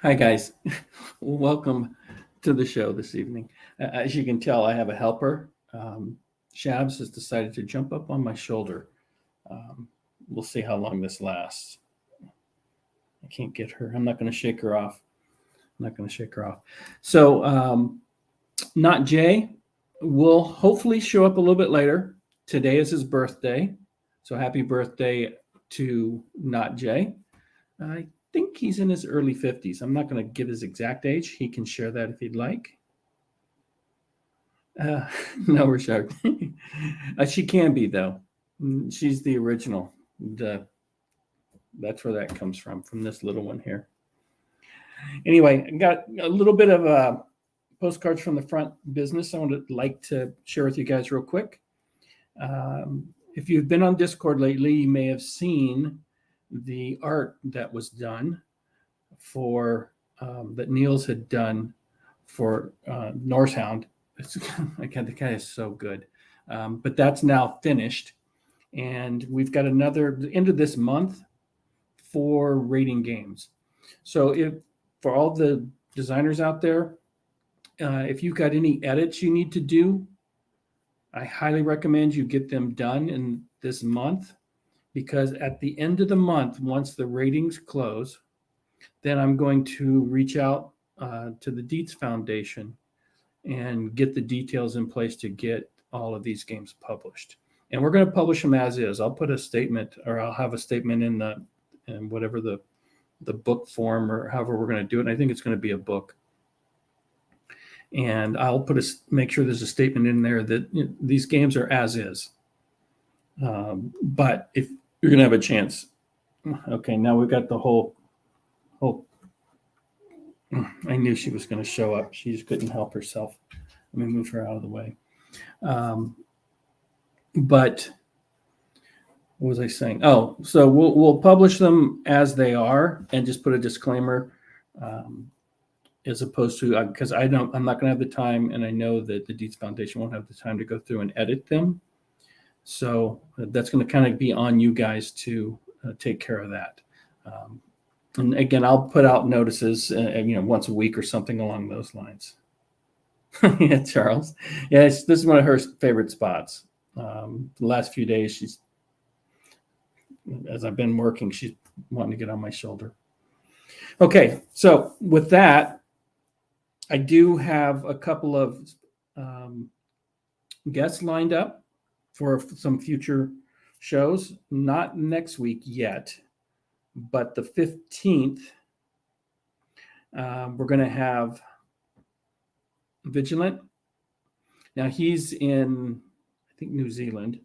Hi, guys. Welcome to the show this evening. As you can tell, I have a helper. Shabs has decided to jump up on my shoulder. We'll see how long this lasts. I can't get her. I'm not going to shake her off. So, NotJay will hopefully show up a little bit later. Today is his birthday. So happy birthday to NotJay. I think he's in his early 50s. I'm not going to give his exact age. He can share that if he'd like. No, Ryszard. She can be, though. She's the original. That's where that comes from this little one here. Anyway, I got a little bit of postcards from the front business I would like to share with you guys real quick. If you've been on Discord lately, you may have seen the art that was done for that Niels had done for Norsehound. Again, the guy is so good. But that's now finished. And we've got the end of this month for rating games. So for all the designers out there, if you've got any edits you need to do, I highly recommend you get them done in this month, because at the end of the month, once the ratings close, then I'm going to reach out to the Dietz Foundation and get the details in place to get all of these games published. And we're going to publish them as is. I'll put a statement, or I'll have a statement in whatever the book form, or however we're going to do it. And I think it's going to be a book. And I'll make sure there's a statement in there that these games are as is. But if you're going to have a chance, okay, now we've got the whole. I knew she was going to show up. She just couldn't help herself. Let me move her out of the way. But what was I saying? Oh, so we'll publish them as they are, and just put a disclaimer, as opposed to, because I'm not going to have the time, and I know that the Dietz Foundation won't have the time to go through and edit them. So that's going to kind of be on you guys to take care of that. And again, I'll put out notices, once a week or something along those lines. Yeah, Charles. Yeah, this is one of her favorite spots. The last few days, as I've been working, she's wanting to get on my shoulder. Okay, so with that, I do have a couple of guests lined up for some future shows. Not next week yet, but the 15th, we're going to have Vigilant. Now he's in, I think, New Zealand,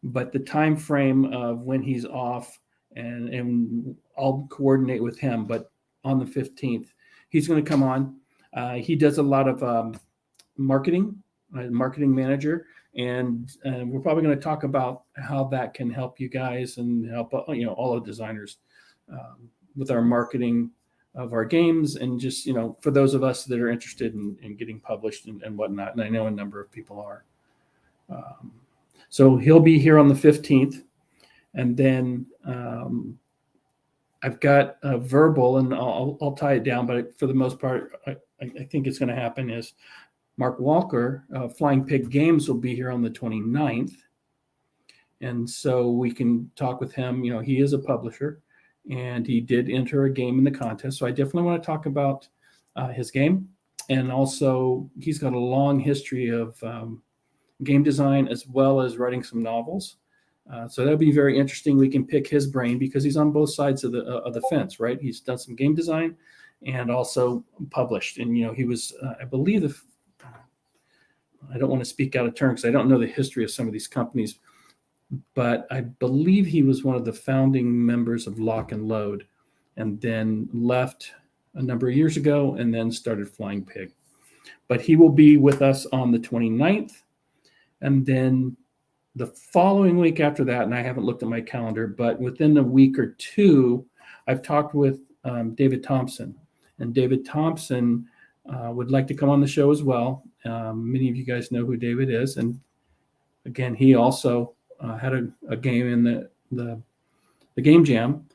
but the time frame of when he's off, and I'll coordinate with him, but on the 15th, he's going to come on. He does a lot of marketing manager, and we're probably going to talk about how that can help you guys and help all the designers with our marketing of our games, and just for those of us that are interested in getting published and whatnot. And I know a number of people are. So he'll be here on the 15th, and then I've got a verbal, and I'll tie it down, but for the most part, I think it's going to happen is Mark Walker, Flying Pig Games, will be here on the 29th. And so we can talk with him. He is a publisher, and he did enter a game in the contest. So I definitely want to talk about his game. And also, he's got a long history of game design, as well as writing some novels. So that'll be very interesting. We can pick his brain, because he's on both sides of the fence, right? He's done some game design and also published. And, he was, I believe, I don't want to speak out of turn because I don't know the history of some of these companies, but I believe he was one of the founding members of Lock and Load, and then left a number of years ago and then started Flying Pig. But he will be with us on the 29th. And then the following week after that, and I haven't looked at my calendar, but within a week or two, I've talked with David Thompson. And David Thompson would like to come on the show as well. Many of you guys know who David is. And again, he also had a game in the game jam,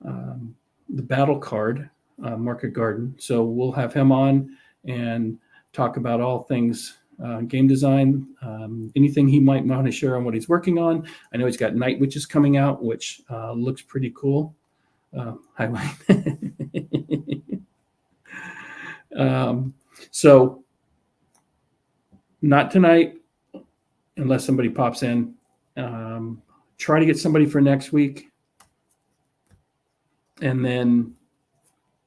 the battle card Market Garden. So we'll have him on and talk about all things game design, anything he might want to share on what he's working on. I know he's got Night Witches coming out, which looks pretty cool. Hi, Wayne. So not tonight, unless somebody pops in. Try to get somebody for next week. And then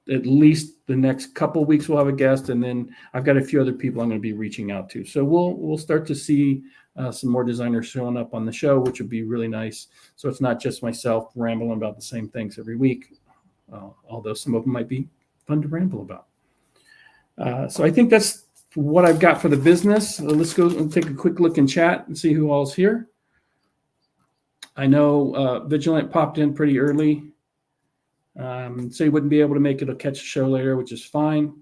at least the next couple of weeks we'll have a guest, and then I've got a few other people I'm going to be reaching out to. So we'll start to see some more designers showing up on the show, which would be really nice. So it's not just myself rambling about the same things every week, although some of them might be fun to ramble about. So I think that's what I've got for the business. Let's go and take a quick look in chat and see who all's here. I know Vigilant popped in pretty early. So he wouldn't be able to make it. He'll catch a show later, which is fine.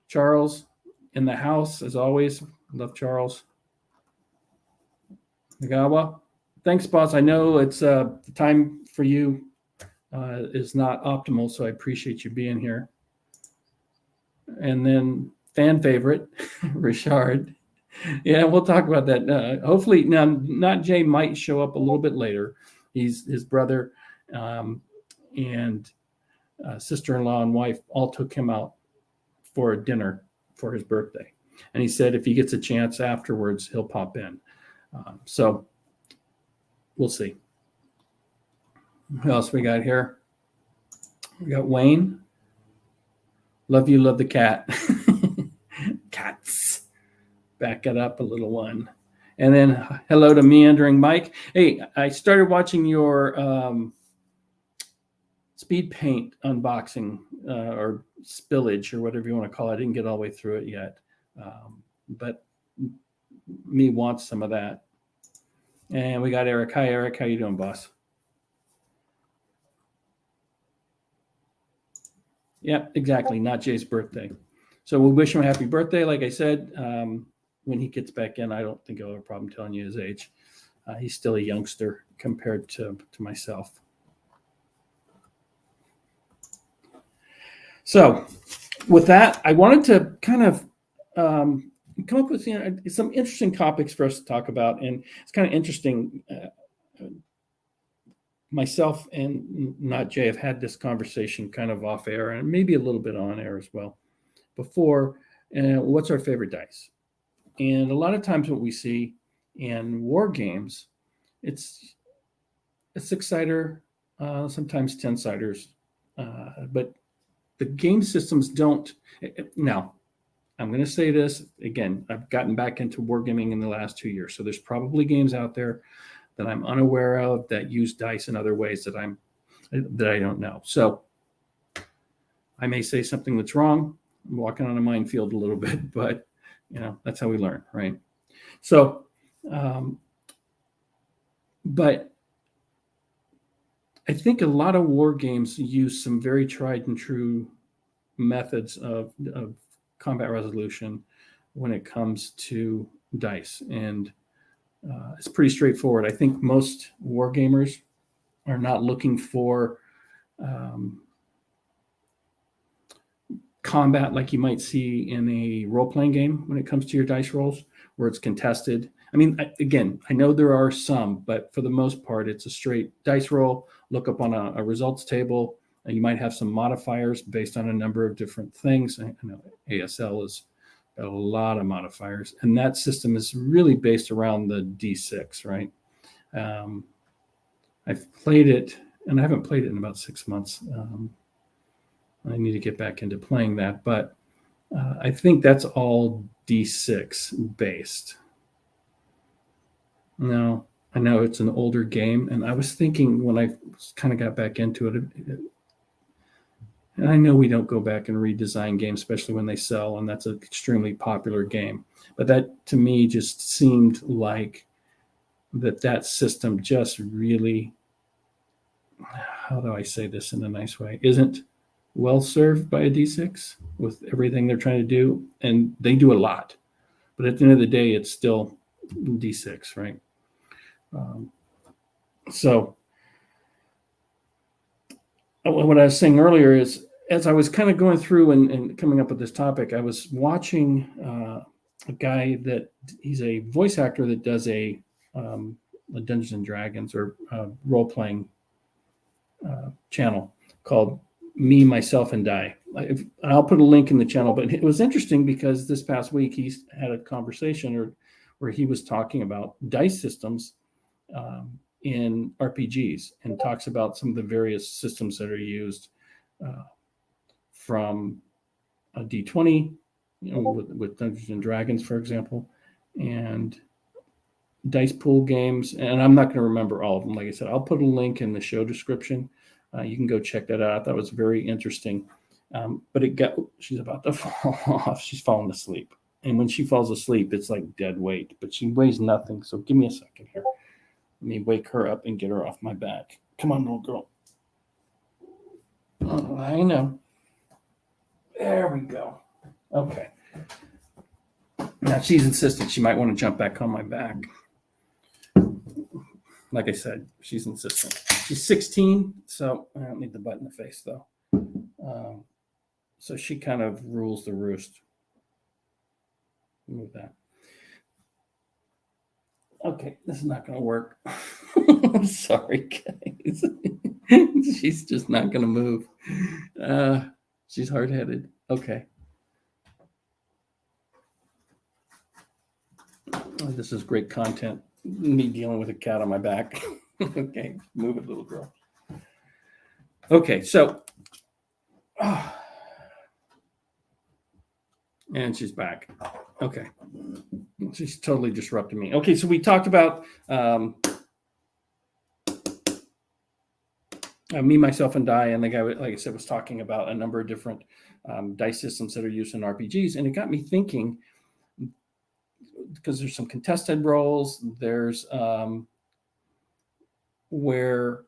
Charles in the house, as always. Love Charles. Nagawa. Thanks, boss. I know it's the time for you is not optimal, so I appreciate you being here. And then fan favorite, Ryszard. Yeah, we'll talk about that. Hopefully, now, NotJay might show up a little bit later. He's his brother and sister-in-law and wife all took him out for a dinner for his birthday. And he said if he gets a chance afterwards, he'll pop in. So we'll see. Who else we got here? We got Wayne. Love you, love the cat. Cats. Back it up a little one. And then hello to Meandering Mike. Hey, I started watching your speed paint unboxing or spillage or whatever you want to call it. I didn't get all the way through it yet. But me wants some of that. And we got Eric. Hi, Eric. How you doing, boss? Yeah, exactly. NotJay's birthday. So we wish him a happy birthday. Like I said, when he gets back in, I don't think I'll have a problem telling you his age. He's still a youngster compared to myself. So with that, I wanted to kind of come up with some interesting topics for us to talk about. And it's kind of interesting. Myself and NotJay have had this conversation kind of off air and maybe a little bit on air as well before. What's our favorite dice? And a lot of times what we see in war games, it's a 6-sider, sometimes 10-siders, but the game systems don't. Now, I'm going to say this again. I've gotten back into wargaming in the last 2 years, so there's probably games out there that I'm unaware of that use dice in other ways that I don't know. So I may say something that's wrong. I'm walking on a minefield a little bit, but that's how we learn, right? So, but I think a lot of war games use some very tried and true methods of combat resolution when it comes to dice. And it's pretty straightforward. I think most war gamers are not looking for combat like you might see in a role-playing game when it comes to your dice rolls, where it's contested. I mean, again, I know there are some, but for the most part, it's a straight dice roll. Look up on a results table, and you might have some modifiers based on a number of different things. I know ASL is got a lot of modifiers, and that system is really based around the D6, right? I've played it, and I haven't played it in about 6 months. I need to get back into playing that, but I think that's all D6 based. Now, I know it's an older game, and I was thinking when I kind of got back into it, and I know we don't go back and redesign games, especially when they sell, and that's an extremely popular game. But that, to me, just seemed like that system just really, how do I say this in a nice way, isn't well served by a D6 with everything they're trying to do. And they do a lot. But at the end of the day, it's still D6, right? So what I was saying earlier is as I was kind of going through and coming up with this topic, I was watching a guy that he's a voice actor that does a Dungeons and Dragons or role-playing channel called Me, Myself, and Die. I'll put a link in the channel, but it was interesting because this past week he had a conversation where he was talking about dice systems in RPGs and talks about some of the various systems that are used from a D20, with Dungeons and Dragons, for example, and dice pool games. And I'm not going to remember all of them. Like I said, I'll put a link in the show description. You can go check that out. That was very interesting. But she's about to fall off. She's falling asleep. And when she falls asleep, it's like dead weight, but she weighs nothing. So give me a second here. Let me wake her up and get her off my back. Come on, little girl. Oh, I know. There we go. Okay. Now she's insistent. She might want to jump back on my back. Like I said, she's insistent. She's 16, so I don't need the butt in the face, though. So she kind of rules the roost. Move that. Okay, this is not going to work. I'm sorry, guys. She's just not going to move. She's hard-headed. Okay. Oh, this is great content. Me dealing with a cat on my back. Okay, move it, little girl. Okay, so, and she's back. Okay, she's totally disrupting me. Okay, so we talked about Me, Myself, and Die, and the guy, like I said, was talking about a number of different dice systems that are used in RPGs, and it got me thinking, because there's some contested roles, there's where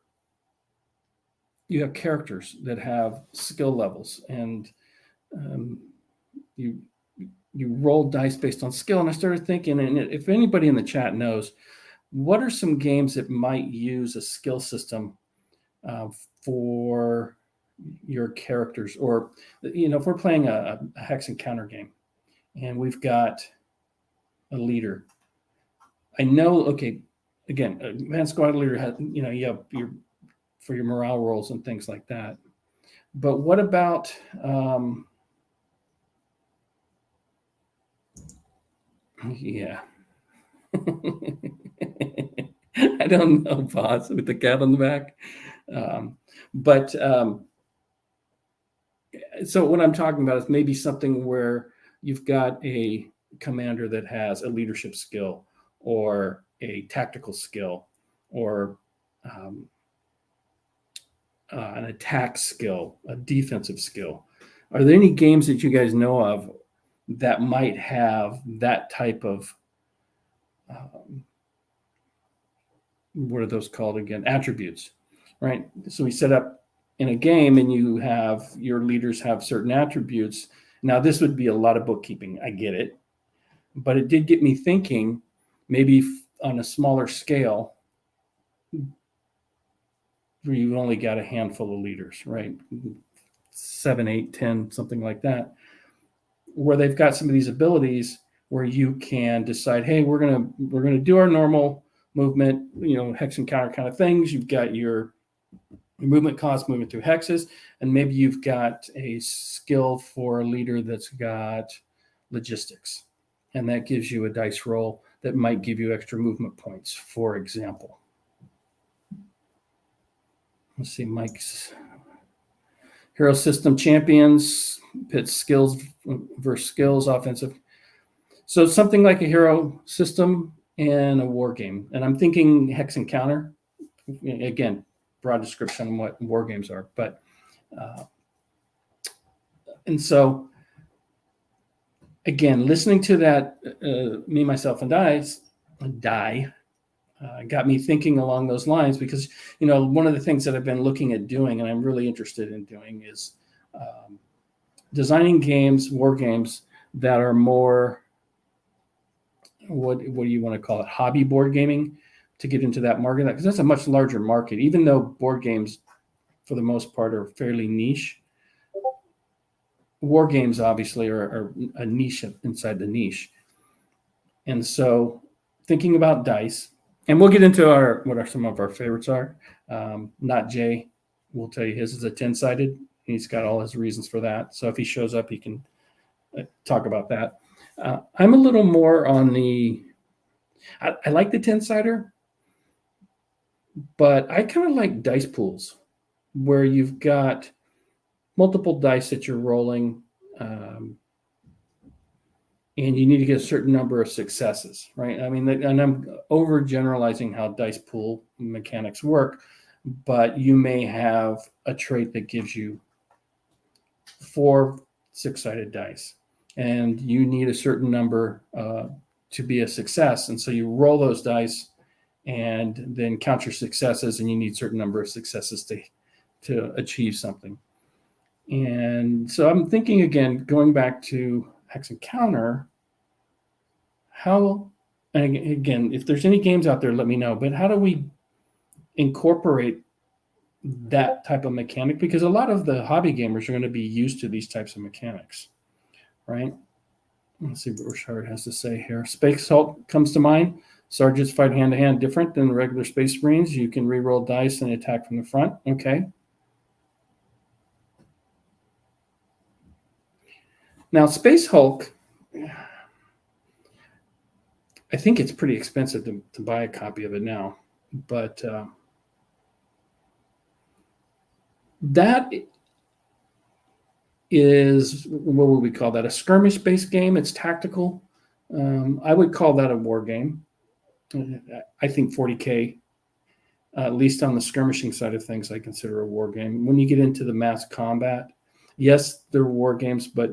you have characters that have skill levels, and you roll dice based on skill. And I started thinking, and if anybody in the chat knows, what are some games that might use a skill system for your characters? Or, if we're playing a hex encounter game and we've got a leader, I know, okay, again, advanced squad leader has, you have your for your morale rolls and things like that. But what about yeah. I don't know, boss, with the cat on the back. So what I'm talking about is maybe something where you've got a commander that has a leadership skill or a tactical skill or an attack skill, a defensive skill. Are there any games that you guys know of that might have that type of, what are those called again? Attributes, right? So we set up in a game and you have your leaders have certain attributes. Now this would be a lot of bookkeeping. I get it. But it did get me thinking, maybe on a smaller scale, where you've only got a handful of leaders, right? 7, 8, 10, something like that, where they've got some of these abilities where you can decide, hey, we're gonna do our normal movement, hex and counter kind of things. You've got your movement cost moving through hexes, and maybe you've got a skill for a leader that's got logistics, and that gives you a dice roll that might give you extra movement points, for example. Let's see, Mike's hero system champions, pits skills versus skills, offensive. So something like a hero system and a war game. And I'm thinking hex and counter. Again, broad description on what war games are. But, and so, again, listening to that, Me, Myself, and Die, got me thinking along those lines, because one of the things that I've been looking at doing, and I'm really interested in doing, is designing games, war games that are more, what do you want to call it, hobby board gaming, to get into that market, because that's a much larger market. Even though board games for the most part are fairly niche, war games obviously are a niche inside the niche. And so thinking about dice, and we'll get into what some of our favorites are. NotJay will tell you his is a 10-sided. He's got all his reasons for that. So if he shows up, he can talk about that. I'm a little more on I like the 10-sider, but I kind of like dice pools where you've got multiple dice that you're rolling, and you need to get a certain number of successes, right? I mean, and I'm overgeneralizing how dice pool mechanics work, but you may have a trait that gives you 4 6-sided dice, and you need a certain number to be a success. And so you roll those dice and then count your successes, and you need a certain number of successes to achieve something. And so I'm thinking, again, going back to Hex and Counter, and again, if there's any games out there, let me know, but how do we incorporate that type of mechanic? Because a lot of the hobby gamers are going to be used to these types of mechanics, right? Let's see what Ryszard has to say here. Space Assault comes to mind. Sergeants fight hand-to-hand different than regular Space Marines. You can re-roll dice and attack from the front. Okay. Now, Space Hulk, I think it's pretty expensive to buy a copy of it now, but that is, what would we call that? A skirmish-based game. It's tactical. I would call that a war game. I think 40K, at least on the skirmishing side of things, I consider a war game. When you get into the mass combat, yes, they're war games, but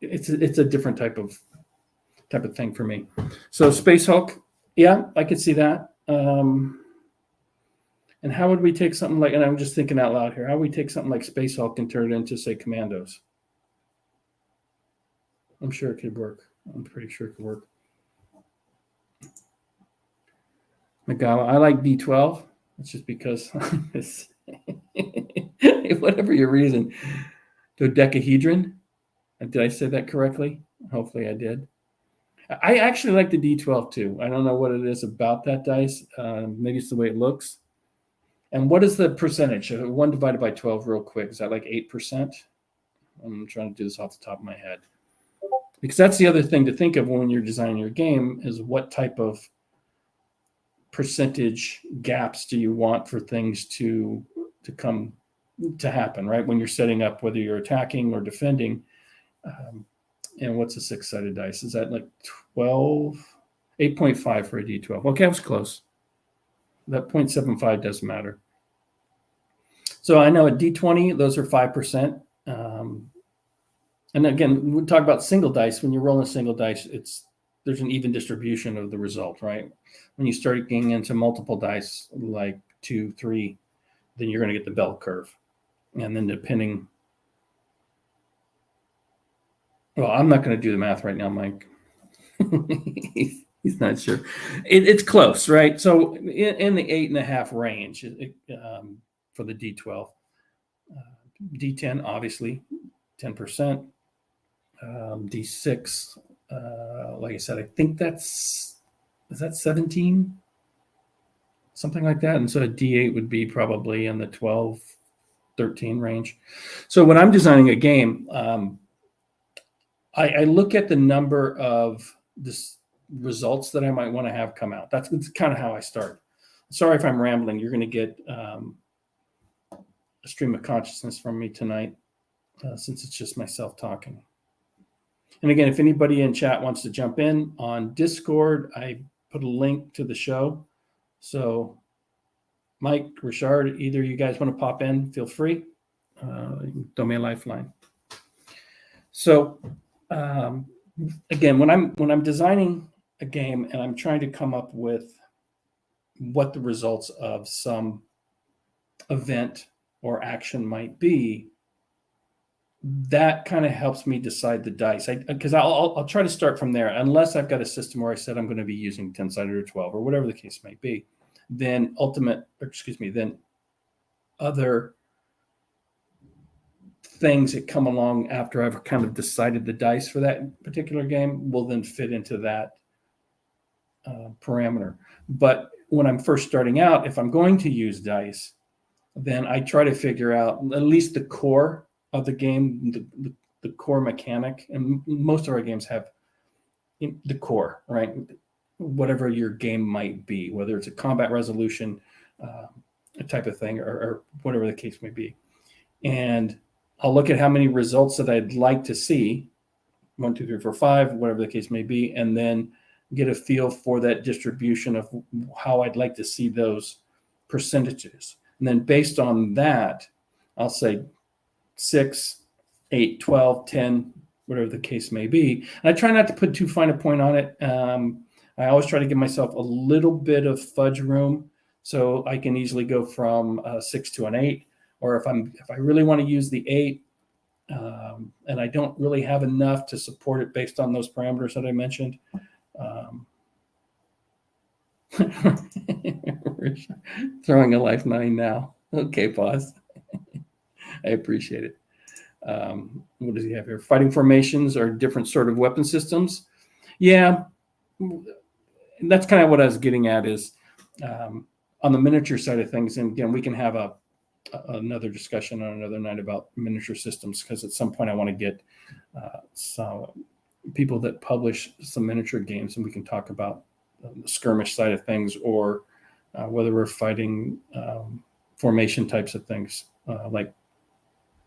it's a different type of thing for me. So Space Hulk, yeah, I could see that. And how would we take something like, and I'm just thinking out loud here, how would we take something like Space Hulk and turn it into, say, Commandos? I'm sure it could work. I'm pretty sure it could work. Magawa, I like D12. It's just because it's whatever your reason. Dodecahedron. Did I say that correctly? Hopefully I did. I actually like the D12 too. I don't know what it is about that dice. Maybe it's the way it looks. And what is the percentage? 1 divided by 12 real quick. Is that like 8%? I'm trying to do this off the top of my head. Because that's the other thing to think of when you're designing your game is what type of percentage gaps do you want for things to come to happen, right? When you're setting up, whether you're attacking or defending. And what's a 6-sided dice? Is that like 12? 8.5 for a D12. Okay, I was close. That 0.75 doesn't matter. So I know at D20, those are 5%. And again, we talk about single dice. When you're rolling single dice, there's an even distribution of the result, right? When you start getting into multiple dice, like 2, 3, then you're going to get the bell curve. And then depending, well, I'm not going to do the math right now, Mike. He's not sure. It's close, right? So in the 8.5 range for the D12. D10, obviously, 10%. D6, like I said, I think is that 17? Something like that. And so a D8 would be probably in the 12, 13 range. So when I'm designing a game, I look at the number of results that I might want to have come out. That's kind of how I start. Sorry if I'm rambling. You're going to get a stream of consciousness from me tonight since it's just myself talking. And again, if anybody in chat wants to jump in on Discord, I put a link to the show. So Mike, Ryszard, either you guys want to pop in, feel free. You can throw me a lifeline. So again, when I'm designing a game and I'm trying to come up with what the results of some event or action might be, that kind of helps me decide the dice. Because I'll try to start from there, unless I've got a system where I said I'm going to be using 10-sided or 12 or whatever the case may be. Then other things that come along after I've kind of decided the dice for that particular game will then fit into that parameter. But when I'm first starting out, if I'm going to use dice, then I try to figure out at least the core of the game, the core mechanic. And most of our games have the core, right? Whatever your game might be, whether it's a combat resolution type of thing or whatever the case may be. And I'll look at how many results that I'd like to see, 1, 2, 3, 4, 5, whatever the case may be, and then get a feel for that distribution of how I'd like to see those percentages. And then based on that, I'll say 6, 8, 12, 10, whatever the case may be. And I try not to put too fine a point on it. I always try to give myself a little bit of fudge room so I can easily go from a 6 to an 8. Or if I really want to use the 8, and I don't really have enough to support it based on those parameters that I mentioned. Throwing a life 9 now. Okay, pause. I appreciate it. What does he have here? Fighting formations or different sort of weapon systems. Yeah, that's kind of what I was getting at is on the miniature side of things. And again, we can have another discussion on another night about miniature systems, because at some point I want to get some people that publish some miniature games, and we can talk about the skirmish side of things, or whether we're fighting formation types of things like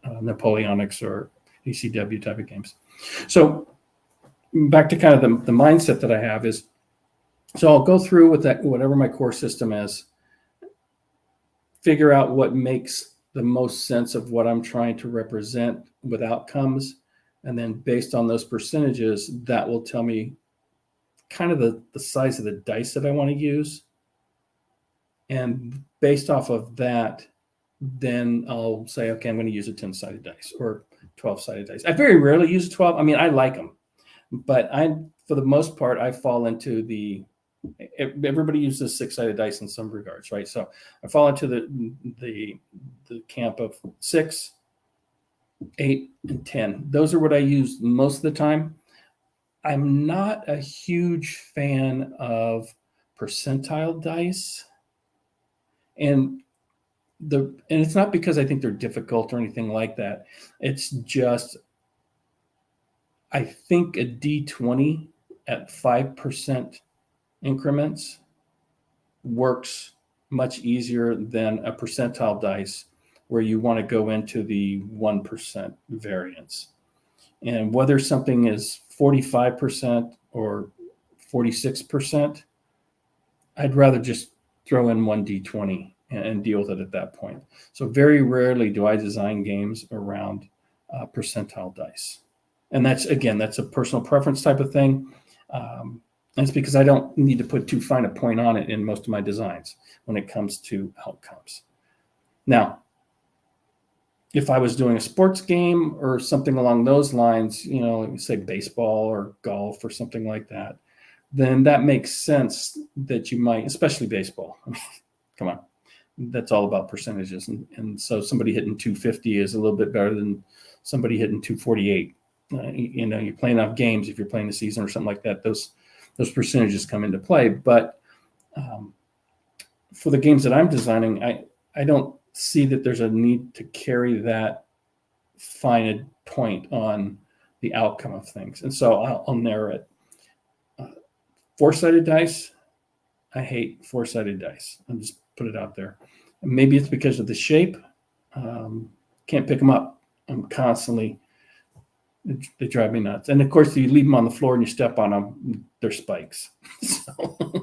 Napoleonics or ECW type of games. So back to kind of the mindset that I have is, so I'll go through with that, whatever my core system is, figure out what makes the most sense of what I'm trying to represent with outcomes. And then based on those percentages, that will tell me kind of the size of the dice that I want to use. And based off of that, then I'll say, okay, I'm going to use a 10-sided dice or 12-sided dice. I very rarely use a 12. I mean, I like them, but for the most part, I fall into everybody uses 6-sided dice in some regards, right? So I fall into the camp of 6, 8, and 10. Those are what I use most of the time. I'm not a huge fan of percentile dice, and it's not because I think they're difficult or anything like that. It's just I think a D20 at 5% increments works much easier than a percentile dice where you want to go into the 1% variance. And whether something is 45% or 46%, I'd rather just throw in one D20 and deal with it at that point. So very rarely do I design games around percentile dice. And that's a personal preference type of thing. And it's because I don't need to put too fine a point on it in most of my designs when it comes to outcomes. Now, if I was doing a sports game or something along those lines, say baseball or golf or something like that, then that makes sense that you might, especially baseball. Come on. That's all about percentages. And so somebody hitting 250 is a little bit better than somebody hitting 248. You're playing off games. If you're playing the season or something like that, those percentages come into play. But for the games that I'm designing, I don't see that there's a need to carry that fine point on the outcome of things. And so I'll narrow it. 4-sided dice, I hate 4-sided dice. I'll just put it out there. And maybe it's because of the shape. Can't pick them up. I'm constantly, they drive me nuts. And of course, you leave them on the floor and you step on them, they're spikes. So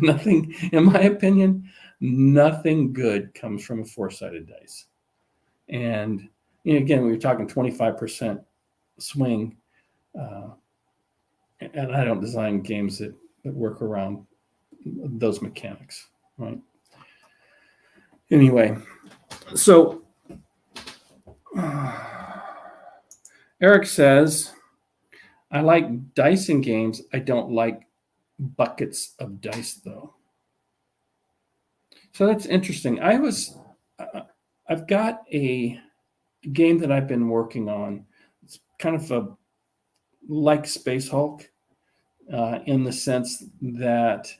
nothing, in my opinion, nothing good comes from a 4-sided dice. And again, we were talking 25% swing. And I don't design games that work around those mechanics, right? Anyway, so Eric says, I like dice in games. I don't like buckets of dice, though. So that's interesting. I've got a game that I've been working on. It's kind of like Space Hulk in the sense that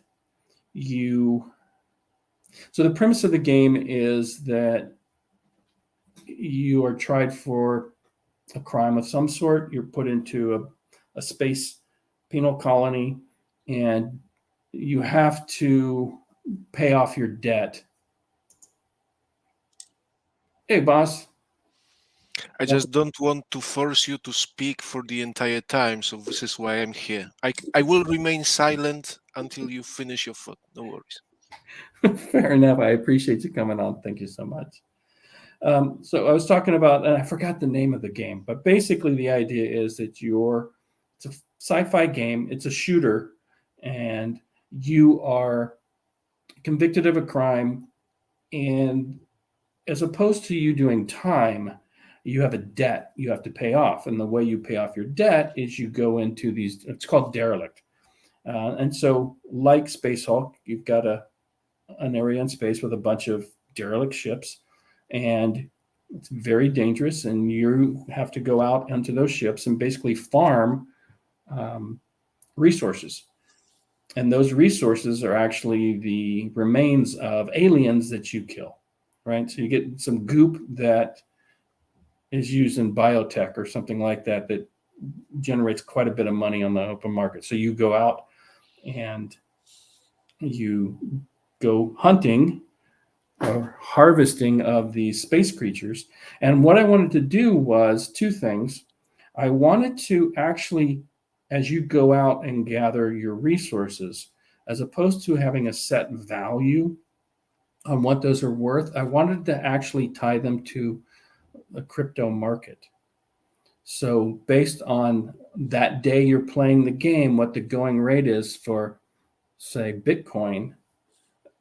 so the premise of the game is that you are tried for a crime of some sort. You're put into a space penal colony, and you have to pay off your debt. Hey, boss. I just don't want to force you to speak for the entire time, so this is why I'm here. I will remain silent until you finish your thought. No worries. Fair enough. I appreciate you coming on. Thank you so much. So I was talking about, and I forgot the name of the game, but basically the idea is that it's a sci-fi game. It's a shooter, and you are convicted of a crime, and as opposed to you doing time, you have a debt you have to pay off. And the way you pay off your debt is you go into these, it's called derelict. And so like Space Hulk, you've got an area in space with a bunch of derelict ships, and it's very dangerous, and you have to go out onto those ships and basically farm resources. And those resources are actually the remains of aliens that you kill, right? So you get some goop that is used in biotech or something like that that generates quite a bit of money on the open market. So you go out and you go hunting or harvesting of these space creatures. And what I wanted to do was two things. I wanted to actually, as you go out and gather your resources, as opposed to having a set value on what those are worth, I wanted to actually tie them to a crypto market. So based on that day you're playing the game, what the going rate is for, say, Bitcoin,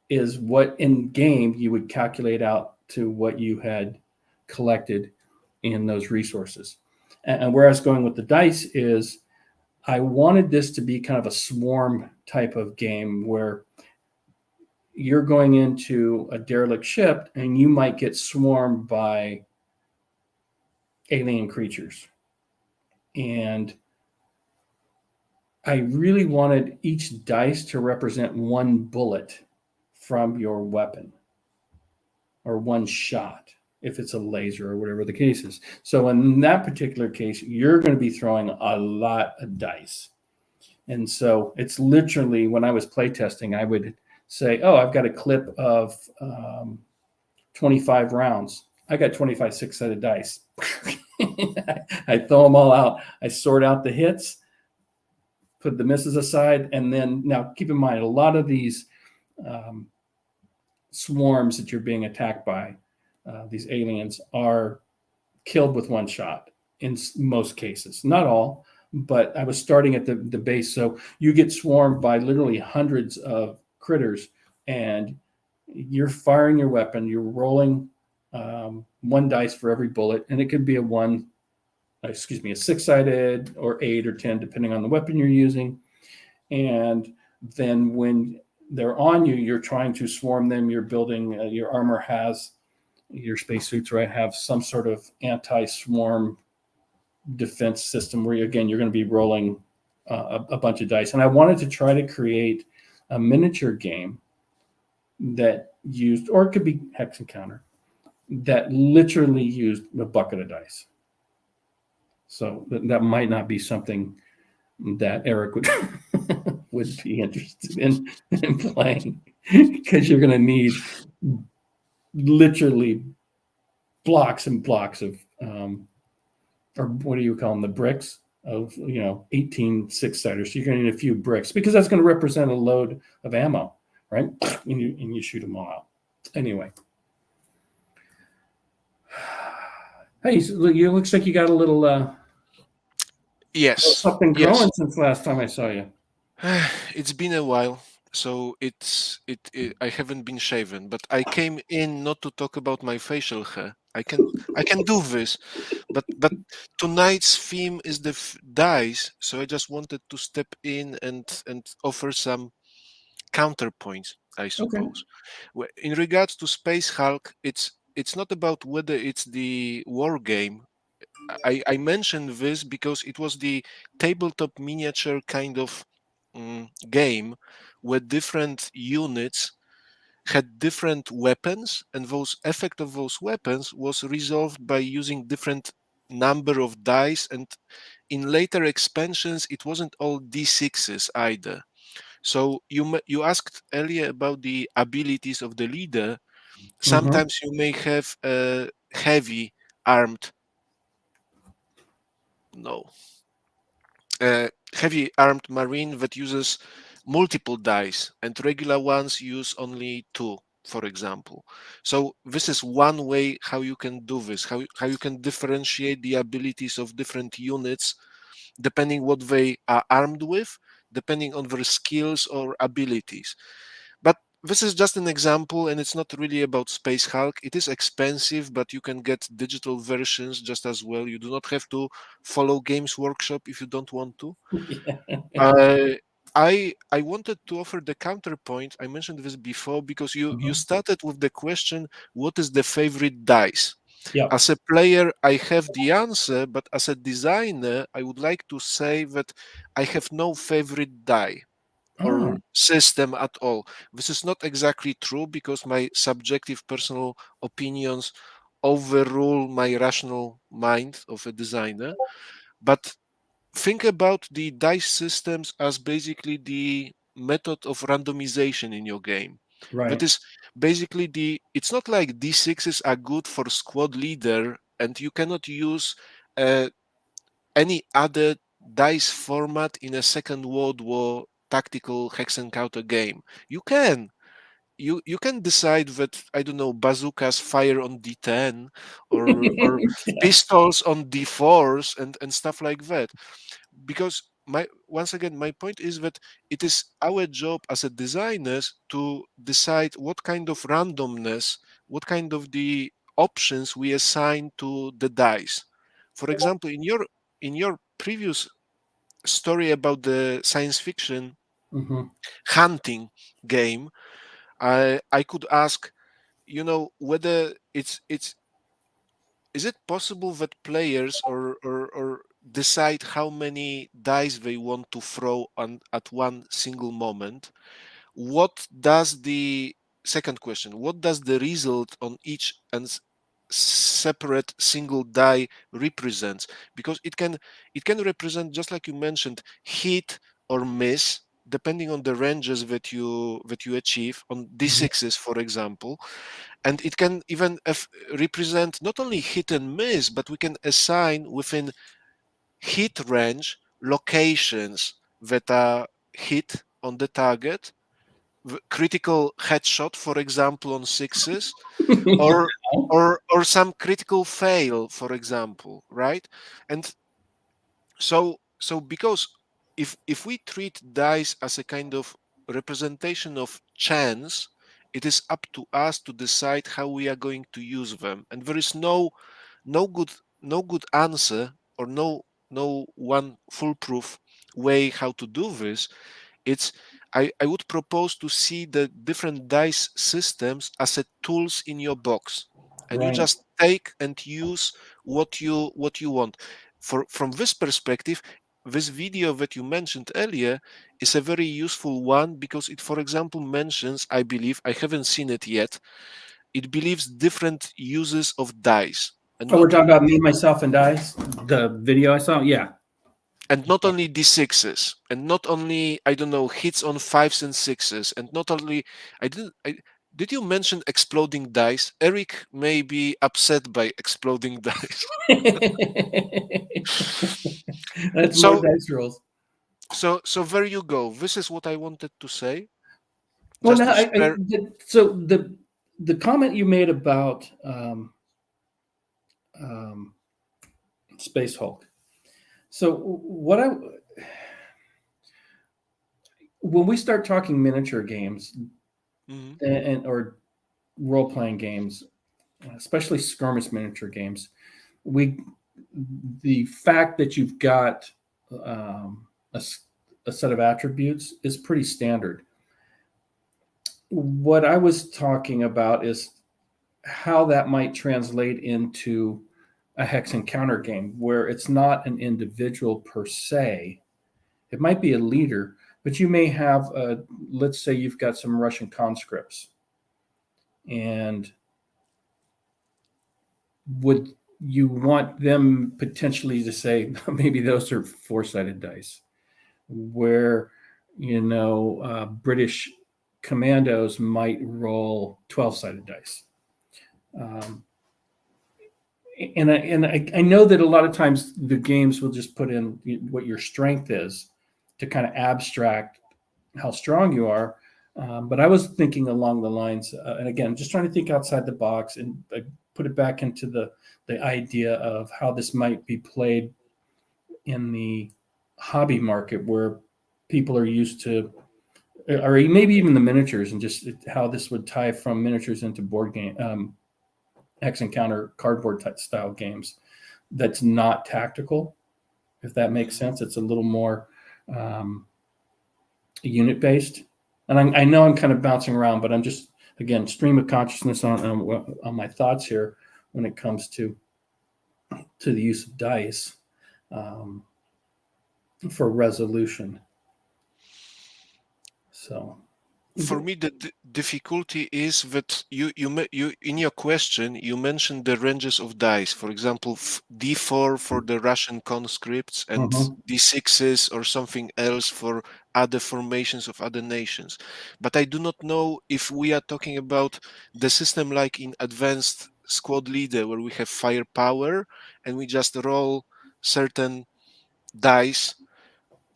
is what in game you would calculate out to what you had collected in those resources. And where I was going with the dice is I wanted this to be kind of a swarm type of game where you're going into a derelict ship and you might get swarmed by alien creatures. And I really wanted each dice to represent one bullet from your weapon, or one shot if it's a laser or whatever the case is. So in that particular case, you're going to be throwing a lot of dice. And so it's literally, when I was playtesting, I would say, oh, I've got a clip of 25 rounds. I got 25 six-sided dice. I throw them all out. I sort out the hits, put the misses aside, and then, now keep in mind, a lot of these swarms that you're being attacked by, these aliens, are killed with one shot in most cases. Not all, but I was starting at the base. So you get swarmed by literally hundreds of critters, and you're firing your weapon. You're rolling one dice for every bullet, and it could be a six-sided or 8 or 10, depending on the weapon you're using. And then when they're on you, you're trying to swarm them. You're building, your armor has, your spacesuits, right, have some sort of anti-swarm defense system where, again, you're going to be rolling a bunch of dice. And I wanted to try to create a miniature game that used, or it could be Hex Encounter, that literally used a bucket of dice. So that might not be something that Eric would be interested in playing, because you're going to need literally blocks and blocks of, or what do you call them, the bricks of 18 six-siders. So you're going to need a few bricks, because that's going to represent a load of ammo, right? And you shoot them all out. Anyway. Hey, you looks like you got a little Yes, something growing since last time I saw you. It's been a while, so I haven't been shaven, but I came in not to talk about my facial hair. I can do this, but tonight's theme is the dice, so I just wanted to step in and offer some counterpoints, I suppose. In regards to Space Hulk, it's it's not about whether it's the war game. I mentioned this because it was the tabletop miniature kind of game where different units had different weapons, and those effect of those weapons was resolved by using different number of dice. And in later expansions, it wasn't all d6s either. So you asked earlier about the abilities of the leader. Sometimes you may have a heavy armed, no, heavy armed marine that uses multiple dice, and regular ones use only two, for example. So this is one way how you can do this, how you can differentiate the abilities of different units depending what they are armed with, depending on their skills or abilities. But this is just an example, and it's not really about Space Hulk. It is expensive, but you can get digital versions just as well. You do not have to follow Games Workshop if you don't want to. Uh, I wanted to offer the counterpoint. I mentioned this before because you started with the question, what is the favorite dice? Yeah. As a player, I have the answer, but as a designer, I would like to say that I have no favorite die or system at all. This is not exactly true because my subjective personal opinions overrule my rational mind of a designer. But think about the dice systems as basically the method of randomization in your game. That Right. is basically it's not like d6s are good for squad leader and you cannot use uh, any other dice format in a Second World War tactical hex encounter game. You can. You can decide that, I don't know, bazookas fire on D10 or pistols on D4s and stuff like that. Because once again, my point is that it is our job as a designers to decide what kind of randomness, what kind of the options we assign to the dice. For example, in your previous story about the science fiction hunting game, I could ask, whether it's is it possible that players or decide how many dice they want to throw at one single moment? What does the second question, what does the result on each and separate single die represents? Because it can represent, just like you mentioned, hit or miss depending on the ranges that you achieve on d6s, for example. And it can even represent not only hit and miss, but we can assign within hit range locations that are hit on the target, critical headshot, for example, on sixes, or or some critical fail, for example, right? And so because if we treat dice as a kind of representation of chance, it is up to us to decide how we are going to use them, and there is no good no good answer, or no one foolproof way how to do this. It's I would propose to see the different dice systems as a tools in your box, and you Right. just take and use what you want. From this perspective, this video that you mentioned earlier is a very useful one because it, for example, mentions, I believe, I haven't seen it yet, it believes different uses of dice, and Oh, we're not talking only about me, myself, and dice. The video I saw. Yeah. d6s, and not only, I don't know, hits on fives and sixes, and not only did you mention exploding dice? Eric may be upset by exploding dice. That's more so dice rolls. so there you go. This is what I wanted to say, Well, just no, to spare. so the comment you made about um, Space Hulk. So when we start talking miniature games Mhm. or role playing games, especially skirmish miniature games, the fact that you've got um, a set of attributes is pretty standard. What I was talking about is how that might translate into a hex encounter game where it's not an individual per se. It might be a leader, but you may have, let's say you've got some Russian conscripts, and would you want them potentially to say, maybe those are 4-sided dice, where, British commandos might roll 12-sided dice. And I know that a lot of times the games will just put in what your strength is to kind of abstract how strong you are. But I was thinking along the lines, and again, just trying to think outside the box and put it back into the idea of how this might be played in the hobby market, where people are used to, or maybe even the miniatures, and just how this would tie from miniatures into board game, hex encounter cardboard type style games. That's not tactical, if that makes sense. It's a little more unit based. And I know I'm kind of bouncing around, but I'm just, again, stream of consciousness on my thoughts here when it comes to the use of dice for resolution. So, for me, the difficulty is that you in your question you mentioned the ranges of dice. For example, D4 for the Russian conscripts and D6s or something else for other formations of other nations. But I do not know if we are talking about the system like in Advanced Squad Leader, where we have firepower and we just roll certain dice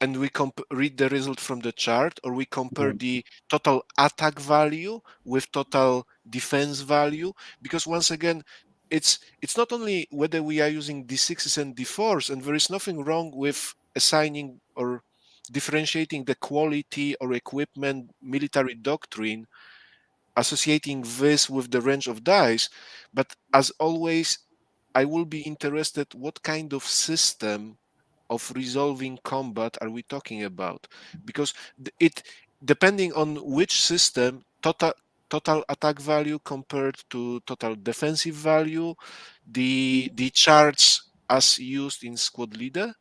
and we read the result from the chart, or we compare the total attack value with total defense value. Because once again, it's not only whether we are using D6s and D4s, and there is nothing wrong with assigning or differentiating the quality or equipment, military doctrine, associating this with the range of dice. But as always, I will be interested what kind of system of resolving combat are we talking about, because it, depending on which system, total attack value compared to total defensive value, the charts as used in Squad Leader,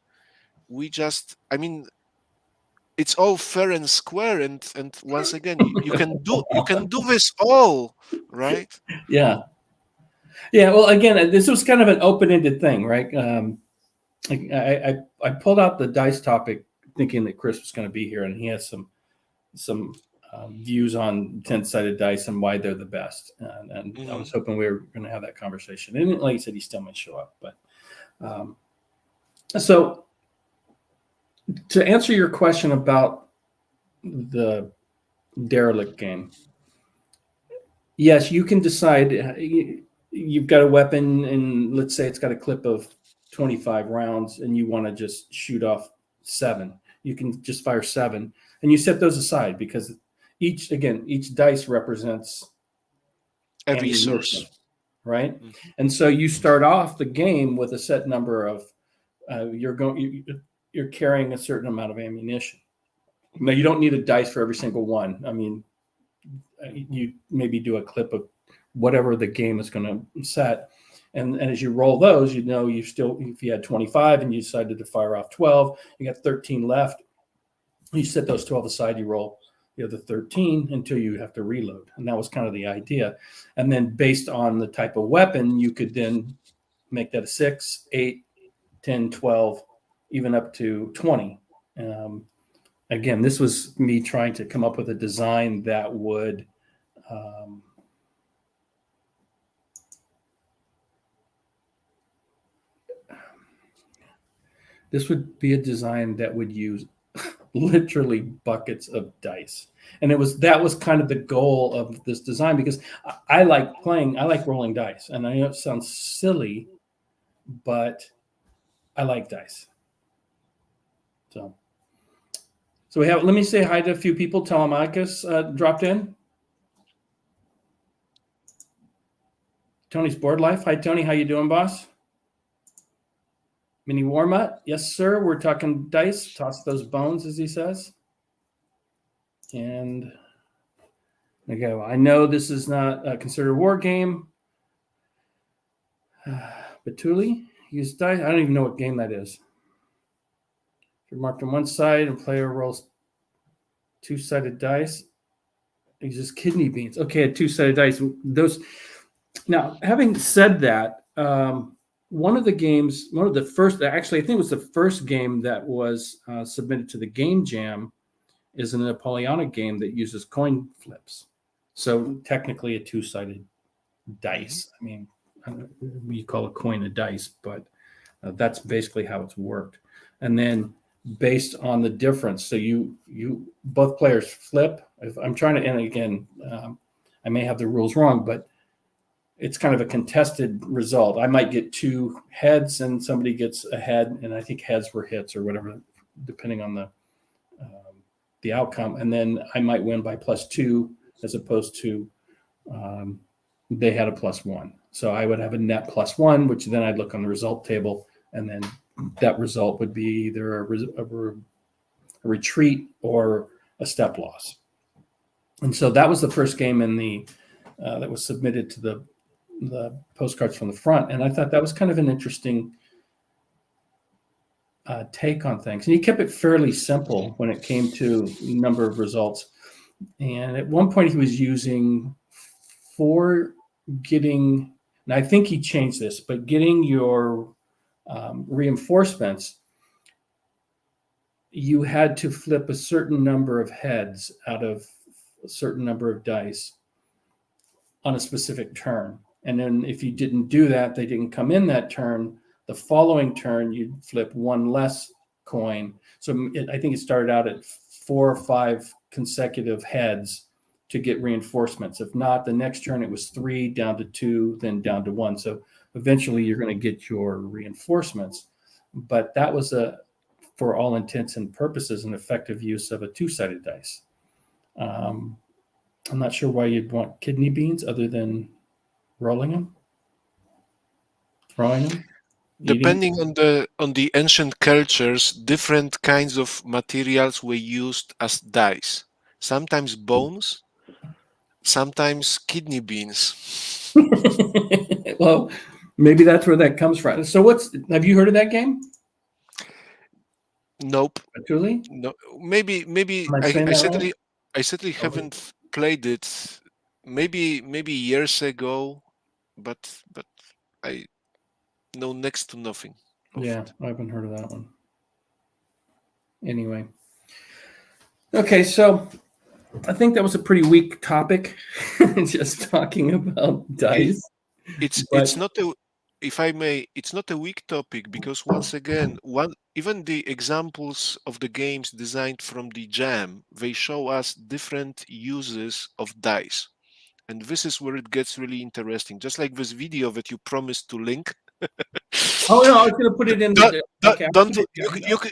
it's all fair and square, and once again, you can do this all, right? yeah. Well, again, this was kind of an open-ended thing, right? I pulled out the dice topic thinking that Chris was going to be here, and he has some views on 10-sided dice and why they're the best. And I was hoping we were going to have that conversation. And like I said, he still might show up. But so to answer your question about the derelict game, yes, you can decide. You've got a weapon, and let's say it's got a clip of 25 rounds, and you want to just shoot off 7. You can just fire 7, and you set those aside, because each dice represents a resource, right? And so you start off the game with a set number of you're carrying a certain amount of ammunition. Now, you don't need a dice for every single one. I mean, you maybe do a clip of whatever the game is going to set. And as you roll those, if you had 25 and you decided to fire off 12, you got 13 left. You set those 12 aside, you roll the other 13 until you have to reload. And that was kind of the idea. And then based on the type of weapon, you could then make that a 6, 8, 10, 12, even up to 20. Again, this was me trying to come up with a design that would be a design that would use literally buckets of dice. And that was kind of the goal of this design, because I like rolling dice. And I know it sounds silly, but I like dice. So let me say hi to a few people. Telemachus dropped in. Tony's Board Life. Hi, Tony. How you doing, boss? Mini Warmut. Yes, sir. We're talking dice. Toss those bones, as he says. And again, I know this is not considered a war game, Batuli, use dice. I don't even know what game that is. You're marked on one side and player rolls two-sided dice. Uses kidney beans. Okay, a two-sided dice. Those. Now, having said that, one of the first, actually, I think it was the first game that was submitted to the Game Jam is a Napoleonic game that uses coin flips. So technically a two-sided dice. I mean, you call a coin a dice, but that's basically how it's worked. And then based on the difference, so you both players flip. If I'm trying to, and again, I may have the rules wrong, but it's kind of a contested result. I might get two heads and somebody gets a head, and I think heads were hits or whatever, depending on the outcome. And then I might win by +2 as opposed to they had a +1. So I would have a net +1, which then I'd look on the result table, and then that result would be either a retreat or a step loss. And so that was the first game in the that was submitted to the postcards from the front. And I thought that was kind of an interesting take on things. And he kept it fairly simple when it came to number of results. And at one point he was using for getting, and I think he changed this, but getting your reinforcements, you had to flip a certain number of heads out of a certain number of dice on a specific turn. And then if you didn't do that, they didn't come in that turn, the following turn, you'd flip one less coin. So I think it started out at 4 or 5 consecutive heads to get reinforcements. If not, the next turn it was 3 down to 2, then down to 1. So eventually you're going to get your reinforcements. But that was for all intents and purposes, an effective use of a two-sided dice. I'm not sure why you'd want kidney beans other than rolling them, throwing them. Depending on the ancient cultures, different kinds of materials were used as dice. Sometimes bones, sometimes kidney beans. Well, maybe that's where that comes from. So have you heard of that game? Nope. Truly? No. Maybe I certainly haven't played it. Maybe years ago, but I know next to nothing. Yeah, I haven't heard of that one. Anyway. Okay, so I think that was a pretty weak topic, just talking about dice. It's not a, if I may, it's not a weak topic because once again, even the examples of the games designed from the jam, they show us different uses of dice. And this is where it gets really interesting. Just like this video that you promised to link. Oh no, I was going to put it in.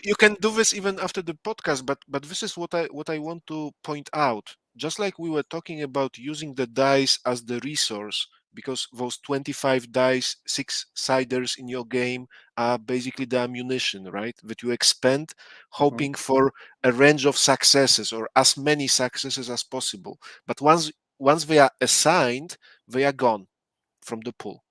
You can do this even after the podcast, but this is what I want to point out. Just like we were talking about using the dice as the resource, because those 25 dice, 6-siders in your game are basically the ammunition, right? That you expend, hoping for a range of successes or as many successes as possible. But once they are assigned, they are gone from the pool.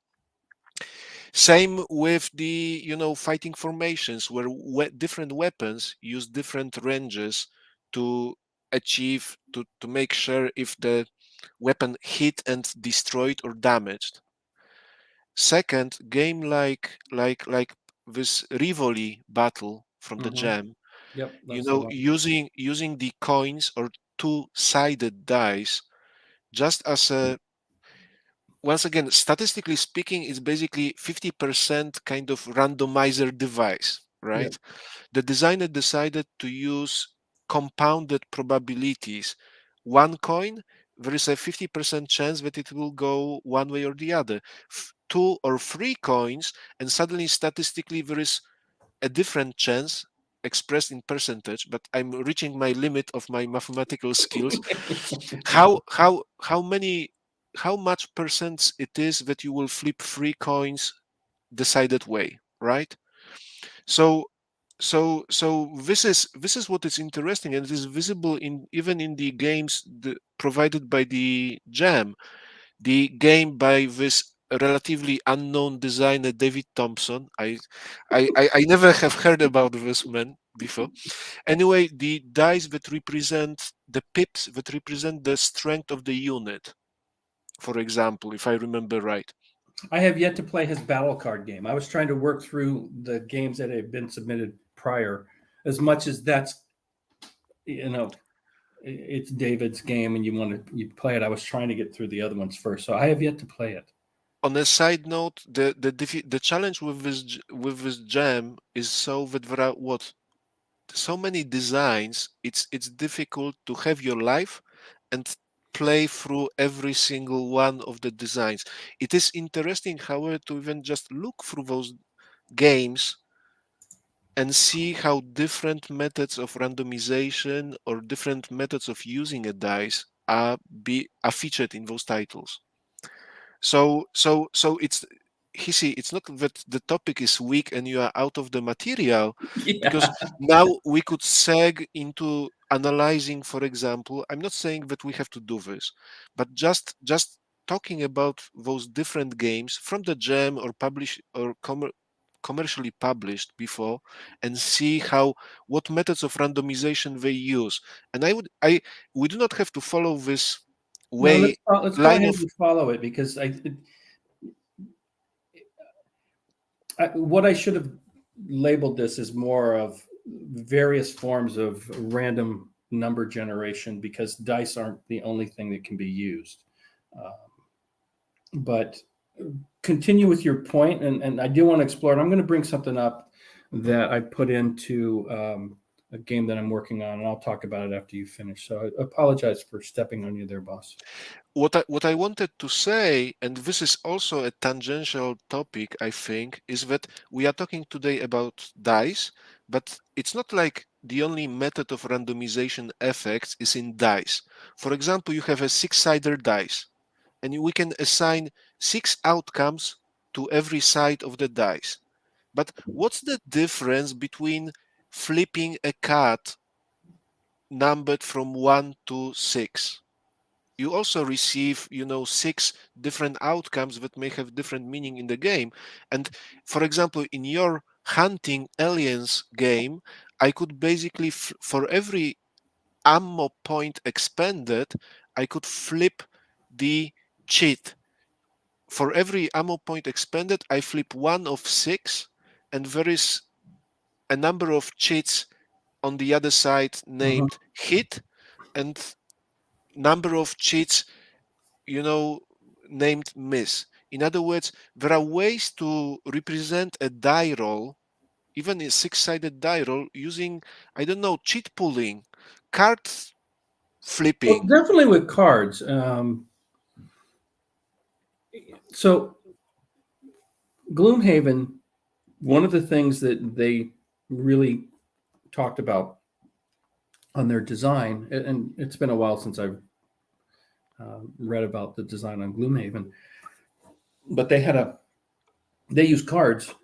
Same with the fighting formations, where different weapons use different ranges to achieve to make sure if the weapon hit and destroyed or damaged. Second, game like this Rivoli battle from the jam, Yep, using the coins or two-sided dice just as a, once again, statistically speaking, it's basically 50% kind of randomizer device, right? Yep. The designer decided to use compounded probabilities. One coin, there is a 50% chance that it will go one way or the other. 2 or 3 coins, and suddenly statistically there is a different chance expressed in percentage, but I'm reaching my limit of my mathematical skills. How much percent it is that you will flip 3 coins decided way, right? So this is what is interesting, and it is visible even in the games provided by the jam. The game by this a relatively unknown designer, David Thompson. I never have heard about this man before. Anyway, the dice that represent the pips that represent the strength of the unit, for example, if I remember right. I have yet to play his battle card game. I was trying to work through the games that had been submitted prior, as much as that's, it's David's game and you play it. I was trying to get through the other ones first, so I have yet to play it. On a side note, the challenge with this gem is so that there are so many designs. It's difficult to have your life and play through every single one of the designs. It is interesting, however, to even just look through those games and see how different methods of randomization or different methods of using a dice are featured in those titles. So it's not that the topic is weak and you are out of the material, because now we could seg into analyzing, for example, I'm not saying that we have to do this, but just talking about those different games from the gem or published or commercially published before, and see what methods of randomization they use. And we do not have to follow this way. No, let's go ahead and follow it, because what I should have labeled this is more of various forms of random number generation, because dice aren't the only thing that can be used. But continue with your point, and I do want to explore it. I'm going to bring something up that I put into a game that I'm working on, and I'll talk about it after you finish. So I apologize for stepping on you there, boss. What I wanted to say, and this is also a tangential topic, I think, is that we are talking today about dice, but it's not like the only method of randomization effects is in dice. For example, you have a six-sided dice, and we can assign 6 outcomes to every side of the dice. But what's the difference between flipping a card numbered from 1 to 6? You also receive, 6 different outcomes that may have different meaning in the game. And for example, in your hunting aliens game, I could basically, for every ammo point expended, I could flip the cheat. For every ammo point expended, I flip 1 of 6, and there is a number of cheats on the other side named hit, and number of cheats named miss. In other words, there are ways to represent a die roll, even a six-sided die roll, using, I don't know, cheat pulling, card flipping. Well, definitely with cards. So Gloomhaven, one of the things that they really talked about on their design, and it's been a while since I've read about the design on Gloomhaven, but they use cards,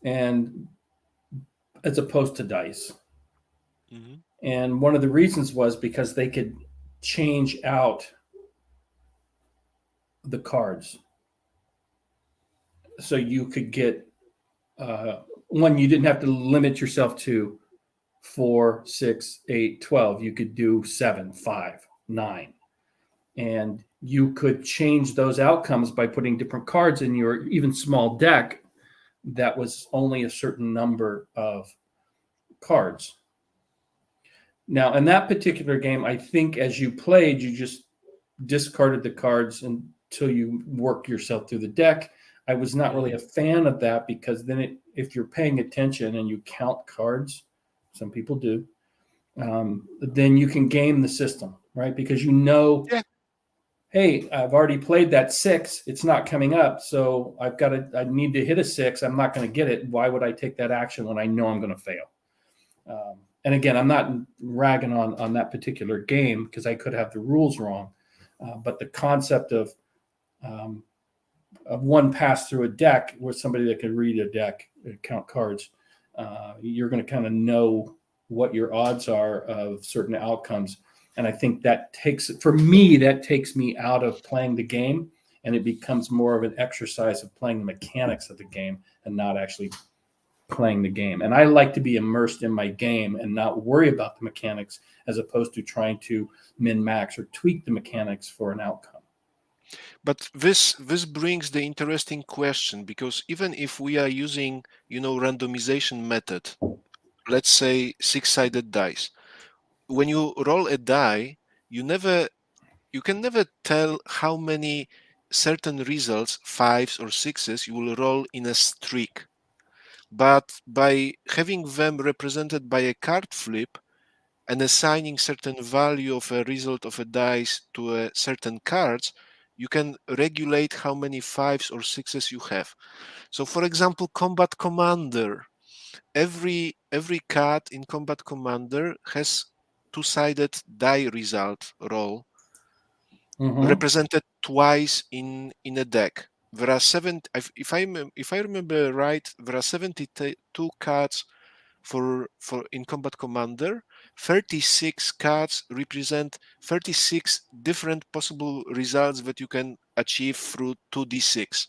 and as opposed to dice. Mm-hmm. And one of the reasons was because they could change out the cards, so you could get one. You didn't have to limit yourself to 4, 6, 8, 12. You could do 7, 5, 9. And you could change those outcomes by putting different cards in your even small deck that was only a certain number of cards. Now, in that particular game, I think as you played, you just discarded the cards until you work yourself through the deck. I was not really a fan of that, because then if you're paying attention and you count cards, some people do, then you can game the system, right? Because hey, I've already played that 6. It's not coming up. So I need to hit a 6. I'm not going to get it. Why would I take that action when I know I'm going to fail? And again, I'm not ragging on that particular game, because I could have the rules wrong. But the concept of one pass through a deck with somebody that can read a deck, count cards, you're going to kind of know what your odds are of certain outcomes. And I think that takes me out of playing the game and it becomes more of an exercise of playing the mechanics of the game and not actually playing the game. And I like to be immersed in my game and not worry about the mechanics, as opposed to trying to min-max or tweak the mechanics for an outcome. But this brings the interesting question, because even if we are using, randomization method, let's say 6-sided dice, when you roll a die, you can never tell how many certain results, 5s or 6s, you will roll in a streak. But by having them represented by a card flip and assigning certain value of a result of a dice to a certain cards, you can regulate how many 5s or 6s you have. So for example, Combat Commander, every card in Combat Commander has two-sided die result roll represented twice in a deck. There are if I remember right, there are 72 cards for in Combat Commander. 36 cards represent 36 different possible results that you can achieve through 2d6.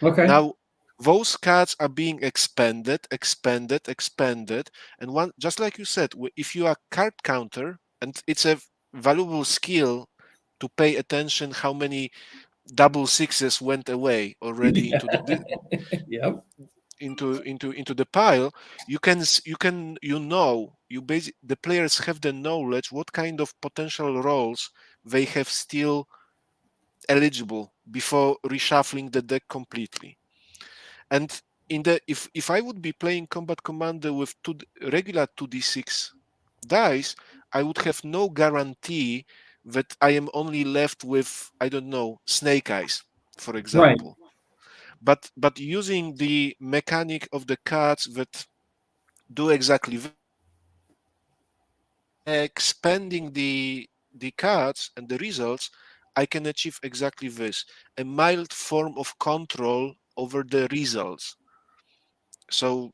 Okay. Now those cards are being expanded, and one, just like you said, if you are card counter, and it's a valuable skill to pay attention how many double sixes went away already into the Yep. into the pile. The players have the knowledge what kind of potential roles they have still eligible before reshuffling the deck completely. And if I would be playing Combat Commander with regular 2d6 dice, I would have no guarantee that I am only left with, I don't know, snake eyes, for example. But using the mechanic of the cards that do exactly that, expanding the cards and the results, I can achieve exactly this, a mild form of control over the results. So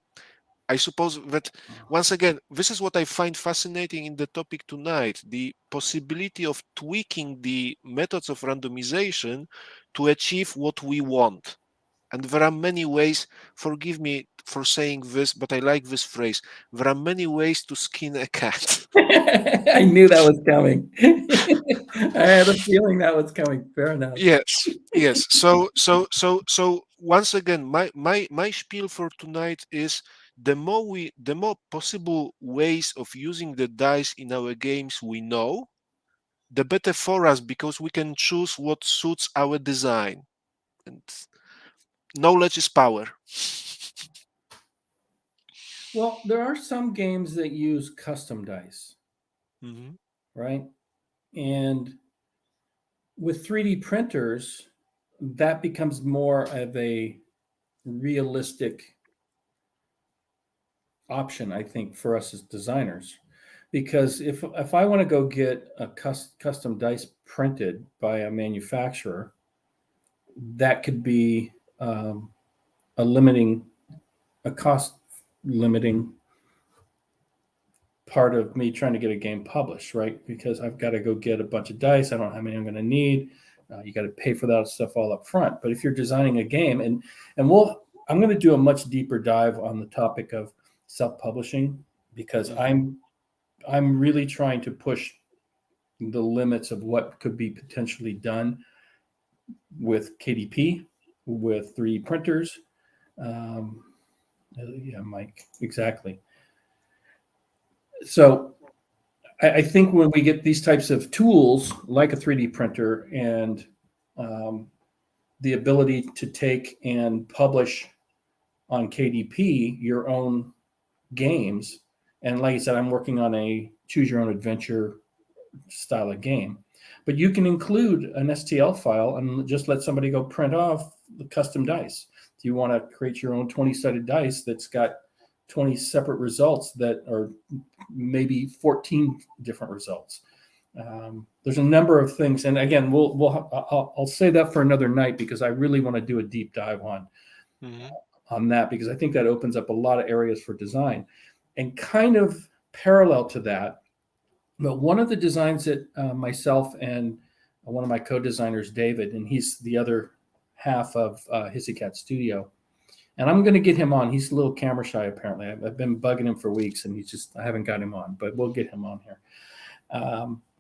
I suppose that, once again, this is what I find fascinating in the topic tonight, the possibility of tweaking the methods of randomization to achieve what we want. And there are many ways, forgive me for saying this, but I like this phrase, there are many ways to skin a cat. I knew that was coming. I had a feeling that was coming. Fair enough. Yes. So once again, my spiel for tonight is, the more possible ways of using the dice in our games we know, the better for us, because we can choose what suits our design. And knowledge is power. Well, there are some games that use custom dice, right? And with 3D printers, that becomes more of a realistic option, I think, for us as designers. Because if I want to go get a custom dice printed by a manufacturer, that could be a cost limiting part of me trying to get a game published, right? Because I've got to go get a bunch of dice. I don't know how many I'm going to need. You got to pay for that stuff all up front. But if you're designing a game, and I'm going to do a much deeper dive on the topic of self-publishing, because I'm really trying to push the limits of what could be potentially done with KDP, with 3D printers. Yeah, Mike, exactly. So I think when we get these types of tools like a 3D printer and the ability to take and publish on KDP your own games, and like I said, I'm working on a choose your own adventure style of game, but you can include an STL file and just let somebody go print off the custom dice. If you want to create your own 20-sided dice that's got 20 separate results that are maybe 14 different results. There's a number of things, and again, I'll say that for another night, because I really want to do a deep dive on that, because I think that opens up a lot of areas for design. And kind of parallel to that, but one of the designs that myself and one of my co-designers, David, and he's the other half of Hissy Cat Studio. And I'm going to get him on. He's a little camera shy, apparently. I've been bugging him for weeks, and I haven't got him on, but we'll get him on here.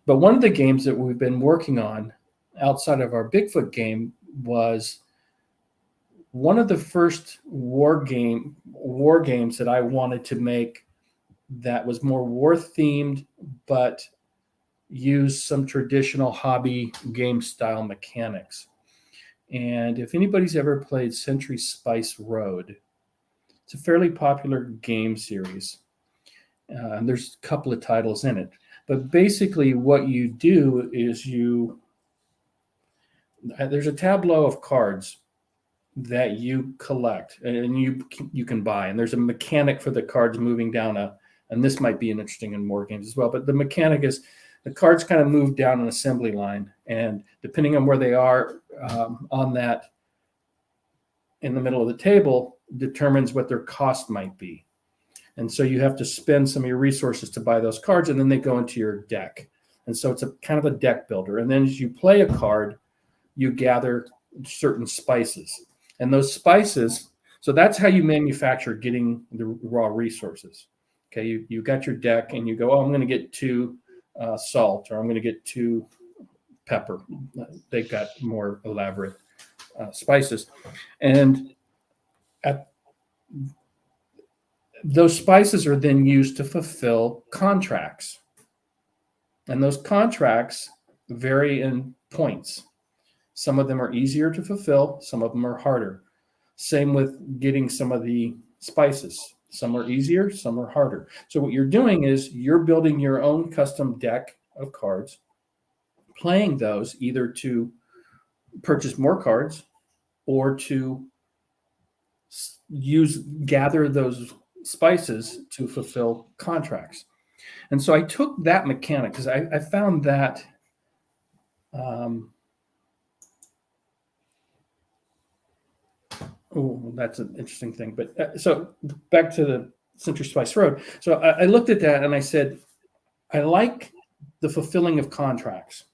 But one of the games that we've been working on outside of our Bigfoot game was one of the first war games that I wanted to make that was more war themed, but use some traditional hobby game style mechanics. And if anybody's ever played Century Spice Road, it's a fairly popular game series. And there's a couple of titles in it. But basically what you do is there's a tableau of cards that you collect and you can buy. And there's a mechanic for the cards moving down and this might be interesting in more games as well, but the mechanic is the cards kind of move down an assembly line, and depending on where they are on that in the middle of the table determines what their cost might be. And so you have to spend some of your resources to buy those cards, and then they go into your deck. And so it's a kind of a deck builder. And then as you play a card, you gather certain spices. And those spices, so that's how you manufacture getting the raw resources. Okay, you got your deck and you go, oh, I'm going to get 2 salt, or I'm going to get 2 pepper. They've got more elaborate spices. And those spices are then used to fulfill contracts. And those contracts vary in points. Some of them are easier to fulfill. Some of them are harder. Same with getting some of the spices. Some are easier, some are harder. So what you're doing is you're building your own custom deck of cards, playing those either to purchase more cards or to gather those spices to fulfill contracts. And so I took that mechanic because I found that that's an interesting thing. But so back to the Century Spice Road. So I looked at that and I said, I like the fulfilling of contracts.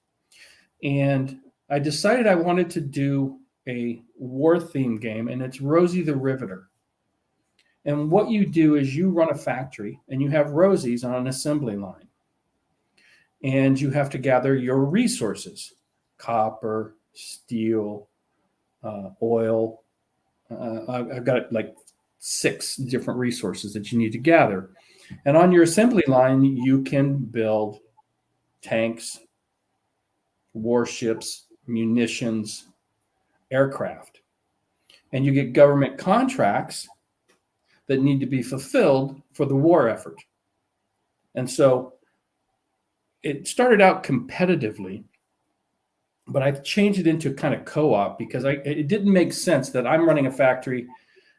And I decided I wanted to do a war theme game, and it's Rosie the Riveter. And what you do is you run a factory and you have Rosies on an assembly line. And you have to gather your resources, copper, steel, oil. I've got like 6 different resources that you need to gather. And on your assembly line, you can build tanks, warships, munitions, aircraft. And you get government contracts that need to be fulfilled for the war effort. And so it started out competitively, but I've changed it into kind of co-op because it didn't make sense that I'm running a factory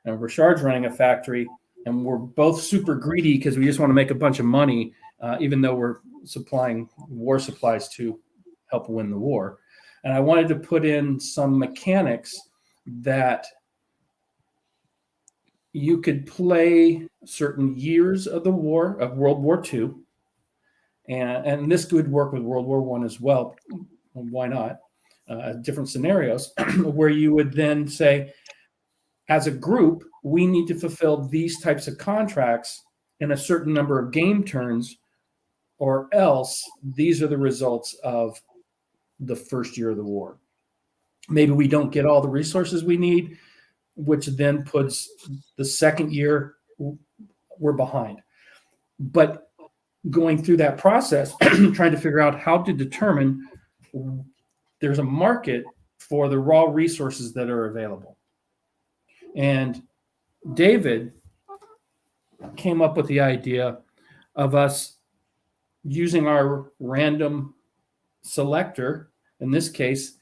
and Ryszard's running a factory and we're both super greedy because we just want to make a bunch of money, even though we're supplying war supplies to help win the war. And I wanted to put in some mechanics that you could play certain years of the war, of World War II, and this would work with World War I as well. Why not? Different scenarios where you would then say, as a group, we need to fulfill these types of contracts in a certain number of game turns, or else these are the results of the first year of the war. Maybe we don't get all the resources we need, which then puts the second year, we're behind. But going through that process, trying to figure out how to determine there's a market for the raw resources that are available. And David came up with the idea of us using our random selector, in this case,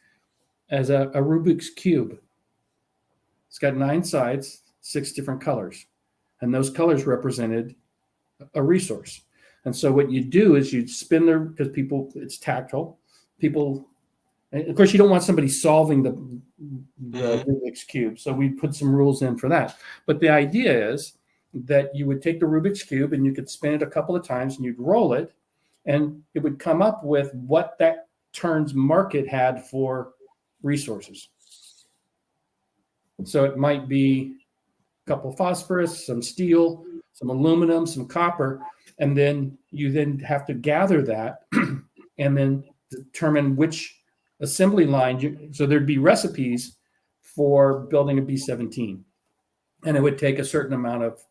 as a Rubik's Cube. It's got 9 sides, 6 different colors. And those colors represented a resource. And so what you do is you spin there, because it's tactile. People, of course, you don't want somebody solving the Rubik's Cube. So we put some rules in for that. But the idea is that you would take the Rubik's Cube and you could spin it a couple of times and you'd roll it, and it would come up with what that turn's market had for resources. So it might be a couple of phosphorus, some steel, some aluminum, some copper, and then you then have to gather that and then determine which assembly line. So there'd be recipes for building a B-17, and it would take a certain amount of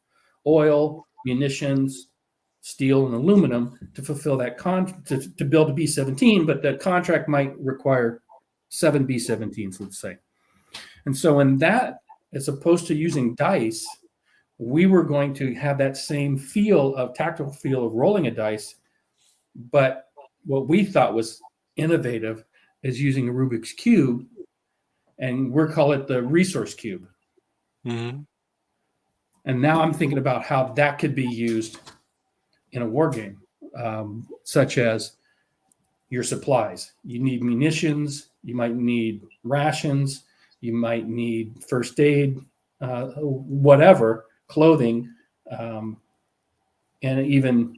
oil, munitions, steel, and aluminum to fulfill that to build a B-17, but the contract might require 7 B-17s, let's say. And so in that, as opposed to using dice, we were going to have that same tactical feel of rolling a dice, but what we thought was innovative is using a Rubik's Cube, and we're call it the resource cube. Mm-hmm. And now I'm thinking about how that could be used in a war game, such as your supplies. You need munitions, you might need rations, you might need first aid, whatever, clothing, and even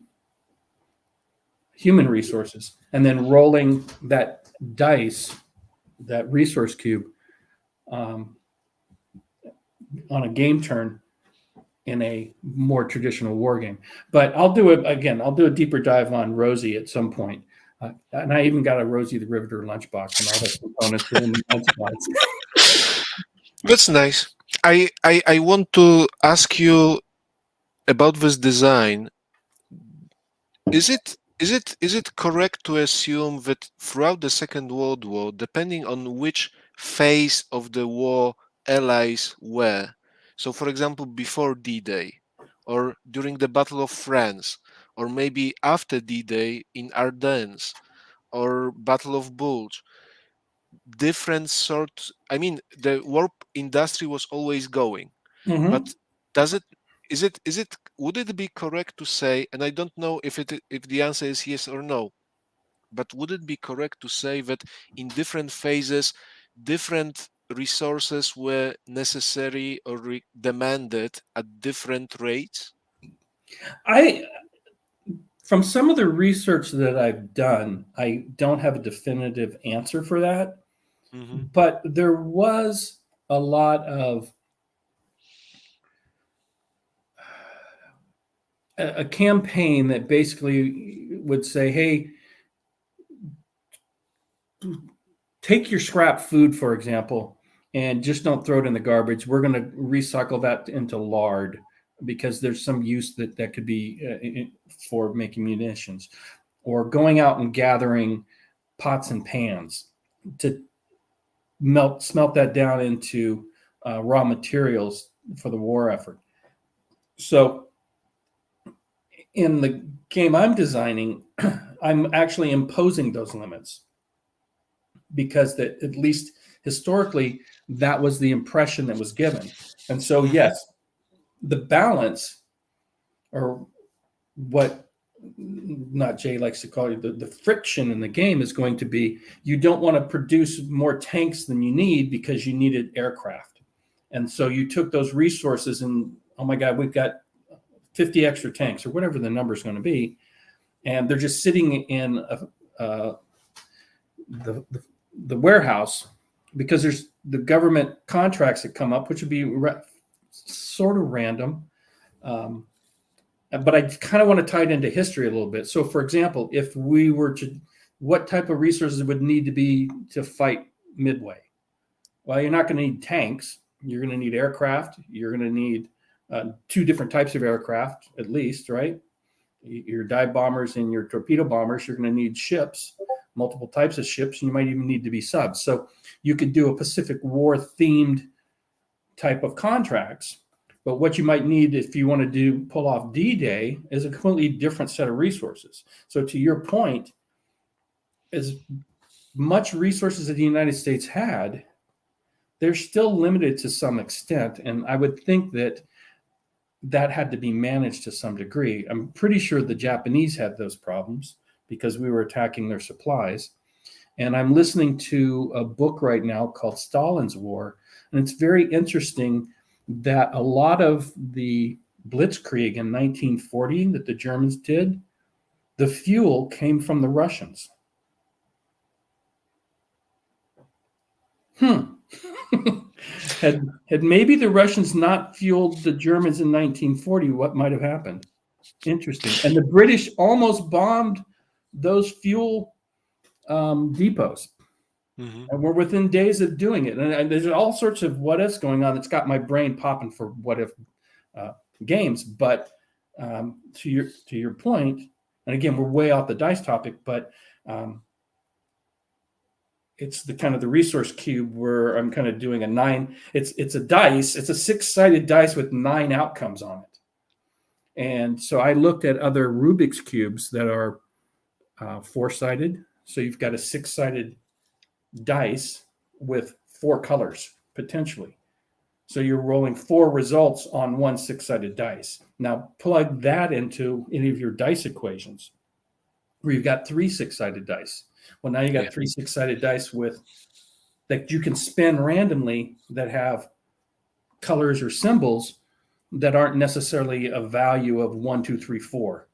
human resources. And then rolling that dice, that resource cube, on a game turn in a more traditional war game. But I'll do it again. I'll do a deeper dive on Rosie at some point. And I even got a Rosie the Riveter lunchbox and all the components in the lunchbox. That's nice. I want to ask you about this design. Is it correct to assume that throughout the Second World War, depending on which phase of the war allies were, so for example before D-Day, or during the Battle of France, or maybe after D-Day in Ardennes, or Battle of Bulge, different sorts, I mean, the warp industry was always going, but would it be correct to say, and I don't know if the answer is yes or no, but would it be correct to say that in different phases different resources were necessary or demanded at different rates? From some of the research that I've done, I don't have a definitive answer for that. Mm-hmm. But there was a lot of a campaign that basically would say, hey, take your scrap food, for example, and just don't throw it in the garbage. We're going to recycle that into lard because there's some use that could be for making munitions, or going out and gathering pots and pans to smelt that down into raw materials for the war effort. So in the game I'm designing, I'm actually imposing those limits because that, at least historically, that was the impression that was given. And so, yes, the balance, or what NotJay likes to call it, the friction in the game is going to be, you don't want to produce more tanks than you need because you needed aircraft. And so you took those resources and, oh my God, we've got 50 extra tanks or whatever the number is going to be. And they're just sitting in the warehouse because there's the government contracts that come up, which would be sort of random. But I kind of want to tie it into history a little bit. So, for example, if we were to, what type of resources would need to be to fight Midway? Well, you're not going to need tanks. You're going to need aircraft. You're going to need 2 different types of aircraft, at least, right? Your dive bombers and your torpedo bombers. You're going to need ships, multiple types of ships, and you might even need to be subs. So you could do a Pacific War themed type of contracts. But what you might need if you want to pull off D-Day is a completely different set of resources. So to your point, as much resources that the United States had, they're still limited to some extent. And I would think that had to be managed to some degree. I'm pretty sure the Japanese had those problems because we were attacking their supplies. And I'm listening to a book right now called Stalin's War. And it's very interesting that a lot of the Blitzkrieg in 1940 that the Germans did, the fuel came from the Russians. Had maybe the Russians not fueled the Germans in 1940, what might have happened? Interesting. And the British almost bombed those fuel depots. Mhm. And we're within days of doing it. And there's all sorts of what ifs going on that's got my brain popping for what if games. But to your point, and again, we're way off the dice topic, but it's the kind of the resource cube where I'm kind of doing a 9. It's a dice. It's a 6-sided dice with 9 outcomes on it. And so I looked at other Rubik's cubes that are 4-sided. So you've got a 6-sided dice with 4 colors potentially. So you're rolling 4 results on one 6-sided dice. Now plug that into any of your dice equations where you've got 3 6-sided dice. Well, now you got 3 6-sided dice with that you can spin randomly that have colors or symbols that aren't necessarily a value of 1, 2, 3, 4,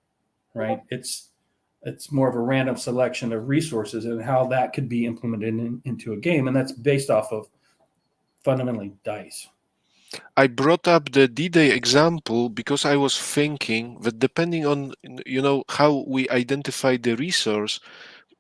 right? It's more of a random selection of resources and how that could be implemented into a game. And that's based off of fundamentally dice. I brought up the D-Day example because I was thinking that depending on how we identify the resource,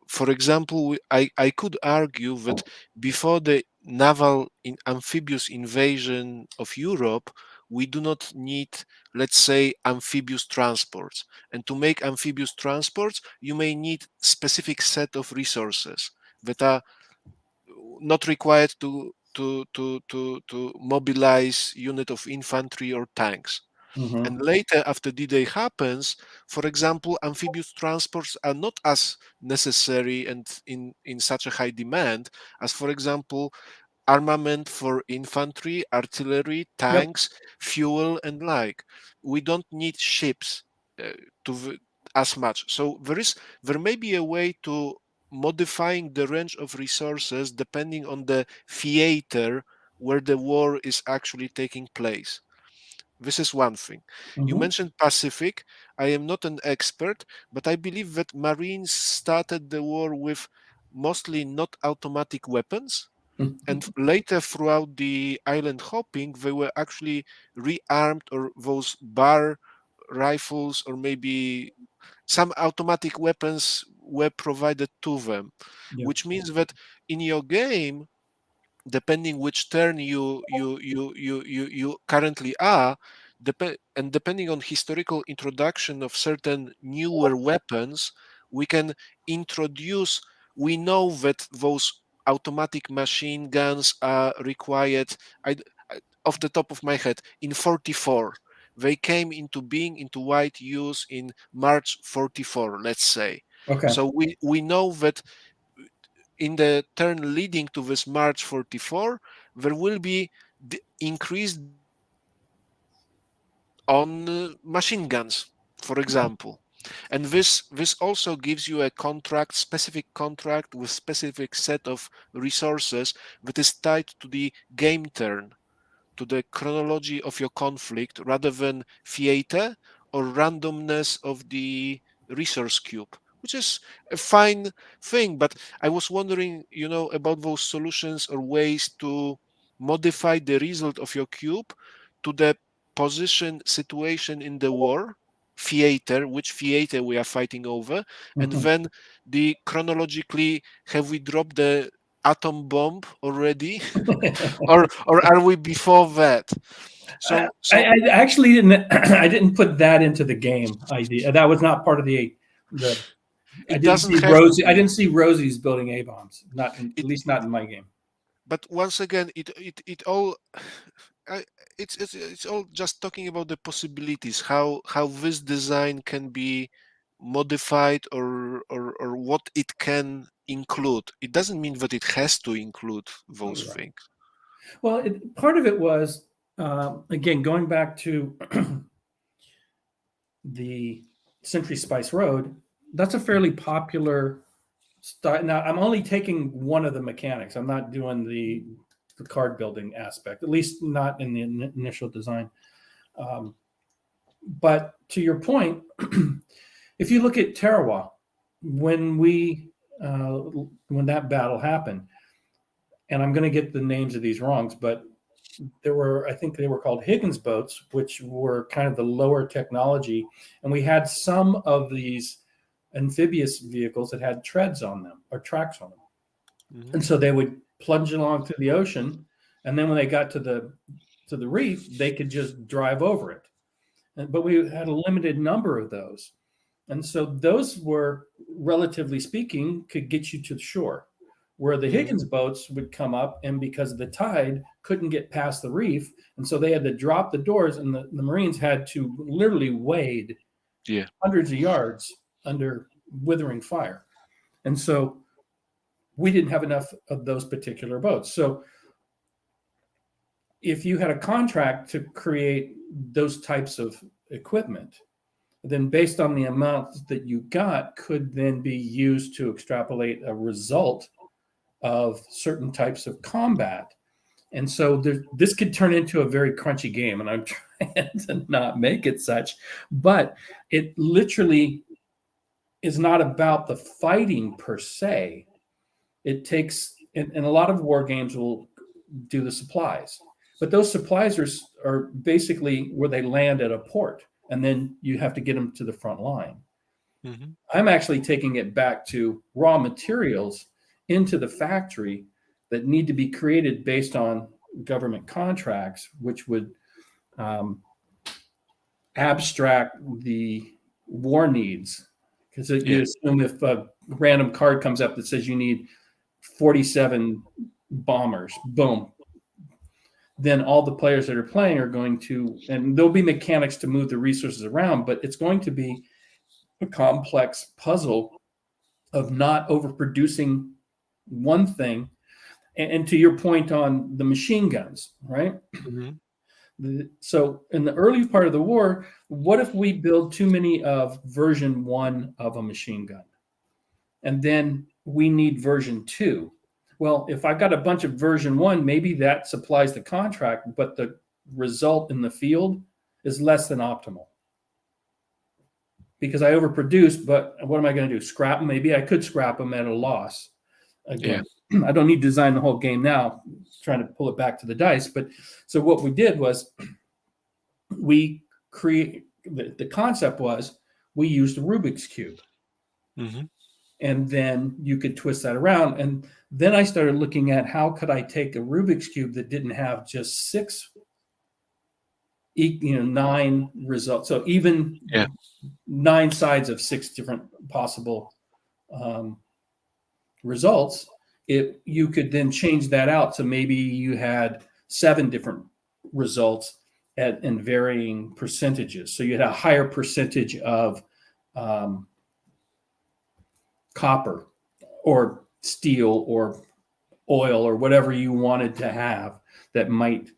for example, I could argue that before the naval amphibious invasion of Europe, we do not need, let's say, amphibious transports. And to make amphibious transports, you may need specific set of resources that are not required to mobilize unit of infantry or tanks. Mm-hmm. And later, after D-Day happens, for example, amphibious transports are not as necessary and in such a high demand as, for example, armament for infantry, artillery, Yep. tanks, fuel, and like. We don't need ships as much. So there may be a way to modifying the range of resources depending on the theater where the war is actually taking place. This is one thing. You Mm-hmm. mentioned Pacific. I am not an expert, but I believe that Marines started the war with mostly not automatic weapons. And later, throughout the island hopping, they were actually rearmed, or those bar rifles, or maybe some automatic weapons were provided to them, Yeah. which means that in your game, depending which turn you currently are, and depending on historical introduction of certain newer weapons, we can introduce. We know that those automatic machine guns are required. Off the top of my head, in 44. They came into being, into wide use in March 44, let's say. Okay. So we know that in the turn leading to this March 44, there will be the increased on machine guns, for example. And this also gives you a contract, specific contract with specific set of resources that is tied to the game turn, to the chronology of your conflict, rather than theater or randomness of the resource cube, which is a fine thing. But I was wondering, about those solutions or ways to modify the result of your cube to the position situation in the war theater, which theater we are fighting over, and Mm-hmm. then the chronologically, have we dropped the atom bomb already, or are we before that? So I actually didn't. I didn't put that into the game idea. That was not part of the. I it didn't doesn't see have to Rosie. I be. didn't see Rosie's building A bombs. Not at It, least not in my game. but once again, it all. I, it's all just talking about the possibilities, how this design can be modified, or what it can include. It doesn't mean that it has to include those Right. things. Well, part of it was again going back to the Century Spice Road. That's a fairly popular style. Now, I'm only taking one of the mechanics. I'm not doing the card building aspect, at least not in the initial design. But to your point, if you look at Tarawa, when that battle happened, and I'm going to get the names of these wrongs, but I think they were called Higgins boats, which were kind of the lower technology. And we had some of these amphibious vehicles that had treads on them or tracks on them. Mm-hmm. And so they would plunge along through the ocean. And then when they got to the reef, they could just drive over it. But we had a limited number of those. And so those were, relatively speaking, could get you to the shore. Where the Higgins boats would come up, and because of the tide, couldn't get past the reef. And so they had to drop the doors, and the Marines had to literally wade hundreds of yards under withering fire. And so we didn't have enough of those particular boats. So if you had a contract to create those types of equipment, then based on the amount that you got could then be used to extrapolate a result of certain types of combat. And so this could turn into a very crunchy game, and I'm trying to not make it such, but it literally is not about the fighting per se. It takes, and a lot of war games will do the supplies, but those supplies are basically where they land at a port, and then you have to get them to the front line. Mm-hmm. I'm actually taking it back to raw materials into the factory that need to be created based on government contracts, which would abstract the war needs. Because you assume if a random card comes up that says you need 47 bombers, boom, then all the players that are playing are going to, and there'll be mechanics to move the resources around, but it's going to be a complex puzzle of not overproducing one thing. And to your point on the machine guns, right? Mm-hmm. So in the early part of the war, what if we build too many of version 1 of a machine gun? And then we need version 2. Well, if I've got a bunch of version 1, maybe that supplies the contract, but the result in the field is less than optimal. Because I overproduced, but what am I going to do? Scrap them? Maybe I could scrap them at a loss. Again, I don't need to design the whole game now, trying to pull it back to the dice. But so what we did was we create, the concept was we used a Rubik's Cube. Mm-hmm. And then you could twist that around. And then I started looking at how could I take a Rubik's Cube that didn't have just 9 results. So even 9 sides of 6 different possible results, you could then change that out. So maybe you had 7 different results in varying percentages. So you had a higher percentage of copper or steel or oil or whatever you wanted to have that might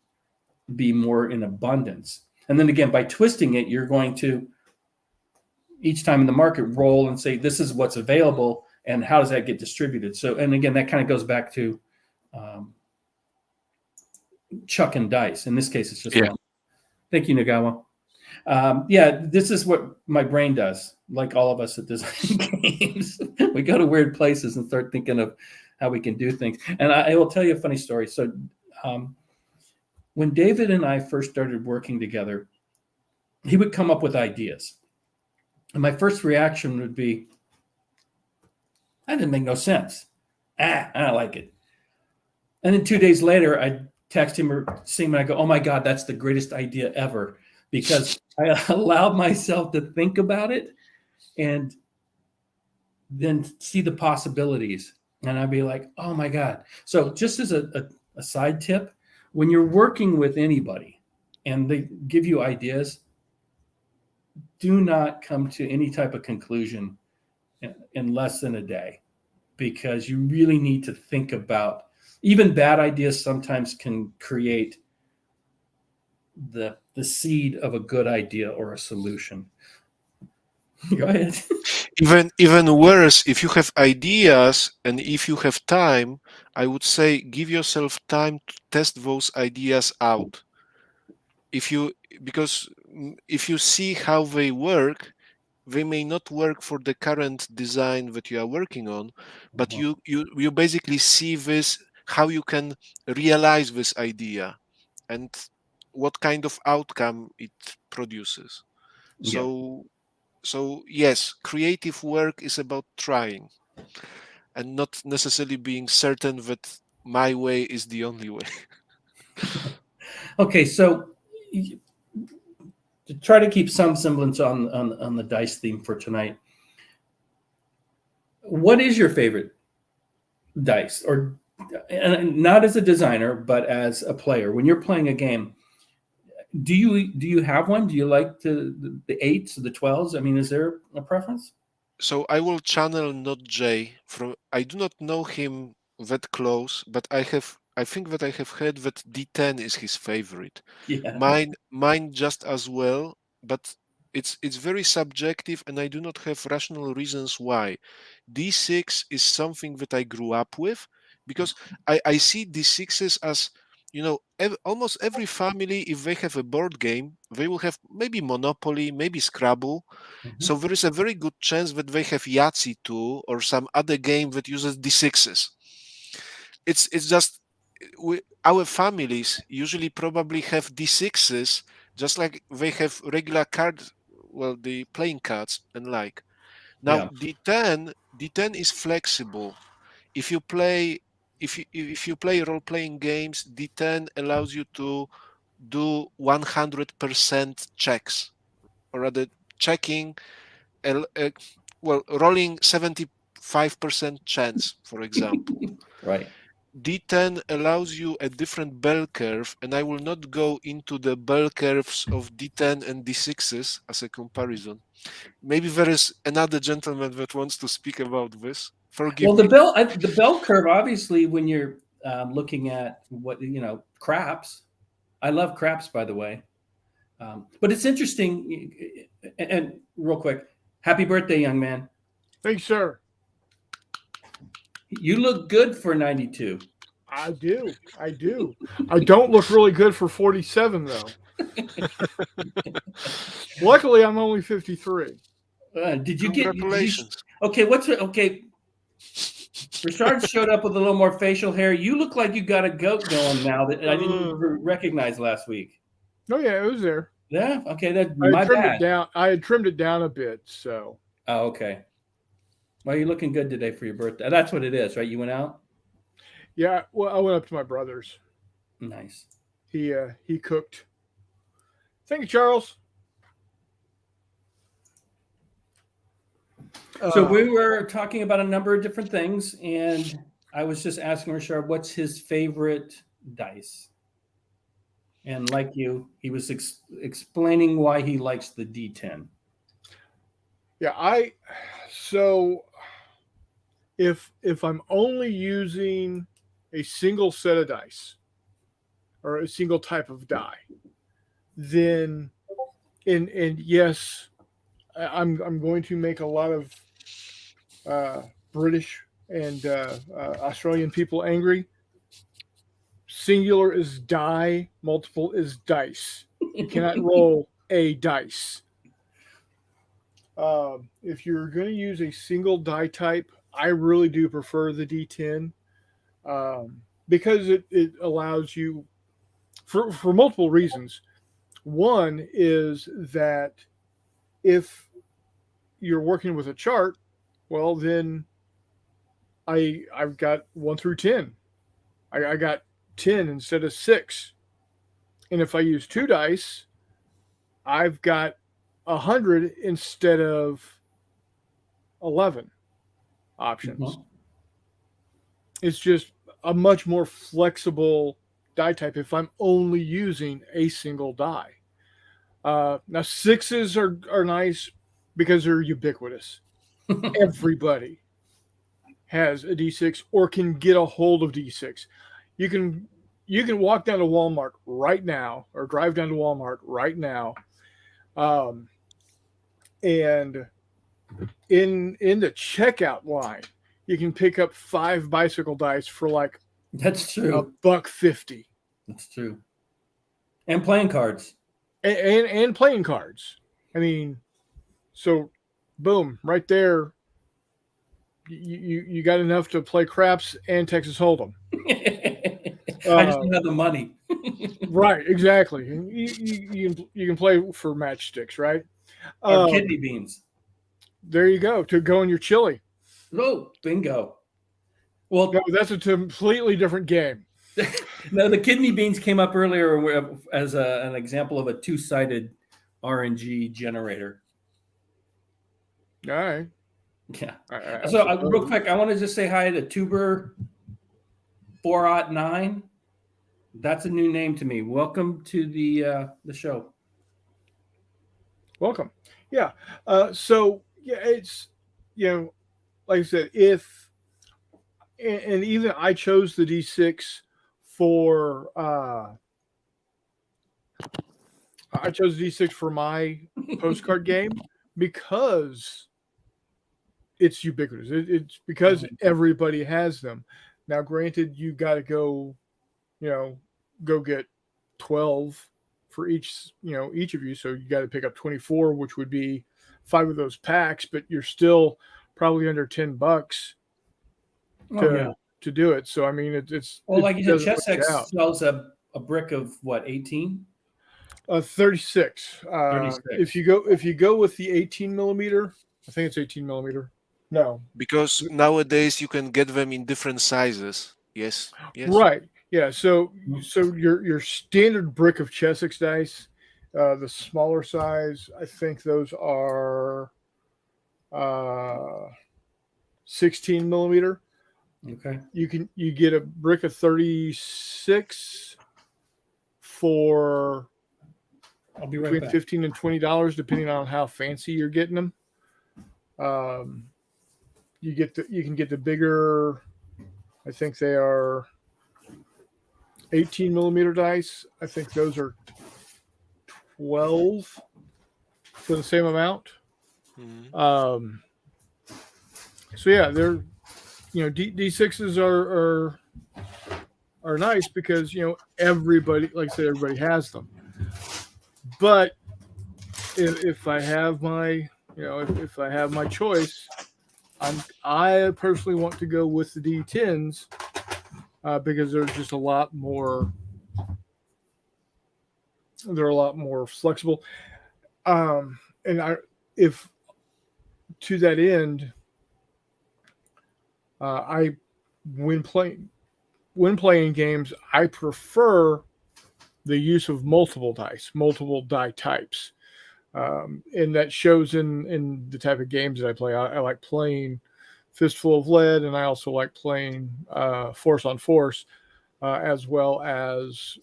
be more in abundance. And then again, by twisting it, you're going to each time in the market roll and say, this is what's available and how does that get distributed? So, and again, that kind of goes back to chuck and dice. In this case, it's just one. Thank you, Nagawa. This is what my brain does, like all of us that design games. We go to weird places and start thinking of how we can do things. And I will tell you a funny story. So when David and I first started working together, he would come up with ideas. And my first reaction would be, that didn't make no sense. I don't like it. And then 2 days later, I'd text him or see him and I go, oh my God, that's the greatest idea ever. Because I allowed myself to think about it and then see the possibilities. And I'd be like, oh my God. So just as a side tip, when you're working with anybody and they give you ideas, do not come to any type of conclusion in less than a day, because you really need to think about, even bad ideas sometimes can create the seed of a good idea or a solution. Go ahead. Even worse, if you have ideas and if you have time, I would say give yourself time to test those ideas out. Because if you see how they work, they may not work for the current design that you are working on, but you basically see this how you can realize this idea and what kind of outcome it produces. Yeah. So yes, creative work is about trying and not necessarily being certain that my way is the only way. Okay, so to try to keep some semblance on the dice theme for tonight, what is your favorite dice, or and not as a designer but as a player when you're playing a game? Do you have one? Do you like the 8s or the 12s? I mean, is there a preference? So I will channel NotJay from. I do not know him that close, but I think that I have heard that D10 is his favorite. Yeah. Mine just as well, but it's very subjective, and I do not have rational reasons why. D6 is something that I grew up with because I see D6s as, almost every family, if they have a board game, they will have maybe Monopoly, maybe Scrabble. Mhm. So there is a very good chance that they have Yahtzee too, or some other game that uses D6s. It's just our families usually probably have D6s, just like they have regular cards, well, the playing cards and like. Now Yeah. D10 is flexible. If you play if you play role playing games, D10 allows you to do 100% checks, or rather checking, well, rolling 75% chance, for example. Right. D10 allows you a different bell curve, and I will not go into the bell curves of D10 and D6s as a comparison. Maybe there is another gentleman that wants to speak about this. Forgive Well, the me. bell curve, obviously, when you're looking at what craps. I love craps, by the way. But it's interesting. And real quick, happy birthday, young man. Thanks, sir. You look good for 92. I do. I do. I don't look really good for 47, though. Luckily, I'm only 53. Did you get? Congratulations. Okay, okay? Ryszard showed up with a little more facial hair. You look like you got a goat going now that I didn't recognize last week. Oh yeah, it was there. Yeah. Okay, that's I my had trimmed bad. it down. I had trimmed it down a bit. So. Oh, okay. Well, you're looking good today for your birthday. That's what it is, right? You went out? Yeah. Well, I went up to my brother's. Nice. He cooked. Thank you, Charles. So we were talking about a number of different things, and I was just asking Ryszard what's his favorite dice. And like you, he was explaining why he likes the D10. Yeah, so if I'm only using a single set of dice or a single type of die, then and yes, I'm going to make a lot of British and Australian people angry. Singular is die, multiple is dice. You cannot roll a dice. If you're going to use a single die type, I really do prefer the D10 because it allows you, for multiple reasons. One is that if you're working with a chart, well, then I've got 1 through 10. I got 10 instead of 6. And if I use 2 dice, I've got 100 instead of 11 options. Mm-hmm. It's just a much more flexible die type if I'm only using a single die. Now 6s are nice because they're ubiquitous. Everybody has a D6 or can get a hold of D6. You can walk down to Walmart right now or drive down to Walmart right now, and in the checkout line, you can pick up 5 bicycle dice for like That's true. $1.50. That's true. And playing cards. And playing cards. I mean, so boom, right there. You got enough to play craps and Texas Hold'em. I just don't have the money. Right, exactly. And you can play for matchsticks, right? Or kidney beans. There you go, to go in your chili. Oh, bingo. Well, No, that's a completely different game. no, the kidney beans came up earlier as an example of a two-sided RNG generator. All right. Yeah. I So real suppose. quick, I want to just say hi to Tuber 409. That's a new name to me. Welcome to the show. Welcome. Yeah. So yeah, it's like I said, and even I chose the D6 for I chose D6 for my postcard game because it's ubiquitous. It's because everybody has them. Now, granted, you got to go get 12 for each of you. So you got to pick up 24, which would be 5 of those packs, but you're still probably under $10 to do it. So I mean, it's like you said, ChessX sells a brick of what, 18? 36. 36. If you go with the 18 millimeter, I think it's 18 millimeter. No, because nowadays you can get them in different sizes. Yes. Right. Yeah. So your standard brick of ChessX dice, the smaller size, I think those are 16 millimeter. Okay. You get a brick of 36 for I'll be right between back. $15 and $20, depending on how fancy you're getting them. You can get the bigger. I think they are 18 millimeter dice. I think those are 12 for the same amount. Mm-hmm. So yeah, they're D6s are nice because everybody, like I said, everybody has them. But if I have my if I have my choice, I personally want to go with the D10s because they're just a lot more. They're a lot more flexible, and if to that end, when playing games, I prefer the use of multiple die types. And that shows in the type of games that I play. I like playing Fistful of Lead, and I also like playing Force on Force, as well as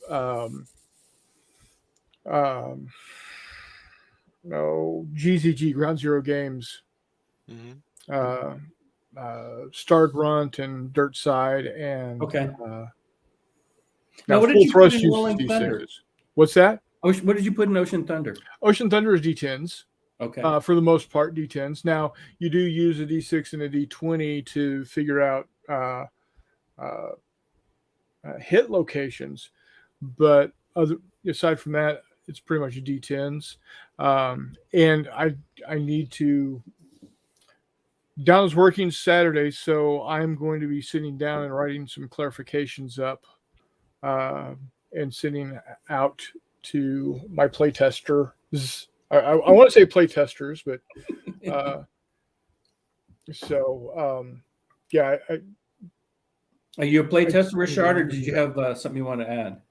GZG, Ground Zero Games, Star Grunt and Dirt Side, and Now, what did you put in Rolling Thunder? What's that? What did you put in Ocean Thunder? Ocean Thunder is D10s. Okay. For the most part, D10s. Now, you do use a D6 and a D20 to figure out hit locations, but aside from that, it's pretty much D10s. And I need to. Donna's working Saturday, so I'm going to be sitting down and writing some clarifications up and sending out to my playtester. I want to say playtesters, but yeah. Are you a playtester, Ryszard, or did you have something you want to add?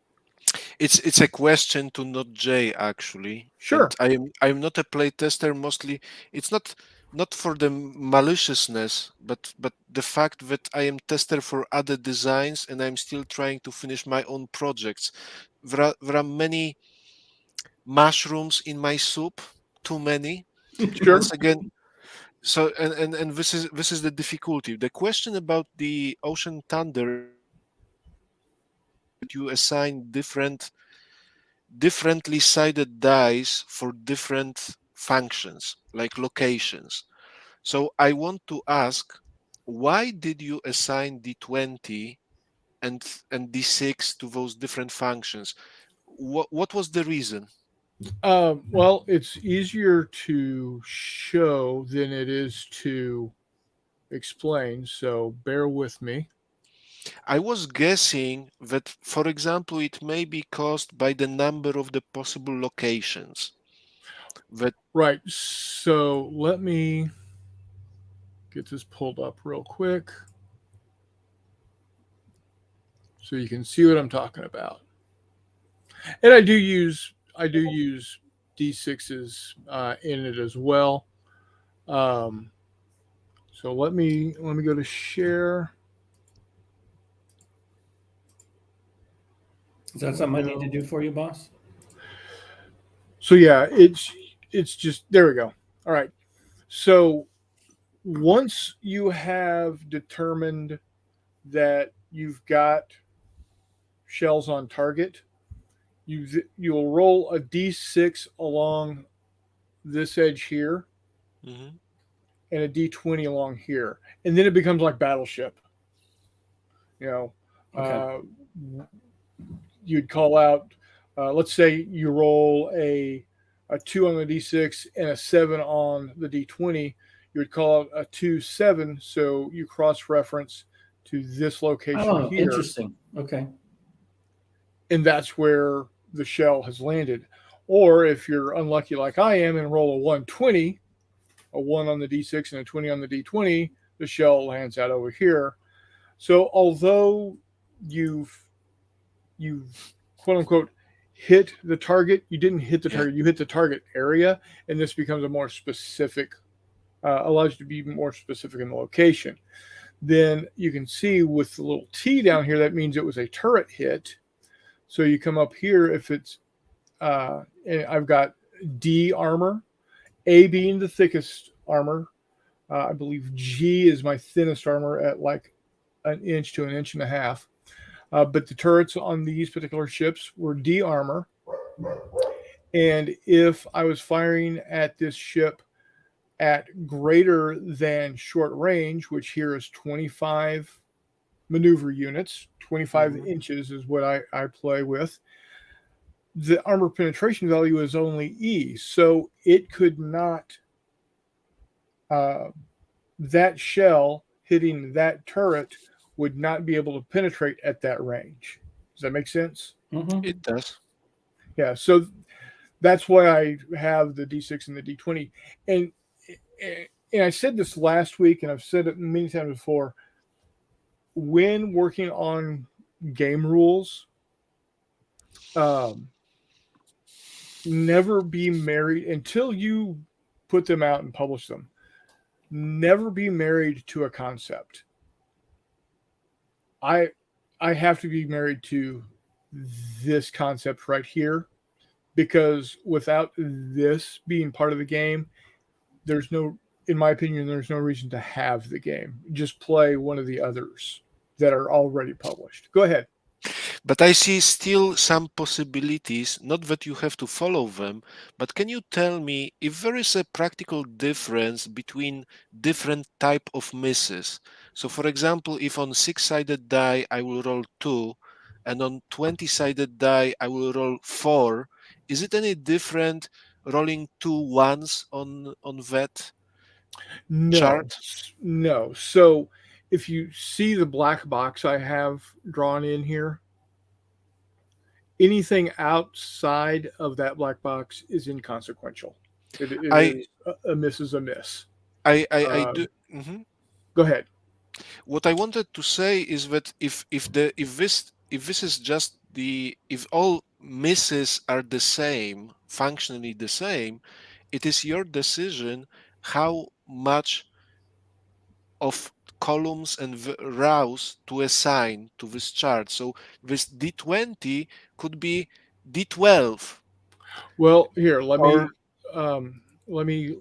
It's a question to NotJay, actually. Sure. And I'm not a playtester. Mostly, it's not for the maliciousness, but the fact that I am tester for other designs, and I'm still trying to finish my own projects. There are many mushrooms in my soup, too many. Sure. Once again, so and this is the difficulty. The question about the Ocean Thunder, you assign differently sided dice for different functions, like locations. So I want to ask, why did you assign D20 and D6 to those different functions? What was the reason? Well, it's easier to show than it is to explain, so bear with me. I was guessing that, for example, it may be caused by the number of the possible locations. That Right. So let me get this pulled up real quick so you can see what I'm talking about. And I do use D6s in it as well. So let me go to share. Is that something I need to do for you, boss? So yeah, it's just there we go. All right. So once you have determined that you've got shells on target, you'll roll a d6 along this edge here Mhm. and a d20 along here, and then it becomes like Battleship. You know, Okay. you'd call out. Let's say you roll a 2 on the d6 and a 7 on the d20. You would call out a 2-7, so you cross reference to this location Oh, here, interesting. Okay. and that's where the shell has landed. Or if you're unlucky like I am and roll a 120, a 1 on the d6 and a 20 on the d20, the shell lands out over here. So although you've quote unquote hit the target, you didn't hit the Yeah. target, you hit the target area, and this becomes a more specific, allows you to be more specific in the location. Then you can see with the little T down here, that means it was a turret hit. So you come up here, if it's, and I've got D armor, A being the thickest armor. I believe G is my thinnest armor at like an inch to an inch and a half. But the turrets on these particular ships were D armor. And if I was firing at this ship at greater than short range, which here is 25 maneuver units, 25 Mhm. inches is what I play with, the armor penetration value is only E. So it could not, that shell hitting that turret would not be able to penetrate at that range. Does that make sense? Mm-hmm. It does. Yeah. So that's why I have the D6 and the D20. And and I said this last week, and I've said it many times before. When working on game rules, never be married until you put them out and publish them. Never be married to a concept. I have to be married to this concept right here, because without this being part of the game, there's no, in my opinion, there's no reason to have the game. Just play one of the others that are already published. Go ahead. But I see still some possibilities, not that you have to follow them, but can you tell me if there is a practical difference between different type of misses? So for example, if on 6-sided die I will roll 2 and on 20-sided die I will roll 4, is it any different rolling 2 ones on that No, chart? no. So if you see the black box I have drawn in here, anything outside of that black box is inconsequential. It I is a miss is a miss. I do. Um, Mhm. Go ahead. What I wanted to say is that if this is just the if all misses are the same, functionally the same, it is your decision how much of columns and rows to assign to this chart. So this D20 could be D12 Well, here, let or me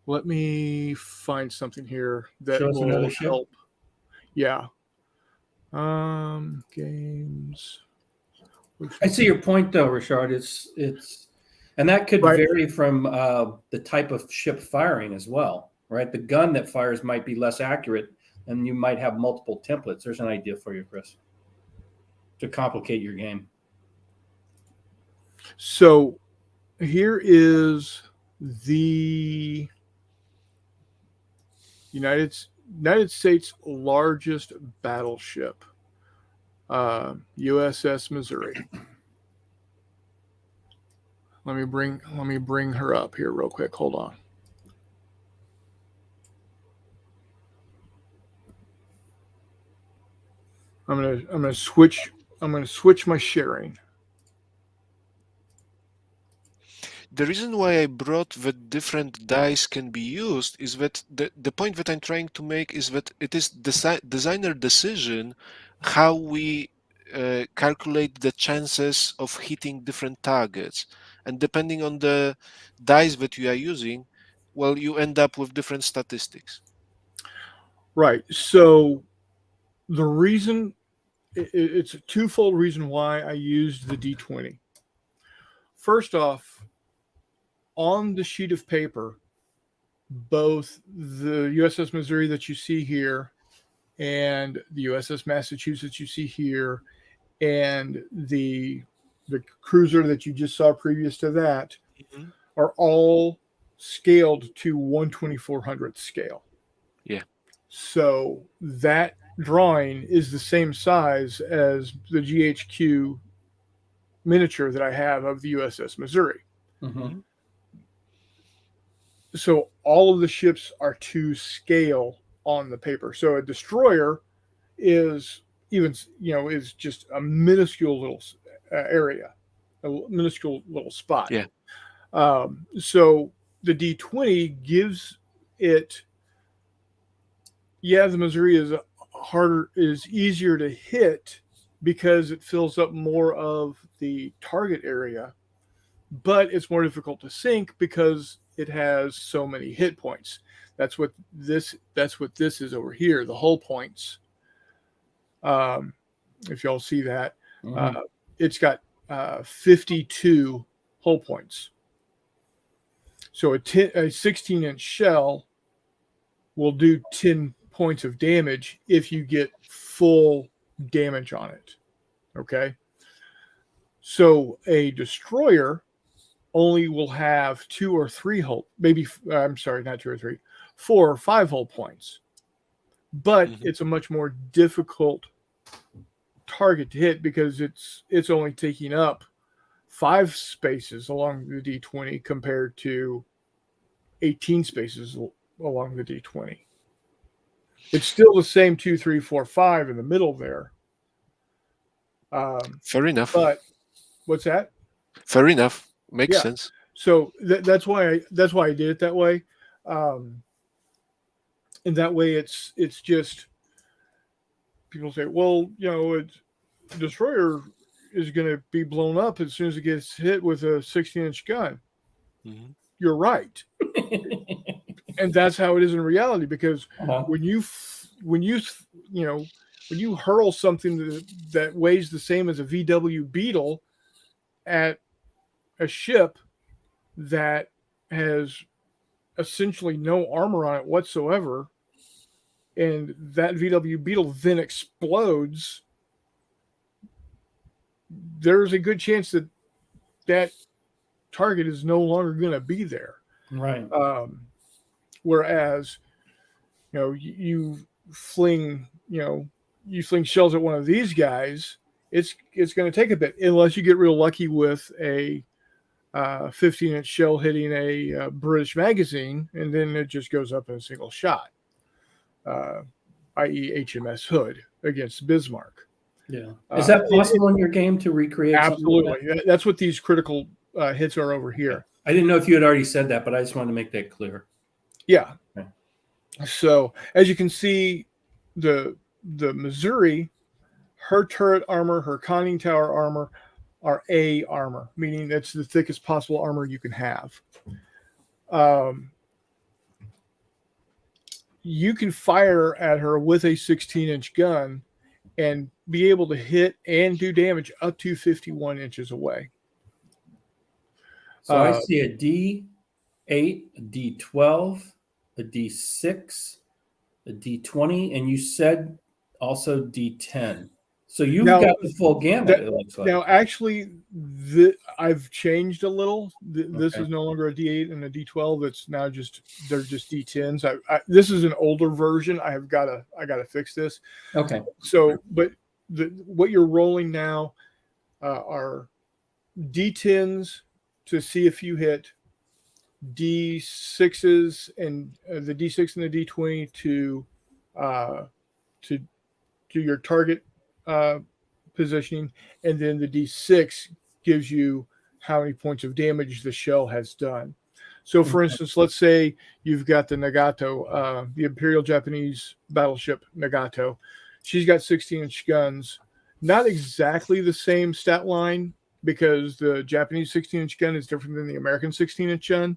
let me find something here that Show us another will ship. help. Yeah. Games. I see your point, though, Ryszard. And that could Right. vary from the type of ship firing as well, right? The gun that fires might be less accurate, and you might have multiple templates. There's an idea for you, Chris, to complicate your game. So here is the United States largest battleship, USS Missouri. Let me bring her up here real quick. Hold on. I'm gonna switch my sharing. The reason why I brought that different dice can be used is that the point that I'm trying to make is that it is designer decision how we calculate the chances of hitting different targets, and depending on the dice that you are using, well, you end up with different statistics. Right. So the reason it's a twofold reason why I used the D20. First off, on the sheet of paper, both the USS Missouri that you see here and the USS Massachusetts you see here and the cruiser that you just saw previous to that are all scaled to 1/2400th scale. Yeah. So that drawing is the same size as the GHQ miniature that I have of the USS Missouri. Mm-hmm. So all of the ships are to scale on the paper. So a destroyer is is just a minuscule little area, a minuscule little spot. Yeah. So the D20 gives it. Yeah, the Missouri is easier to hit because it fills up more of the target area, but it's more difficult to sink because it has so many hit points. That's what this is over here, the hull points. If y'all see that, it's got 52 hull points. So a 16-inch shell will do 10 points of damage if you get full damage on it. Okay. So a destroyer only will have 2 or 3 hull, maybe, I'm sorry, not 2 or 3, 4 or 5 hull points. But it's a much more difficult target to hit because it's only taking up 5 spaces along the D20 compared to 18 spaces along the D20. It's still the same 2, 3, 4, 5 in the middle there. Fair enough. But what's that? Fair enough. Makes sense. So that's why I did it that way. And that way it's just people say, well, it's destroyer is going to be blown up as soon as it gets hit with a 16-inch gun. Mm-hmm. You're right. And that's how it is in reality, because when you hurl something that weighs the same as a VW Beetle at a ship that has essentially no armor on it whatsoever, and that VW Beetle then explodes, there's a good chance that target is no longer going to be there. Right. Whereas, you fling shells at one of these guys, it's going to take a bit, unless you get real lucky with a 15-inch shell hitting a British magazine, and then it just goes up in a single shot, i.e. HMS Hood against Bismarck. Yeah. Is that possible in your game to recreate? Absolutely. Something like that? That's what these critical hits are over here. I didn't know if you had already said that, but I just wanted to make that clear. Yeah. Okay. So as you can see, the Missouri, her turret armor, her conning tower armor are A armor, meaning that's the thickest possible armor you can have. You can fire at her with a 16-inch gun and be able to hit and do damage up to 51 inches away. So I see a D8, a D12, a D6, a D20, and you said also D10. So you've Now- got the full gamut, it looks like. Now, actually, I've changed a little. This Okay. is no longer a D8 and a D12. It's now they're just D10s. This is an older version. I gotta fix this. Okay. So, but what you're rolling now are D10s to see if you hit, D6s and the D6 and the D20 to your target positioning, and then the D6 gives you how many points of damage the shell has done. So, for instance, let's say you've got the Nagato, the Imperial Japanese battleship Nagato. She's got 16-inch guns. Not exactly the same stat line, because the Japanese 16-inch gun is different than the American 16-inch gun,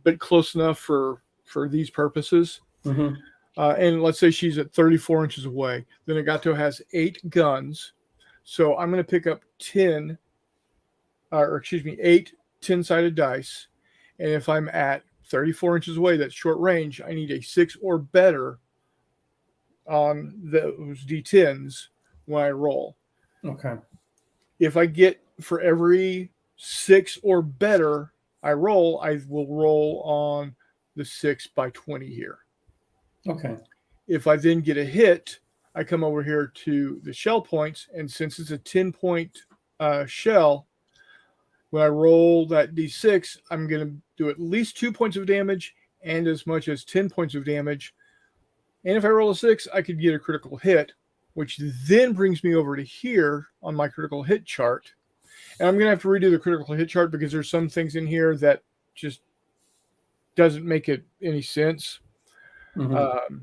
but close enough for these purposes. Mm-hmm. And let's say she's at 34 inches away. The Nagato has 8 guns. So I'm going to pick up 8 10-sided dice. And if I'm at 34 inches away, that's short range, I need a 6 or better on those D10s when I roll. Okay. If I get, for every 6 or better I roll, I will roll on the 6x20 here. Okay. If I then get a hit, I come over here to the shell points, and since it's a 10-point shell, when I roll that D6, I'm going to do at least 2 points of damage and as much as 10 points of damage. And if I roll a 6, I could get a critical hit, which then brings me over to here on my critical hit chart. And I'm going to have to redo the critical hit chart because there's some things in here that just doesn't make it any sense. Mm-hmm.